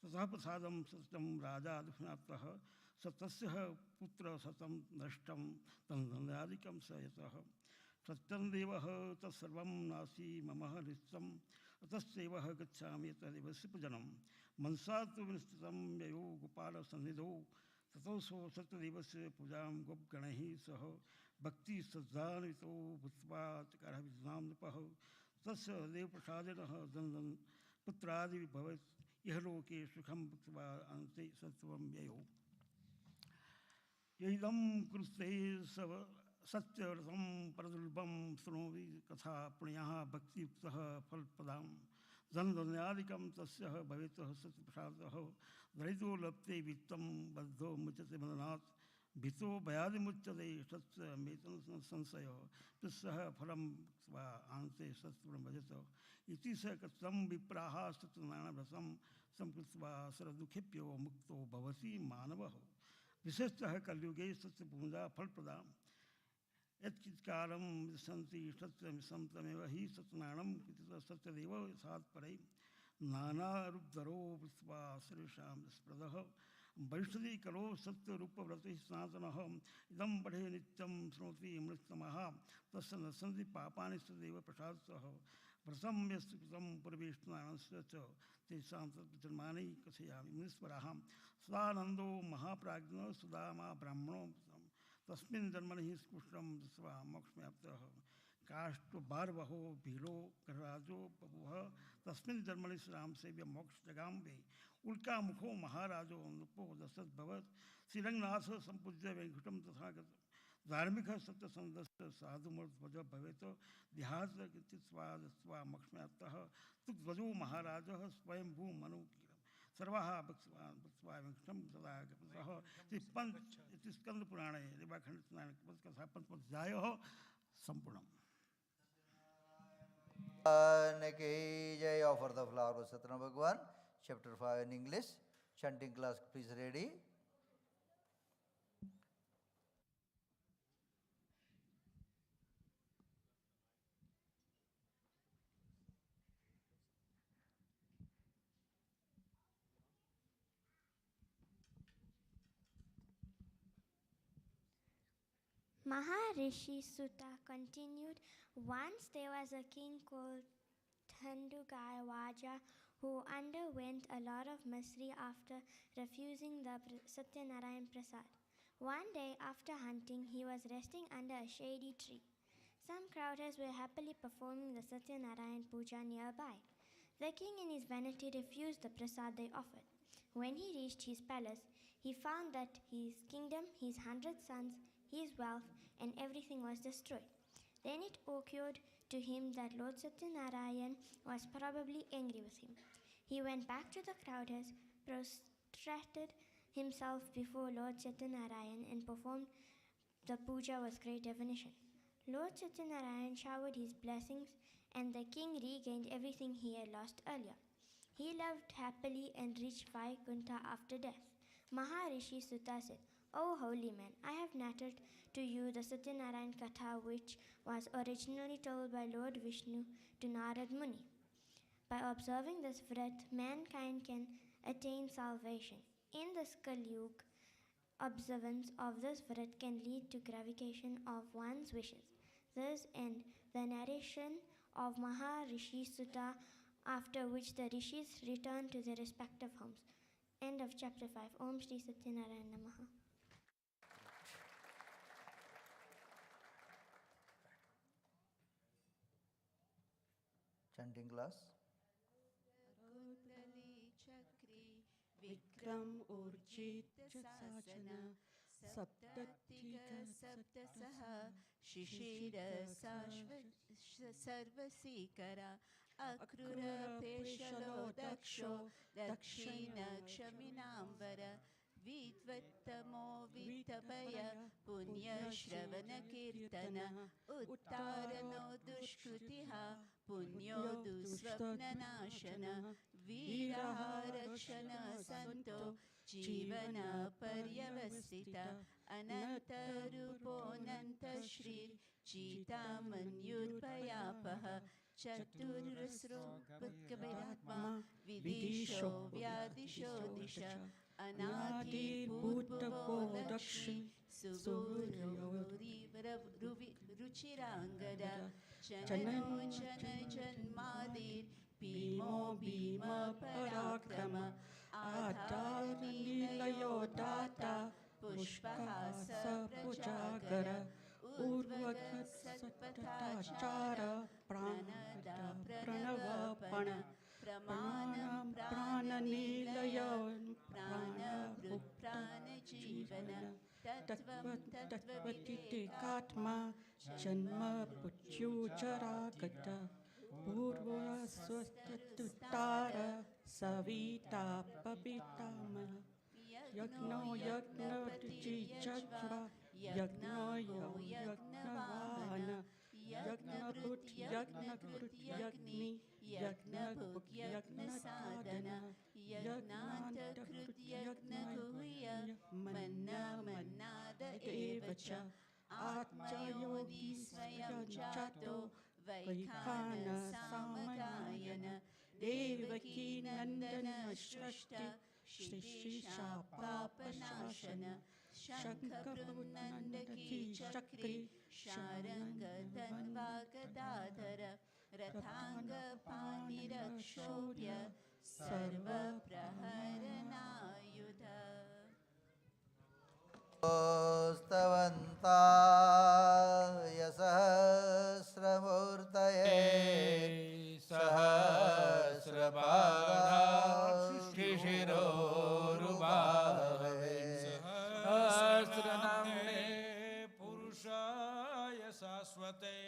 ततः प्रसादं सतं राजा दुःखनाप्तः स तस्य पुत्र सतं नष्टं तन्धनादिकं स यतः सत्यं देवः तत्सर्वं नासी ममः नित्यम् अतस्यैव गच्छामि तदेवस्य पूजनं मनसा तु विस्तृतं ययो गोपालसन्निधौ ततोऽसौ सत्यदेवस्य पूजां गोपगणैः सह भक्तिश्रद्धान्वितो भूत्वा चकारः विद्वां नृपः तस्य देवप्रसादेनः जनजन पुत्रादिभवेत् इह लोके सुखं भुक्त्वा अन्ते सत्त्वं ययौ यैदं कृते सत्यव्रतं परदुर्लभं शृणोति कथा पुण्यः भक्तियुक्तः फलप्रदां जनधन्यादिकं तस्य भवेत् सत्यप्रसादः दरिद्रो लप्ते वित्तं बद्धो मुच्यते बन्धनात् भितो भयादिमुच्यते सत्यमेतं संशय तस्सः फलं भुक्त्वा अन्ते सत्त्वं भजत इति स कथं विप्राः सत्यनारायणव्रतं संकृत्वा सर्वदुःखेभ्यो मुक्तो भवति मानवः विशेषतः कलियुगे सत्यपूजा फलप्रदां यत्कित्कालं सन्ति सत्यमिशं तमेव हि सत्यनारायणं कृत्वा सत्यदेव यथात् परे नानारूपधरो भूत्वा सर्वेषां स्पृदः वरिष्ठति कलो सत्यरूपव्रतिः सनातनः इदं पठे नित्यं शृणोति मृत्तमः तस्य न सन्ति पापानि सदैव प्रसादतः व्रतं यस्य कृतं पूर्वेष्टनारायणस्य च तेषां तद्जन्मानि कथयामि मुनीश्वराः सदानन्दो महाप्राज्ञो सुदामा ब्राह्मणो तस्मिन् जन्मनि स्कुष्टं दृष्ट्वा मोक्षमाप्तः काष्ठबार्वहो भीलो गृहराजो बभूव तस्मिन् जन्मनि श्रीरामसेव्य मोक्षजगाम्बे उल्कामुखो महाराजो नृपो दशरथभवत् श्रीरङ्गनाथ सम्पूज्य वैकुण्ठं तथागत धार्मिक सत्यसन्धस्य साधुमूर्ध्वज भवेत् देहात्वा मोक्षमाप्तः तुग्ध्वजो महाराजः स्वयंभू मनु सर्वाः भक्तवान् भक्त्वा वैकुण्ठं तदा गतः इति स्कन्दपुराणे रेवाखण्डकथा पंचमोऽध्यायः सम्पूर्णम् Jai, offer the flower to Satyanarayan Bhagwan, chapter 5 in English. Chanting class, please ready. Maharishi Sutta continued, once there was a king called Thandugaiwaja who underwent a lot of misery after refusing the Satyanarayan Prasad. One day after hunting, he was resting under a shady tree. Some crowders were happily performing the Satyanarayan Puja nearby. The king in his vanity refused the prasad they offered. When he reached his palace, he found that his kingdom, his 100 sons, his wealth, and everything was destroyed. Then it occurred to him that Lord Satyanarayan was probably angry with him. He went back to the crowdhouse, prostrated himself before Lord Satyanarayan, and performed the puja with great definition. Lord Satyanarayan showered his blessings, and the king regained everything he had lost earlier. He lived happily and reached Vaikuntha after death. Maharishi Sutta said, O holy man, I have narrated to you the Satyanarayan Katha, which was originally told by Lord Vishnu to Narad Muni. By observing this vrit, mankind can attain salvation. In this Kali Yuga, observance of this vrit can lead to gratification of one's wishes. This end the narration of Maharishi Sutta, after which the rishis return to their respective homes. End of chapter 5. Om Shri Satyanarayan Namaha. Chanting class. Vikram ऊर्जित शासन सप्ततिक सप्तसह शिशिर सर्वसीकरा अक्रूर पेशलो दक्षो दक्षिण क्षमिनांबर विद्वत्तमो वित्तभय पुण्यश्रवण कीर्तन उत्तारणो दुष्कृतिः पुण्यो दुःस्वप्ननाशन वीरः रक्षण संतो जीवन पर्यवस्थित अनन्तरूपोऽनन्तश्री चितामन्युर्भयापः चतुर्स्रोत्पत्कविरात्मा विदिशो व्यादिशो दिश अनादिभूतभो दक्षि रुचिराङ्गदा जननो जन जन्मादिर भीमो भीम पराक्रम आधारनीलयो दाता पुष्पहास प्रजागर उर्वसत्पथाचार प्रणवपण प्रमाणं प्राणनीलयं प्राणजीवन तत्त्वतिकात्मा जन्म पुच्युचरागत पूर्वस्वस्तुतार सविता पपितामह यज्ञो यज्ञ यज्ञवान यज्ञभूत यज्ञकृत्यग्नि यज्ञभुक् यज्ञसाधन यज्ञान्तकृत यज्ञगुह्य मन्नाद एव च आत्मयोगी स्वयं जातो वैखान सामगायन देवकी नन्दन सृष्ट श्रीशा पापनाशन शङ्खपुनन्दकी चक्री शारङ्ग धन्वागदाधर रथाङ्गपाणिरक्षोभ्य सर्वप्रहरणायुध स्तवन्ताय सहस्रमूर्तये सहस्रपादाक्षिशिरोरुबाहवे सहस्रनाम्ने पुरुषाय शाश्वते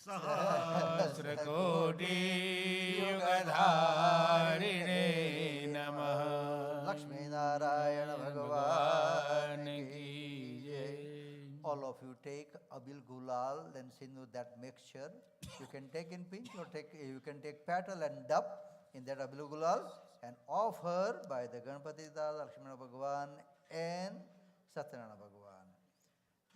सहस्रकोटियुगधारिणे नमः लक्ष्मीनारायण भगवान की जय. All of you take abil gulal, then sindu that mixture. You can take in pinch or you can take petal and dab in that abil gulal and offer by the Ganpati Dada, Lakshmana Bhagavan and Satyanarayan Bhagavan.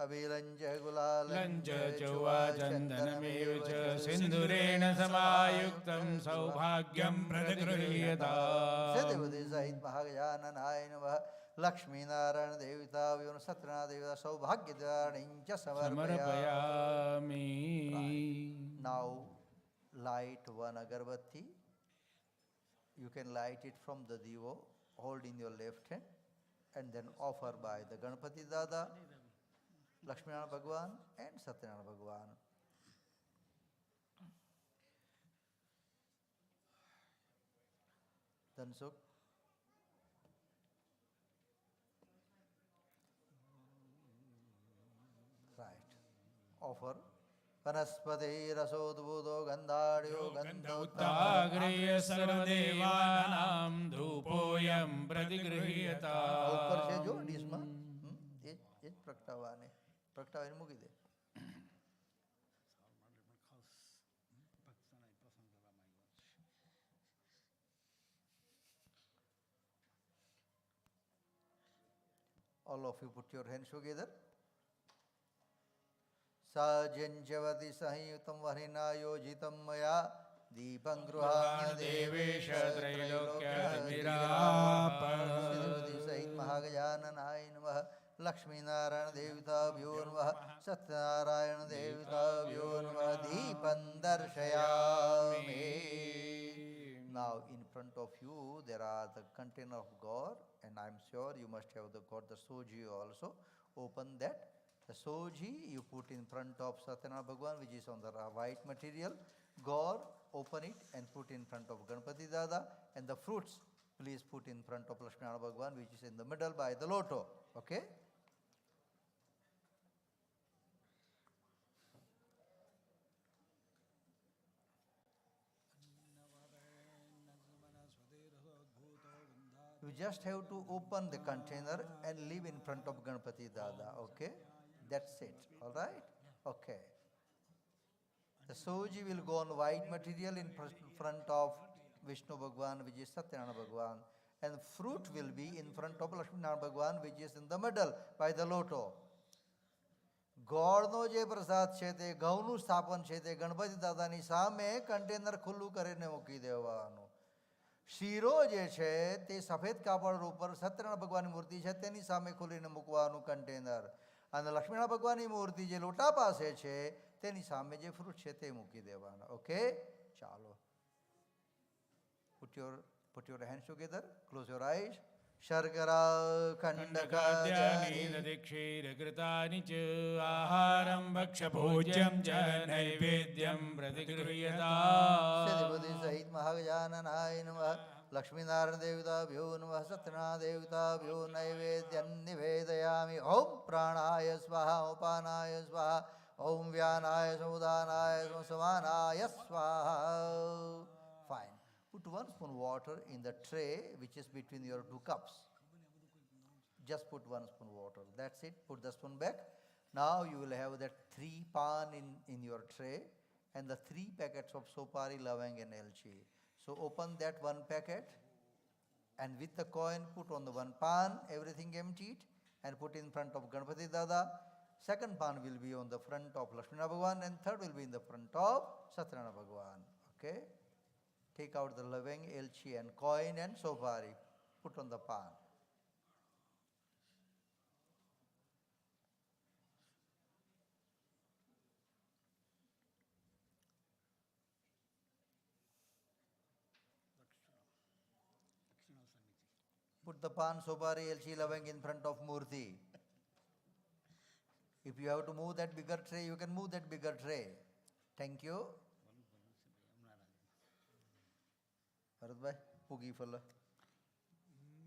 Abilanja gulal लञ्च चौवा चन्दनमेव च सिन्दूरेण समायुक्तं सौभाग्यं प्रतिगृह्यताम् सदेवदे सहित महागजाननाय नमः लक्ष्मीनारायण देवता व्योम सत्यनारायण देवता सौभाग्यदायिञ्च समर्पयामि. Now light one agarbatti. You can light it from the divo, hold in your left hand and then offer by the Ganpati Dada, Lakshmana Bhagavan and Satyanarayan Bhagavan. Dansuk. Right. Offer. Vanaspati rasodbudo gandharyo गन्धोत्ताग्रेय सर्वदेवानां धूपोऽयं प्रतिगृह्यताम्. ऊपर से जो डिस्मा ये प्रगटावाने प्रगटावाने मुकी दे. All of you put your hands together. Sajanjavati sahiyutam varinayojitam maya दीपं गृहाण देवेश त्रैलोक्यतिमिरापः सहित महागजाननाय नमः लक्ष्मीनारायण देवताभ्यो नमः सत्यनारायण देवताभ्यो नमः दीपं दर्शयामि. Now in front of you there are the container of God and I am sure you must have got the soji also. Open that. The soji you put in front of Satyanarayan Bhagavan which is on the white material. God, open it and put in front of Ganpati Dada and the fruits please put in front of Lakshmana Bhagavan which is in the middle by the loto. Okay? You just have to open the container and leave in front of Ganpati Dada. Okay? That's it. Alright? Okay. The soji will go on white material in front of Vishnu Bhagwan, which is Satyanarayan Bhagwan. And fruit will be in front of Lakshmana Bhagwan, which is in the middle by the loto. ગોળનો જે પ્રસાદ છે તે ઘઉંનું સ્થાપન છે તે ગણપતિ દાદાની સામે container ખુલ્લું કરીને મૂકી દેવાનું. શીરો જે છે તે સફેદ કાપડ ઉપર સત્યનારાયણ ભગવાનની મૂર્તિ છે તેની સામે ખોલીને મૂકવાનું કન્ટેનર. અને લક્ષ્મીનારાયણ ભગવાનની મૂર્તિ જે લોટા પાસે છે તેની સામે જે ફ્રૂટ છે તે મૂકી દેવાના. ઓકે, ચાલો. Put your hands together, close your eyes. Sharkara खण्डखाद्यानि दधिक्षीरकृतानि च आहारं भक्ष्यभोज्यं च नैवेद्यं प्रतिगृह्यताम्. सिद्धिबुद्धि सहित महागजाननाय नमः. लक्ष्मीनारायण देवताभ्यो नमः. सत्यनारायण देवताभ्यो नैवेद्यं निवेदयामि. ओम प्राणाय स्वाहा, उपानाय स्वाहा, ओम व्यानाय समुदानाय समानाय स्वाहा. Fine. Put 1 spoon water in the tray which is between your 2 cups. Just put 1 spoon water. That's it. Put the spoon back. Now you will have that 3 pan in your tray and the 3 packets of sopari, lavang and elchi. So open that 1 packet and with the coin put on the 1 pan, everything emptied, and put in front of Ganpati Dada. Second pan will be on the front of Lakshminarayan Bhagwan and third will be in the front of Satyanarayan Bhagwan. Okay? Take out the lavang, elchi and coin and sopari. Put on the pan. Put the pan, sopari, elchi, lavang in front of Murti. If you have to move that bigger tray, you can move that bigger tray. Thank you. Bharat Pugi Phala.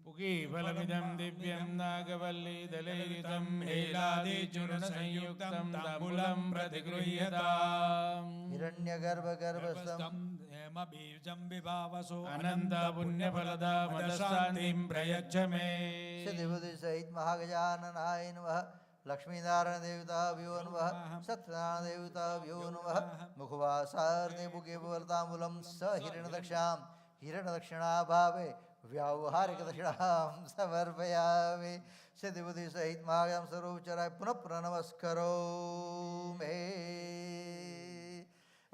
पुगीफलमिदं दिव्यं नागवल्लीदलैरितं नीलादिचूर्णसंयुक्तं ताम्बूलं प्रतिगृह्यताम्. हिरण्यगर्भगर्भस्थं हेमबीजं विभावसो अनन्तपुण्यफलदामदशान्तिं प्रयच्छ मे. सिद्धिबुद्धि सहित महागजाननाय नमः. लक्ष्मीनारायण देवताभ्यो नमः. सत्यनारायण देवताभ्यो नमः. मुखवासार्थे पुगे बलताम्बूलं स हिरण्यदक्षां हिरण्यदक्षिणाभावे व्यावहारिक दक्षिणां समर्पयामि. सिद्धिबुद्धि सहित महागजानन सर्वोच्चराय पुनः प्रणमस्करोमि.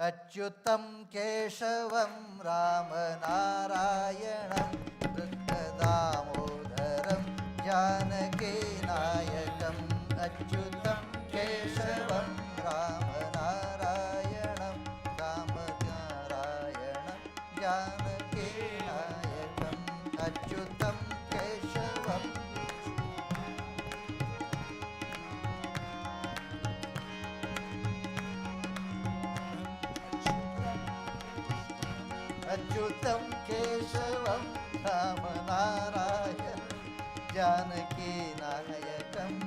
अच्युतं केशवं रामनारायणं कृष्णदामोदरं जानकीनायकम्. अच्युतं केशवं रामनारायणं रामनारायणं जानकीनायकम्. अच्युतं केशवम् अच्युतं केशवं रामनारायणं जानकीनायकम्.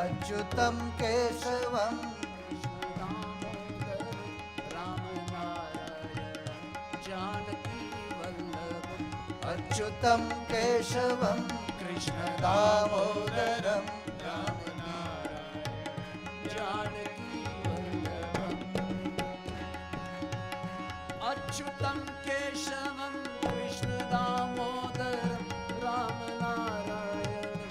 अच्युतं केशवं अच्युतं केशवं कृष्ण दामोदरं अच्युतं केशवं कृष्ण दामोदरं रामनारायणं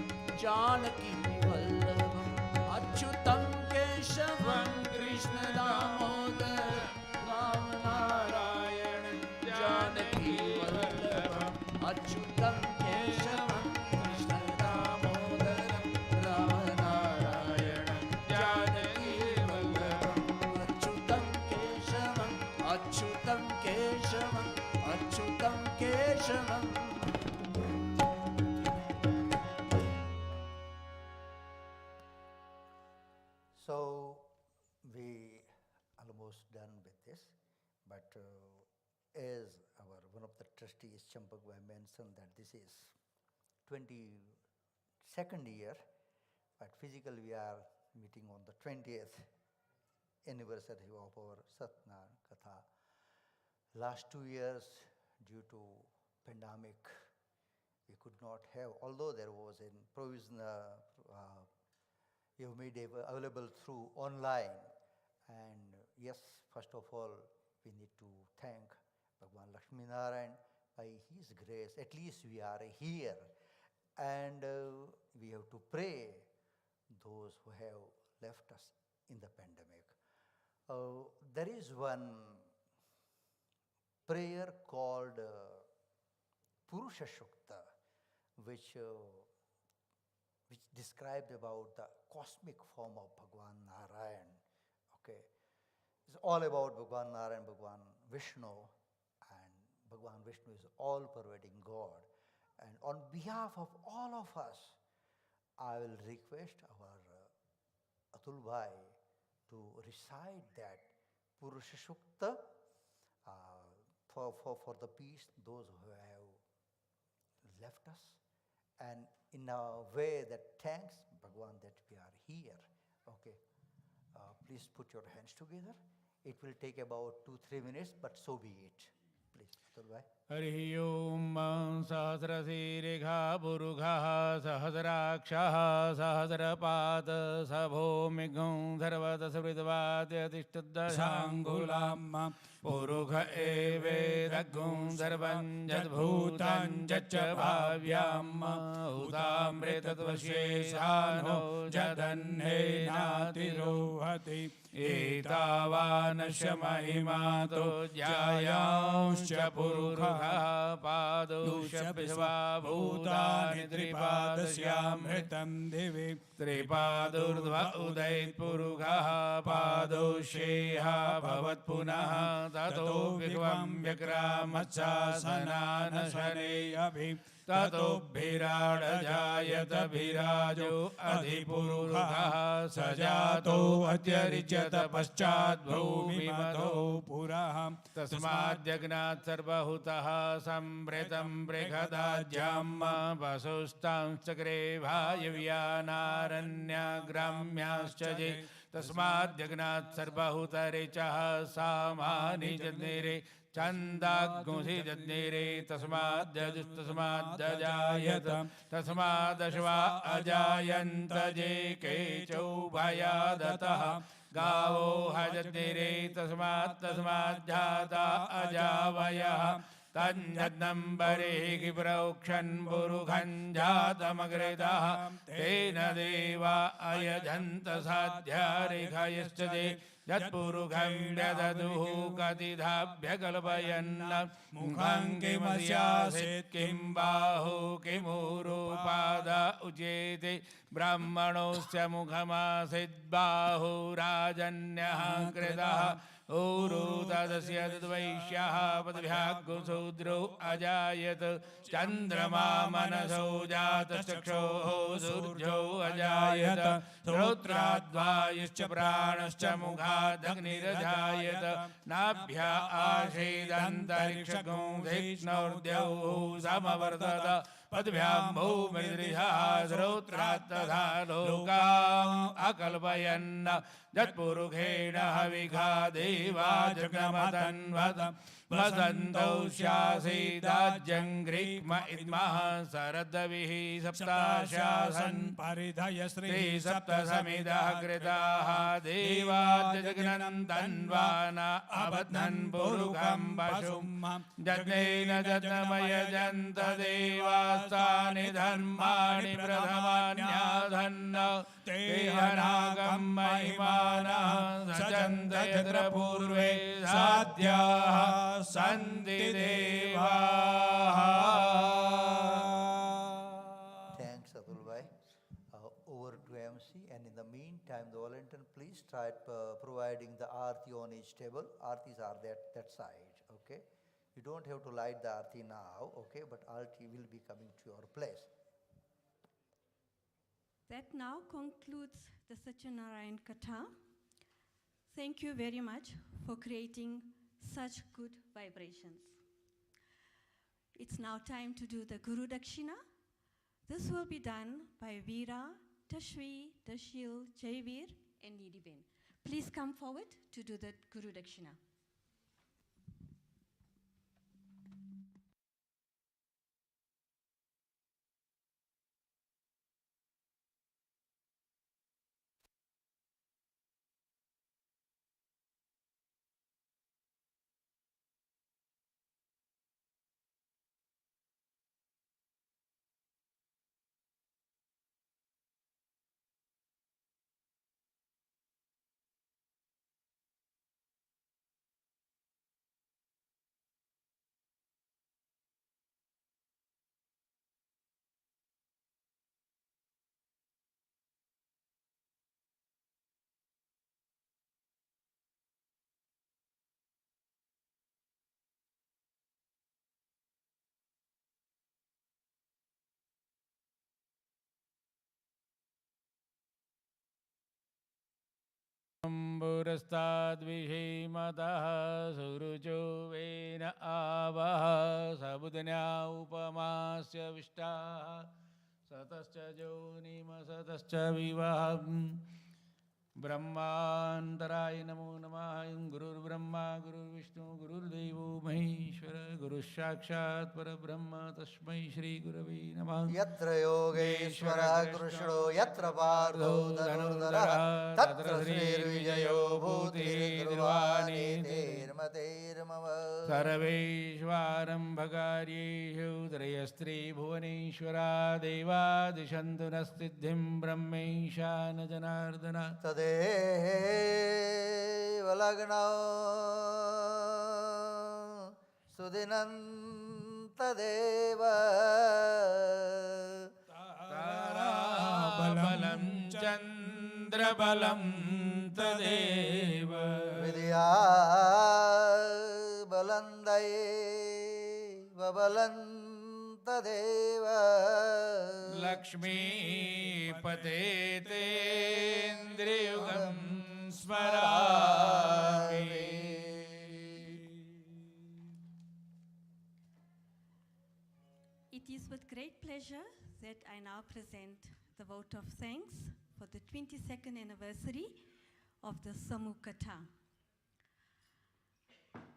जानकी वल्लभम्. अच्युतं केशवं कृष्ण दामोदरं रामनारायणं जानकी वल्लभम्. अच्युतं केशवं कृष्ण दामोदरं रामनारायणं जानकी वल्लभम्. अच्युतं केशवं अच्युतं केशवं अच्युतं केशवम्. So we almost done with this, but as our one of the trustees Champakbhai mentioned that this is 22nd year, but physically we are meeting on the 20th anniversary of our Satyanarayan Katha. Last 2 years, due to pandemic, we could not have, although there was a provision you made available through online. And yes, first of all, we need to thank Bhagwan Lakshminarayan. By his grace, at least we are here. And we have to pray those who have left us in the pandemic. there is one prayer called Purusha Shukta, which describes about the cosmic form of Bhagwan Narayan. Okay, it's all about Bhagwan Narayan, Bhagwan Vishnu, and Bhagwan Vishnu is all-pervading God. And on behalf of all of us, I will request our Atul Bhai to recite that Purusha Shukta for the peace, those who have left us, and in a way that thanks Bhagwan that we are here. Okay, please put your hands together. It will take about 2-3 minutes, but so be it. Please, Atul Bhai. Hari ओम सहस्रशीरिघा पुरुघः सहस्राक्षः सहस्रपाद सभोमिघं सर्वतसृतवाद्यतिष्ठद्दशाङ्गुलां पुरुष एवेदग्गुं सर्वं यद्भूतं यच्च भाव्याम् उदामृतत्वशेषानो जदन्नेनातिरोहति एतावानश्च महिमातो ज्यायांश्च पुरुषः पादौश्च विश्वाभूतानि त्रिपादस्यामृतं दिवि त्रिपादोर्ध्व उदयत्पुरुषः पादौषेह भवत्पुनः ततो विश्वं व्यक्रामच्छासनानशने अभि ततोभिराडजायत विराजो अधिपुरुषः स जातो अत्यरिच्यत पश्चाद्भूमिमतो पुरः तस्माद्यज्ञात् सर्वहुतः संवृतं बृहदाज्यां वसुस्तांश्चक्रे वायव्यानारण्याग्राम्याश्च ये तस्माद्यज्ञात् सर्वहुतरिचः सामानि जनिरे छन्दाग्मुषि जज्ञिरे तस्माद्यजुस्तस्माद्यजायत तस्मादश्वा अजायन्त जे केचौभयादतः गावो हजज्ञिरे तस्माज्जाता अजावयः तन्नम्बरे प्रोक्षन् पुरुषं जातमग्रतः तेन देवा अयजन्त साध्यारिखयश्च ते यत्पुरुषं व्यददुः कतिधाभ्यकल्पयन् मुखं किमस्यासीत् किं बाहु किमुरुपाद उचेति ब्राह्मणोऽस्य मुखमासीत् बाहुराजन्यः कृतः ऊरुतदस्य तद्वैश्यः पदभ्याग्शूद्रो अजायत चन्द्रमा मनसो जातचक्षोः सूर्यो अजायत श्रोत्राद्वायुश्च प्राणश्च मुखादग्निरजायत नाभ्या आसीदन्तरिक्षगो धिक्ष्णोर्द्यौः समवर्तत पद्भ्यां भूमिर्दृशः श्रोत्रात् तथा लोकाम् अकल्पयन् यत्पुरुषेण हविषा देवा जगमतन्वत वसन्तौ स्यासीदाज्यं ग्रीक्म इद्मः शरद्भिः सप्ताशासन् परिधय श्री सप्तसमिदः कृताः देवाजग्नन् तन्वान अबध्नन् पुरुषं पशुं जज्ञेन जज्ञमयजन्त देवास्तानि धर्माणि प्रथमान्याधन्न ते हनागं महिमानः सजन्त यत्र पूर्वे साध्याः सन्ति देवाः. Thanks, Atul Bhai. Over to MC, and in the meantime, the volunteer, please try providing the arti on each table. Artis are that side, okay? You don't have to light the arti now, okay? But arti will be coming to your place. That now concludes the Satyanarayan Katha. Thank you very much for creating such good vibrations. It's now time to do the Guru Dakshina. This will be done by Veera, Tashvi, Dashil, Jayveer, and Nidhiben. Please come forward to do the Guru Dakshina. Amburastaadvishimataha surujo vena avaha sabudanya upamasya vishtaha satascha jonima satascha vivaham Brahmantaraya namo namaha Gurur Brahma Gurur Vishnu Gurur Devo Maheshwara Guru Sakshat Parabrahma Tasmai Shri Gurave Namaha Yatra Yogeshwara Krishno Yatra Partho Dhanurdhara Tatra Sri Vijayo Bhuti Dhirvani Tirmate Sarveshwaram Bhagaryeshu Trayastri Bhuvaneshwara Deva Dishantu Nastidhim Brahmeshana Janardana Tadeva Lagna Sudinanta Deva Balam Chandra Balam Tadeva Vidya Balandaye Babalanta Deva Lakshmi Patete Indriyugam Smarami It is with great pleasure that I now present the vote of thanks for the 22nd anniversary of the Samuh Katha.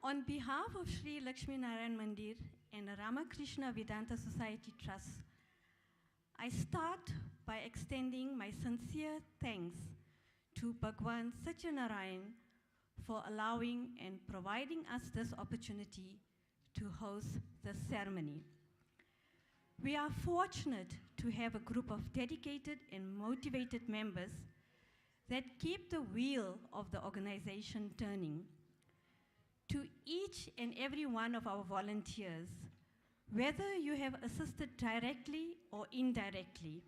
On behalf of Sri Lakshmi Narayan Mandir and Ramakrishna Vedanta Society Trust, I start by extending my sincere thanks to Bhagwan Satyanarayan for allowing and providing us this opportunity to host the ceremony. We are fortunate to have a group of dedicated and motivated members that keep the wheel of the organization turning. To each and every one of our volunteers, whether you have assisted directly or indirectly,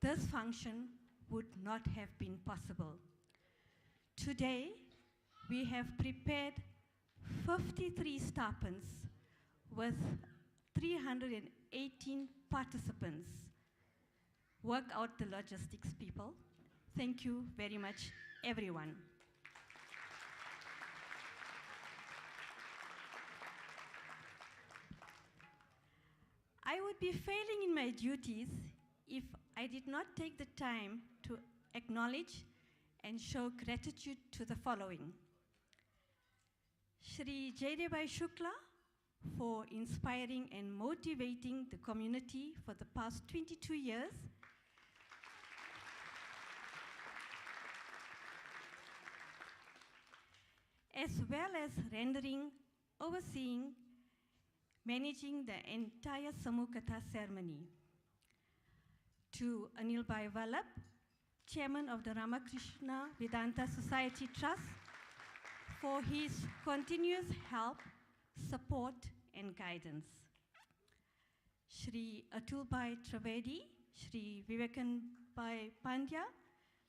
this function would not have been possible. Today, we have prepared 53 stipends with 318 participants. Work out the logistics, people. Thank you very much, everyone. I would be failing in my duties if I did not take the time to acknowledge and show gratitude to the following. Shri Jaidebai Shukla for inspiring and motivating the community for the past 22 years. As well as rendering, overseeing, managing the entire Samuh Katha ceremony. To Anil Bhai Vallabh, Chairman of the Ramakrishna Vedanta Society Trust, for his continuous help, support, and guidance. Shri Atul Bhai Trivedi, Shri Vivekan Bhai Pandya,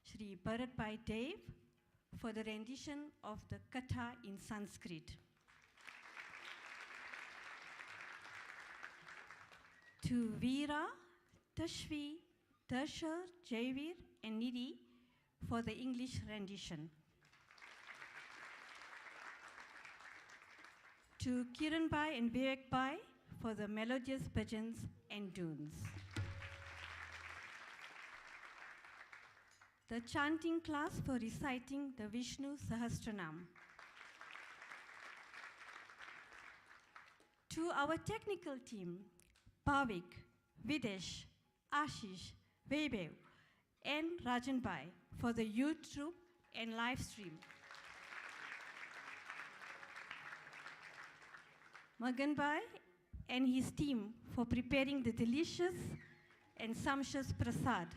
Shri Bharat Bhai Dev, for the rendition of the Katha in Sanskrit. To Veera, Tashvi, Darshar, Jaivir, and Nidhi for the English rendition. To Kiran Bhai and Vivek Bhai for the melodious bhajans and dunes. The chanting class for reciting the Vishnu Sahasranam. To our technical team, Bhavik, Videsh, Ashish, Vaibhav, and Rajan Bhai for the YouTube and live stream. Magan Bhai and his team for preparing the delicious and sumptuous prasad.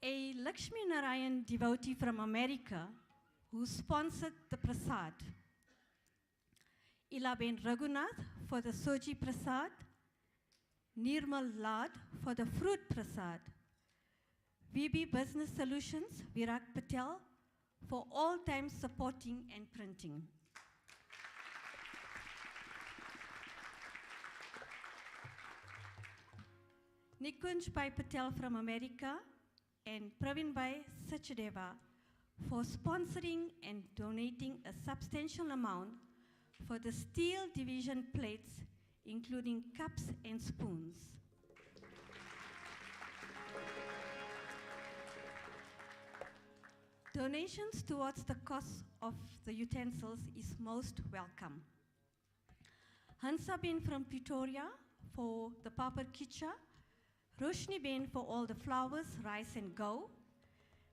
A Lakshmi Narayan devotee from America who sponsored the prasad. Ilaben Raghunath for the Soji Prasad, Nirmal Lad for the Fruit Prasad, VB Business Solutions, Virat Patel for all time supporting and printing. Nikunj Bhai Patel from America, and Praveen Bhai Sachdeva for sponsoring and donating a substantial amount for the steel division plates, including cups and spoons. Donations towards the cost of the utensils is most welcome. Hansa Ben from Pretoria for the Papar Kicha, Roshni Ben for all the flowers, rice and go,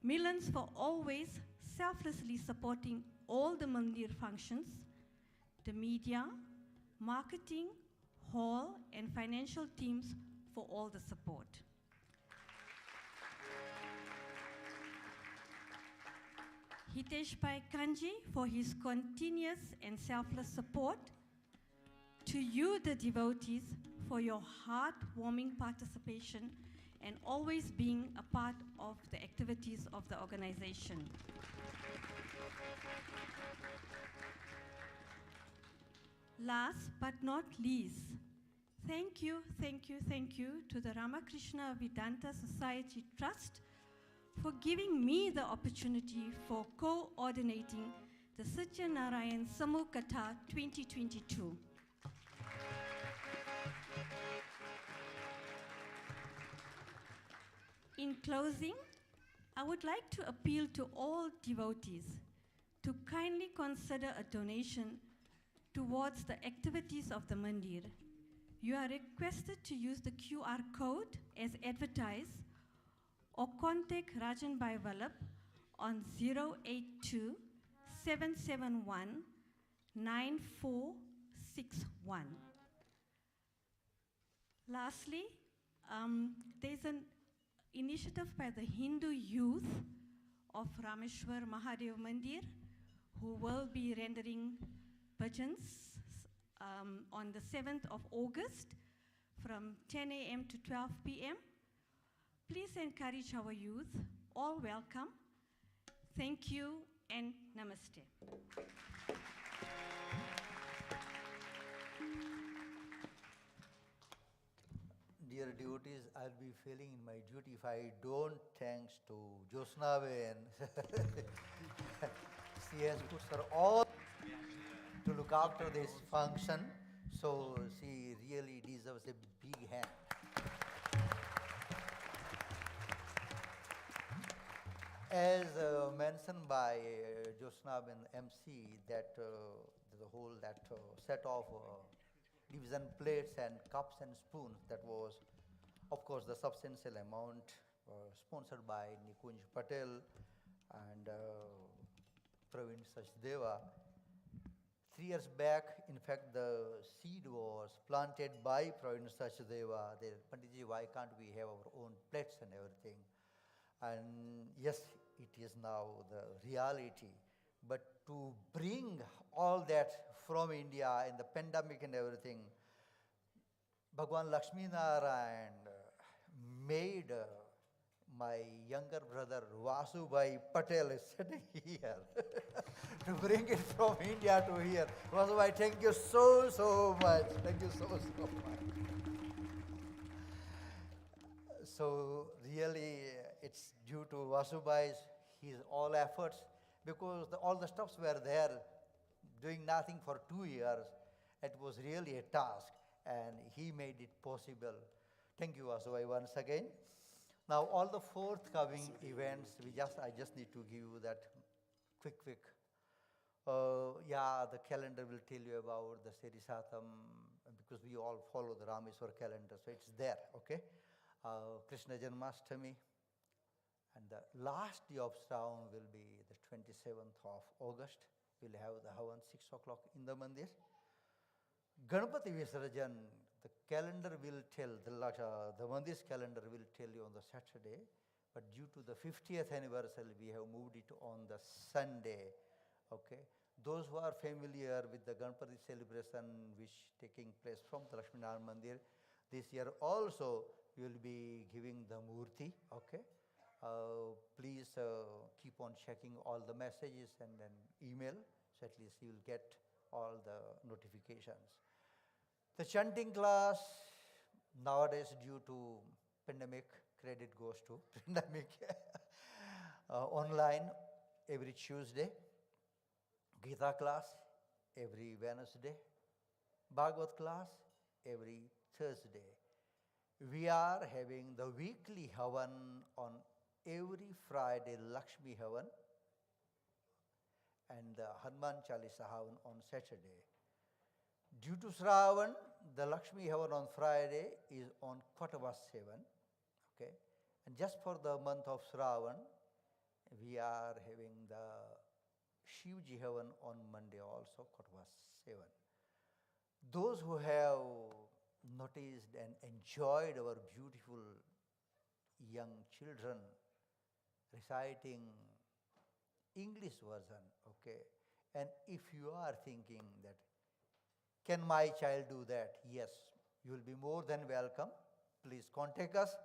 Milans for always selflessly supporting all the Mandir functions, the media, marketing, hall and financial teams for all the support. Hitesh Bhai Kanji for his continuous and selfless support. To you, the devotees, for your heartwarming participation and always being a part of the activities of the organization. Last but not least, thank you to the Ramakrishna Vedanta Society Trust for giving me the opportunity for coordinating the Satyanarayan Samuh Katha 2022. In closing, I would like to appeal to all devotees to kindly consider a donation towards the activities of the Mandir. You are requested to use the QR code as advertised or contact Rajan Bhai Vallabh on 082 771 9461. Lastly, there's an initiative by the Hindu youth of Rameshwar Mahadev Mandir who will be rendering bhajans on the 7th of August from 10 a.m. to 12 p.m. Please encourage our youth. All welcome. Thank you and namaste. Dear devotees, I'll be feeling in my duty if I don't thanks to Josna Ben. She has put her all to look after this function, so she really deserves a big hand. As mentioned by Josna Ben MC, that the whole set of division plates and cups and spoons, that was, of course, the substantial amount sponsored by Nikunj Patel and Praveen Sachdeva. 3 years back, in fact, the seed was planted by Praveen Sachdeva. Panditji, why can't we have our own plates and everything? And yes, it is now the reality. But to bring all that from India in the pandemic and everything, Bhagwan Lakshmi Narayan made my younger brother Vasu Bhai Patel is sitting here to bring it from India to here. Vasu Bhai, thank you so much. Thank you so much. So really, it's due to Vasu Bhai's his all efforts, because all the stuffs were there, doing nothing for 2 years. It was really a task, and he made it possible. Thank you, Vasu Bhai, once again. Now, all the forthcoming events, I just need to give you that quick. The calendar will tell you about the Serisatam, because we all follow the Rameswar calendar, so it's there, okay? Krishna Janmashtami, and the last day of Shravan will be the 27th of August. We'll have the Havan 6 o'clock in the Mandir. Ganpati Visarjan, the calendar will tell, the Mandir's calendar will tell you on the Saturday, but due to the 50th anniversary, we have moved it on the Sunday, okay? Those who are familiar with the Ganpati celebration which taking place from the Lakshmi Narayan Mandir, this year also we will be giving the Murti, okay? Please keep on checking all the messages and then email, so at least you will get all the notifications. The chanting class, nowadays due to pandemic credit goes to pandemic. Online every Tuesday, Gita class every Wednesday, Bhagavad class every Thursday. We are having the weekly Havan on every Friday, Lakshmi Havan, and the Hanuman Chalisa Havan on Saturday. Due to Shravan, the Lakshmi Havan on Friday is on 7:15. Okay? And just for the month of Shravan, we are having the Shivji Havan on Monday also, 7:15. Those who have noticed and enjoyed our beautiful young children reciting English version, okay, and if you are thinking that, can my child do that? Yes, you will be more than welcome. Please contact us.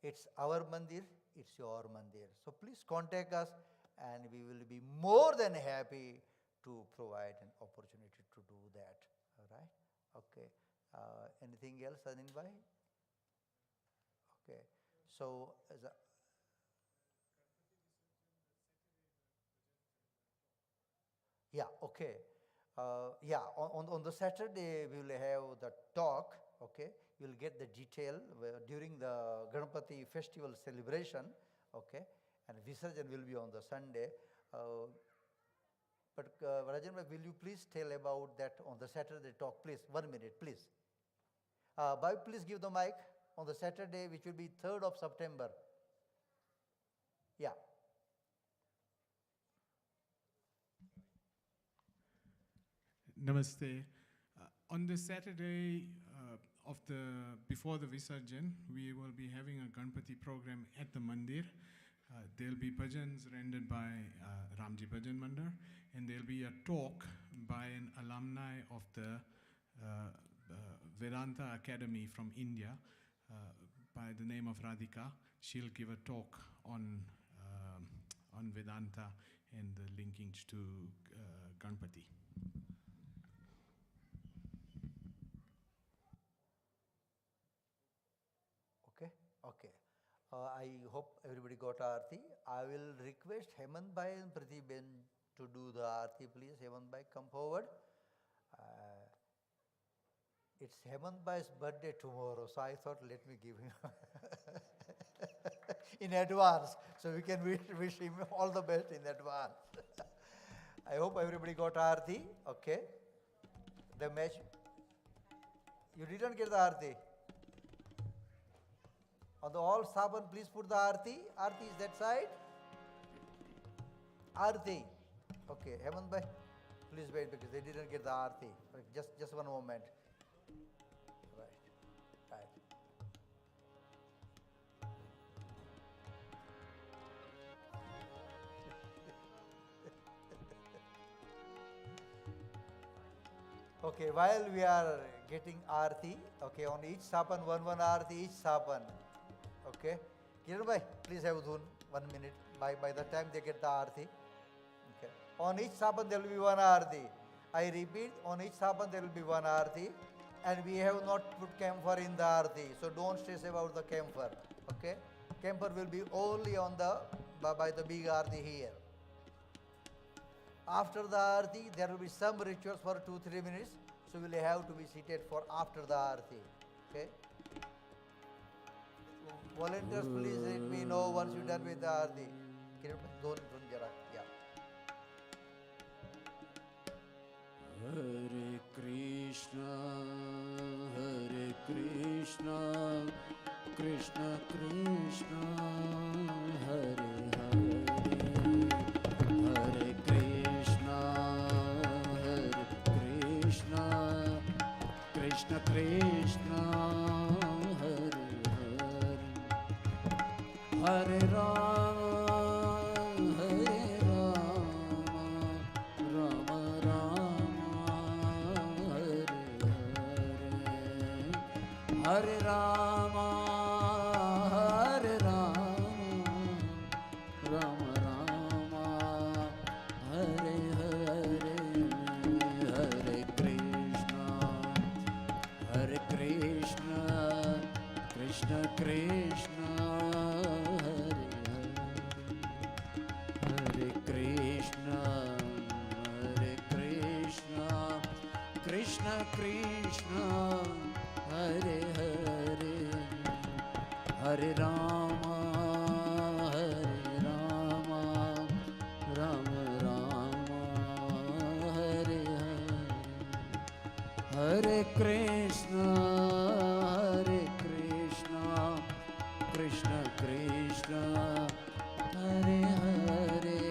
It's our mandir, it's your mandir. So please contact us and we will be more than happy to provide an opportunity to do that. All right? Okay. Anything else, Anil bhai? Okay. So, as a yeah, okay. Yeah, on the Saturday we will have the talk, okay. You will get the detail during the Ganpati festival celebration, okay. And Visarjan will be on the Sunday. But Rajan, will you please tell about that on the Saturday talk, please? 1 minute, please. Bhai, please give the mic on the Saturday, which will be 3rd of September. Yeah. Namaste. On the Saturday before the Visarjan, we will be having a Ganpati program at the mandir. There'll be bhajans rendered by Ramji Bhajan Mandar, and there'll be a talk by an alumni of the Vedanta Academy from India by the name of Radhika. She'll give a talk on Vedanta and the linkage to Ganpati. Okay. I hope everybody got Aarti. I will request Hemant Bhai and Pradeep Ben to do the Aarti, please. Hemant Bhai, come forward. It's Hemant Bhai's birthday tomorrow, so I thought let me give him in advance, so we can wish him all the best in advance. I hope everybody got Aarti. Okay. The match. You didn't get the Aarti? On the all Saban, please put the Aarti. Aarti is that side. Aarti. Okay, Hemant Bhai, please wait because they didn't get the Aarti. Just one moment. Right. Okay, while we are getting Aarti, okay, on each Sapan, one Aarti, each Sapan. Okay. Kiran Bhai, please have Dhun 1 minute. By the time they get the Aarti. Okay. On each Sapan there will be one Aarti. I repeat, on each Sapan there will be one Aarti. And we have not put camphor in the Aarti. So don't stress about the camphor. Okay. Camphor will be only on by the big Aarti here. After the Aarti, there will be some rituals for 2-3 minutes. So we'll have to be seated for after the Aarti. Okay. Volunteers, please let me know once you're done with the Aarti. Don't jara. Yeah. Hare Krishna, Krishna Krishna, Hare Hare, Hare Krishna, Krishna Krishna, Hare Hare Rama, Rama Rama, Hare Rama, Rama Rama, Hare Hare, Hare Krishna, Krishna Krishna Krishna Hare Krishna Hare Krishna Krishna Krishna Hare Hare Hare Rama Rama Rama Hare Hare Hare Krishna Krishna Krishna Hare Hare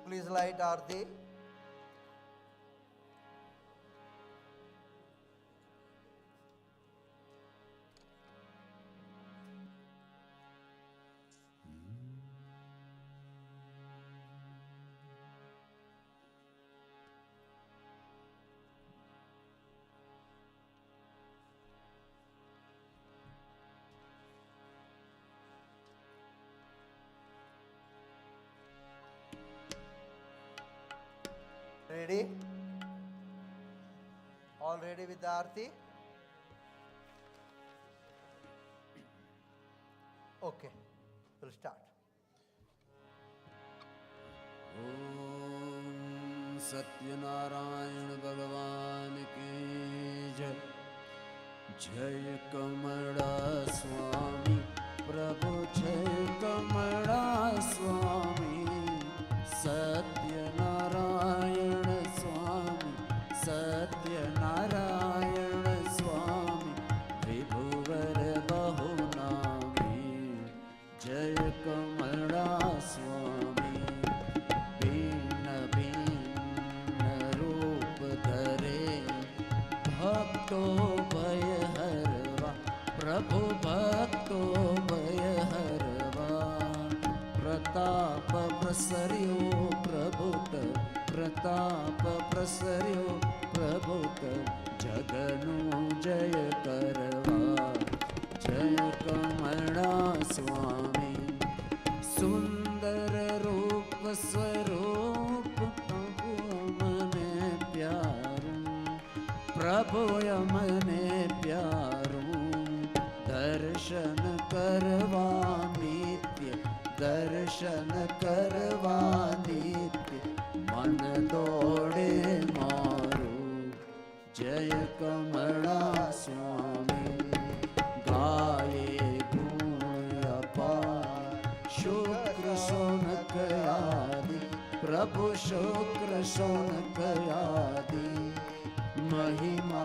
Please light Aarti. Ready? All ready with the Aarti? Okay, we'll start. Om Satyanarayan Bhagavan ki jai. Jai Kamala Swami Prabhu Jai Kamala Swami Satyanarayan Swami Satyanarayan Swami Vibhuvar Bahunami Jai Kamala Swami Bhinna Bhinna Roop Dhare Bhakto Bhaya Harva Prabhu Bhakto Bhaya Harva Pratap Prasaryo Prabhuta Pratap Prasaryo Prabhuta Jaganu Jaya Karva Jaya Kamala Swami Sundar Roop Swaroop Prabhu Mane Pyaru Prabhu Yamane Pyaru Darshan Karva Nitya Darshan Karva Nitya Man Dode Maru Jaya Kamala Swami Gaye Guya Pa Shukra Sonakayadi Prabhu Shukra Sonakayadi Mahima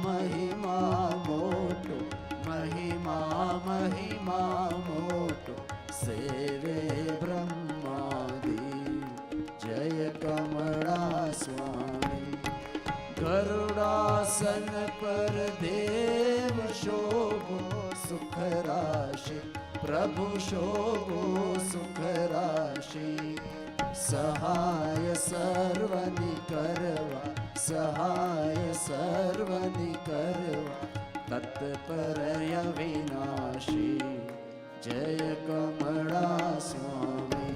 Mahima Moto Mahima Mahima Moto Seve Brahmadi Jaya Kamala Swami Garudasan Par Dev Shobho Sukh Rashi Prabhu Shobho Sukh Rashi Sahaya Sarvani Karva Sahaya Sarvani Karva Tatparaya Vinashi Jaya Kamala Swami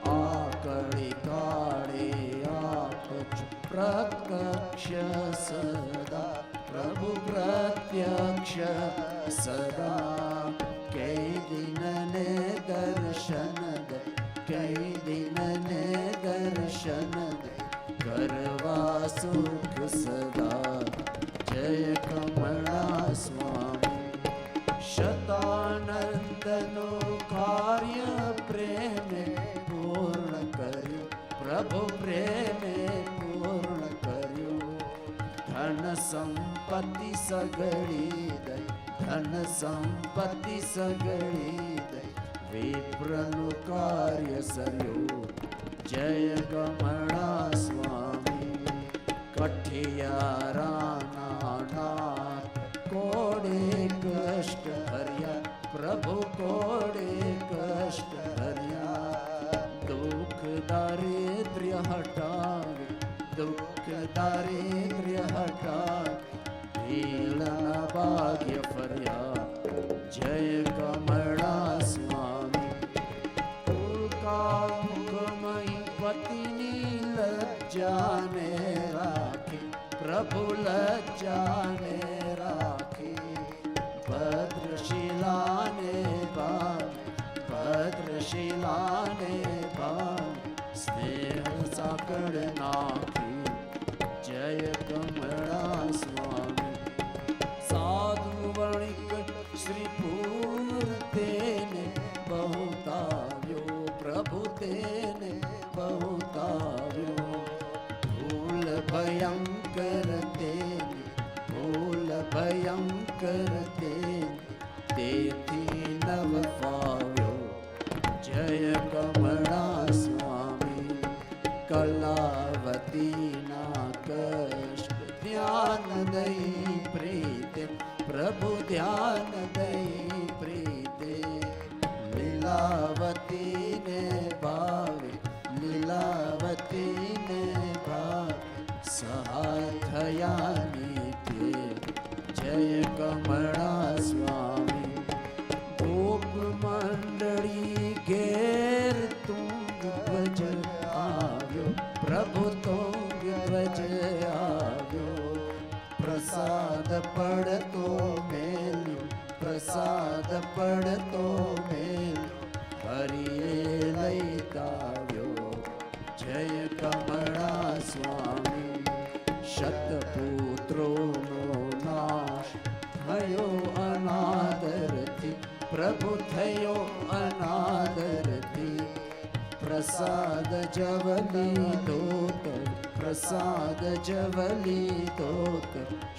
Akadi Kadi Apachu Prakaksha Sada Prabhu Pratyaksha Sada Kay Dinane Darshanada Kay Dinane Darshanada Karva Sukh Sada Jaya Kamala Swami Shatanandano Karya Preme Purna Karyo Prabhu Preme Purna Karyo Dhana Sampati Sagadi Dai Dhana Sampati Sagadi Dai Vipranu Karya Saryo Jaya Kamala Swami Kathiyarana Nath Kode Kashta Harya Prabhu Kode Kashta Harya Dukh Daridriya Hatave Dukh Daridriya Hatave Hilana Bhagya Farya Jaya Kamala Swami Tulka Mukhamai Patini Lajjane Rakhe प्रभु लज्जा ने राखी, भद्रशिला ने बांध, भद्रशिला ने बांध, स्नेह साकड़ नाखी, जय कमला स्वामी। साधु वणिक श्री पूर तेने बहुताव्यो, प्रभु तेने बहुताव्यो, भूल भयंकर तेने, भूल भयंकर तेने, तेथी नव पाव्यो, जय कमला स्वामी। कलावती ना कष्ट ध्यान दई प्रीते, प्रभु ध्यान दई प्रीते, लीलावती ने भावे, लीलावती ने भावे, सहाय थया नित्य, जय कमला स्वामी। गोप मंडली घेर तुंग ध्वज आव्यो, प्रभु तुंग ध्वज आव्यो, प्रसाद पड़तो मेल्यो, प्रसाद पड़तो मेल्यो, हरिये लैताव्यो, जय कमला स्वामी। शतपुत्रो नो नाश थयो अनादरथी, प्रभु थयो अनादरथी, प्रसाद जवली दोत, प्रसाद जवली दोत,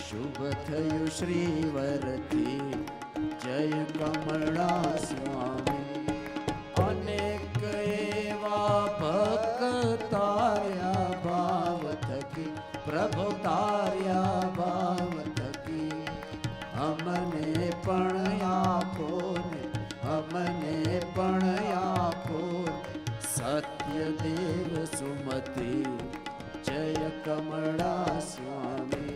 शुभ थयो श्रीवरथी, जय कमला स्वामी। अनेक एवा भक्त तार्या भाव थकी, प्रभु तार्या भाव थकी, हमने पण आपो ने, हमने पण आपो, सत्य देव सुमति, जय कमला स्वामी।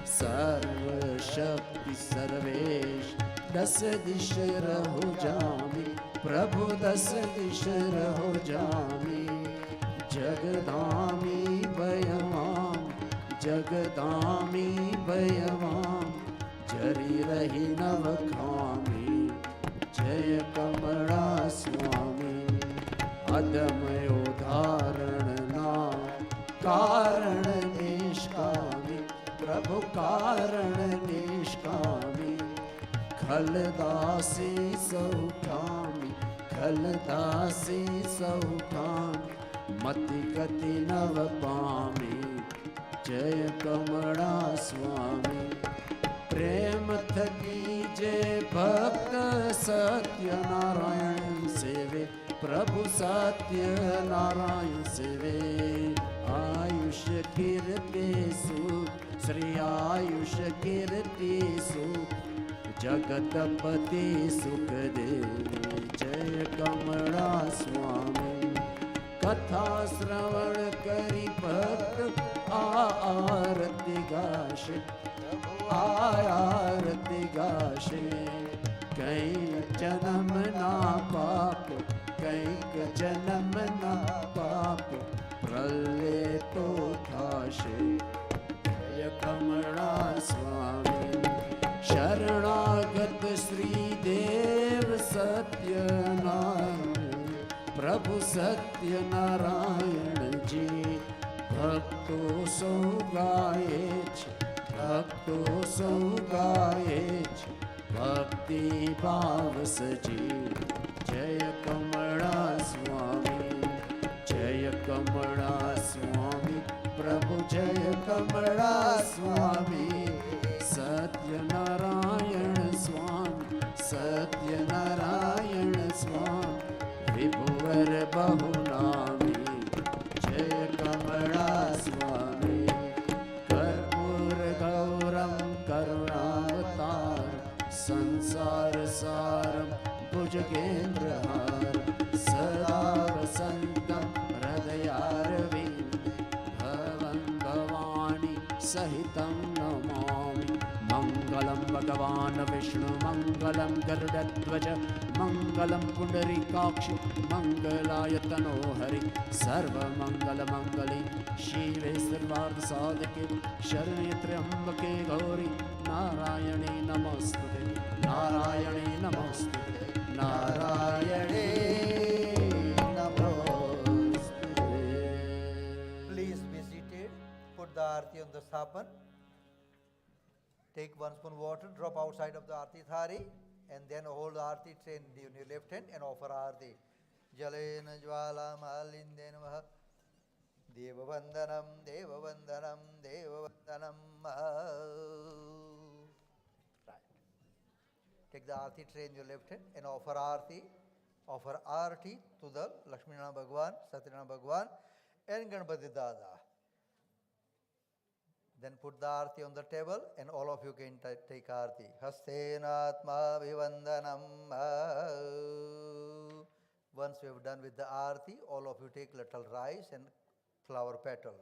सर्व शक्ति सर्वेश दस दिश रहो जामी, प्रभु दस दिश रहो जामी, जगदामी भयवाम, जगदामी भयवाम, जरी रही नव खामी, जय कमला स्वामी। अदमयो धारण ना कारण निष्कामी, प्रभु कारण निष्कामी, खलदासी सौखामी, खलदासी सौखामी, मति गति नव पामी, जय कमला स्वामी। प्रेम थकी जय भक्त सत्यनारायण सेवे, प्रभु सत्यनारायण सेवे, आयुष कीर्ति सुख, श्री आयुष कीर्ति सुख, जगतपति सुख दे, जय कमला स्वामी। कथा श्रवण करी भक्त आरती गाशे, आरती गाशे, कई जन्म ना पाप, कई जन्म ना पाप, प्रलय तो थाशे, जय कमला स्वामी। शरणागत श्री देव सत्यनारायण, प्रभु सत्यनारायण जी, भक्तो सौ गाये, भक्तो सौ गाये, भक्ति भाव सजी, जय कमला स्वामी, जय कमला स्वामी, प्रभु जय कमला स्वामी। सत्यनारायण स्वामी, सत्यनारायण स्वामी, विभुवर बहुनामी, जय कमला स्वामी। कर्पूर गौरम करुणावतार, संसार सारम भुजगेन्द्रहार, सदा वसन्तं हृदयारविन्द, भवं भवानी सहितं नमामि। मङ्गलं भगवान् विष्णु मङ्गलं गरुडध्वज मङ्गलं पुण्डरीकाक्ष मङ्गलाय तनोहरि सर्वमङ्गलमङ्गले शिवे सर्वार्थसाधके शरण्ये त्र्यम्बके गौरि नारायणे नमोस्तुते नारायणे नमोस्तुते नारायणे नमोस्तुते. Please be seated. Put the arti on the sapan. Take 1 spoon water, drop outside of the arti thari, and then hold the arti tray in your left hand and offer arti. Jalena jvala malindena maha. Devavandanam, Devavandanam, Devavandanam. Right. Take the arti tray in your left hand and offer arti. Offer arti to the Lakshminarayana Bhagwan, Satyanarayan Bhagwan, and Ganpati Dada. Then put the arti on the table and all of you can take arti. Hastenatma vivandanam. Once we have done with the arti, all of you take little rice and flower petal.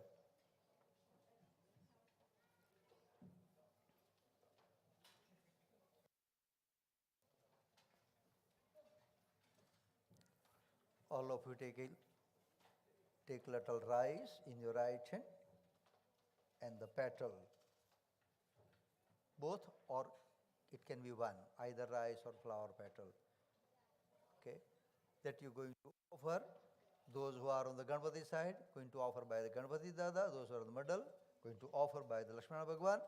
All of you take little rice in your right hand and the petal. Both, or it can be one, either rice or flower petal. Okay, that you're going to offer. Those who are on the Ganpati side, going to offer by the Ganpati Dada. Those who are in the middle, going to offer by the Lakshmana Bhagwan.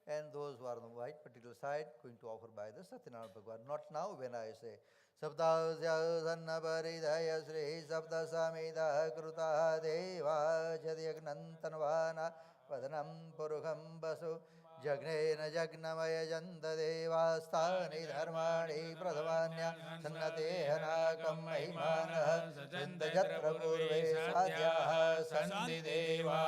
And those who are on the right particular side, going to offer by the Satyanarayan Bhagwan. Not now when I say, Sabdasya Sanna Paridaya Sri Sabda Samida Kruta Deva Jadyagnantanvana Vadanam Purukham Basu Jagnena Jagnamaya Janta Devasthani Dharmani Pradhamanya Sannatehana Mahimana Sajanta Jatra Purve Sadhyaha Sandhi Deva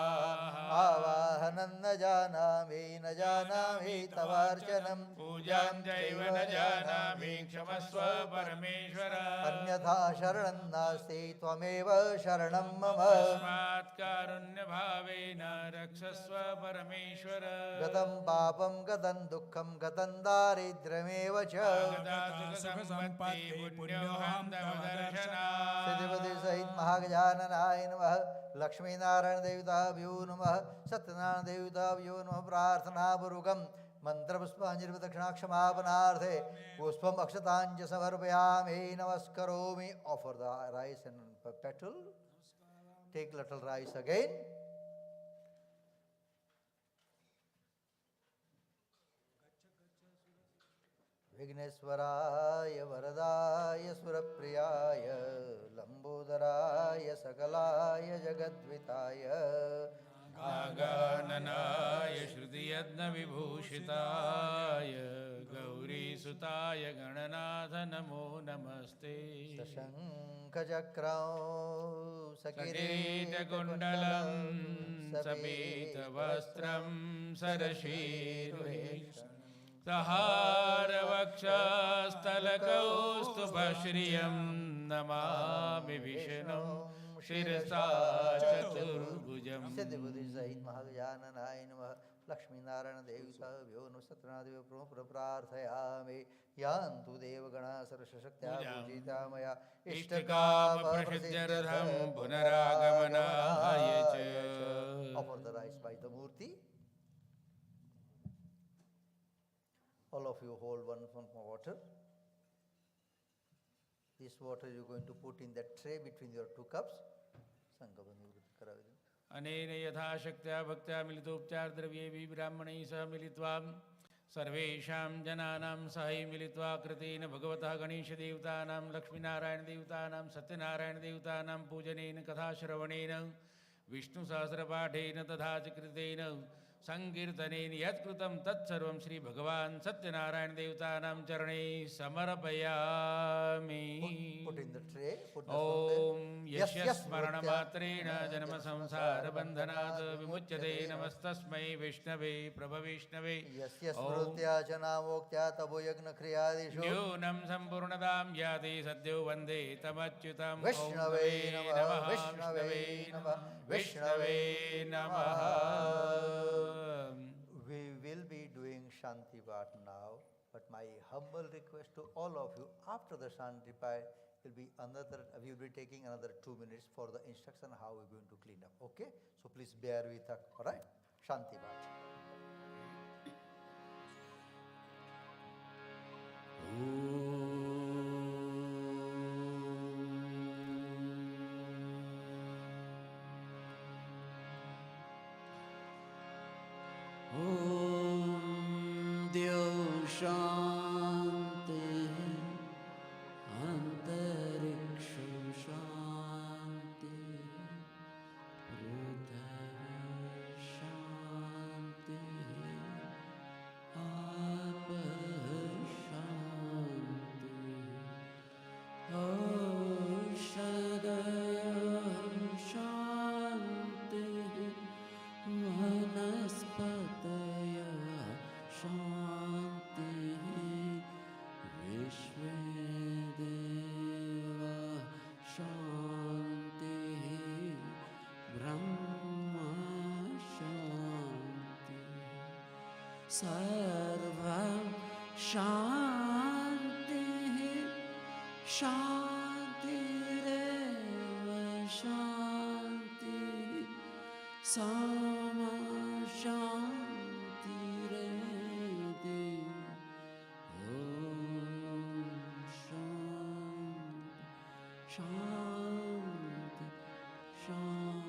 Avahananda Janami Tavarchanam Pujam Jaiva na janami Kshamasva Parameshwara Anyatha Sharanam Nasti Tvameva Sharanam Mama Tasmat Karunya Bhavena Rakshasva Parameshwara Gatam Papam Gatam Dukkham Gatam Daridhyameva Cha Gata Sukha Sampatti Punyoham Davadarshana Siddhivati Sahit Mahagajananaya Namaha Lakshmi Narayana Devatabhyo Namaha Satyanarayan Devatabhyo Namaha Prarthana Purukam Mantra Puspanjali Dakshinakshamapanarthe Puspam Akshataanja Samarpayami Namaskaromi. Offer the rice and petal. Take little rice again. Vigneswaraya Varadaya Surapriyaya Lambodharaya Sakalaya Jagadvitaya Gagananaya Shrutiyadna Vibhushitaya Gauri Sutaya Gananatha Namo Namaste Sashanka Chakrao Sakirita Kundalam Sabita Vastram Sarashirve Sahara Vakshastalakaustubhashriyam Namami Vishnu Shirasa Chaturbhujam Siddhivati Sahit Mahagajananaya Namaha Lakshmi Narayana Devatabhyo Namaha Satyanarayan Devatabhyo Prarthayami Yantu Devagana Sarashaktya Pujitamaya Ishtakama Prasiddhyaradham Punaragamanaya Cha. Offer the rice by the Murti. All of you hold one water. This water you are going to put in that tray between your two cups. Anena yatha shaktya bhaktya militopchar dravyevi brahmanai sah militvam sarvesham jananam sahi militva kritena bhagavata ganesha devatanam lakshminarayana devatanam satyanarayana devatanam pujanena katha shravanena vishnu sahasra pathena tadha ch kritena Sankirtanen yatkrutam tat sarvam Shri Bhagavan Satyanarayan Devatanam Charane Samarapayami. Put in the tray. Om Yasya Smarana Matrena Janama Samsara Bandhanat Vimuchyate Namastasmai Vishnave Prabha Vishnave. Yasya Smrutya Chanamokya Tabo Yagna Kriyadishu. Nyunam Sampurnadam Yati Sadhyo Vande Tamachyutam. Vishnave Namaha Vishnave Namaha Vishnave Namaha. We will be doing Shanti Path now. my humble request to all of you, after the Shanti Pai, we will be taking another 2 minutes for the instruction how we're going to clean up. Okay? So please bear with us. All right? Shanti Pai. Om Deo Shanti Antariksha Shanti Prithvi Shanti Apa Shanti Aushadaya Shanti Vanaspataya Shanti Vishvedeva Shanti Brahma Shanti Sarvam Shanti Shantireva Shanti Sama Shantiredi Om Shanti Shanti Shanti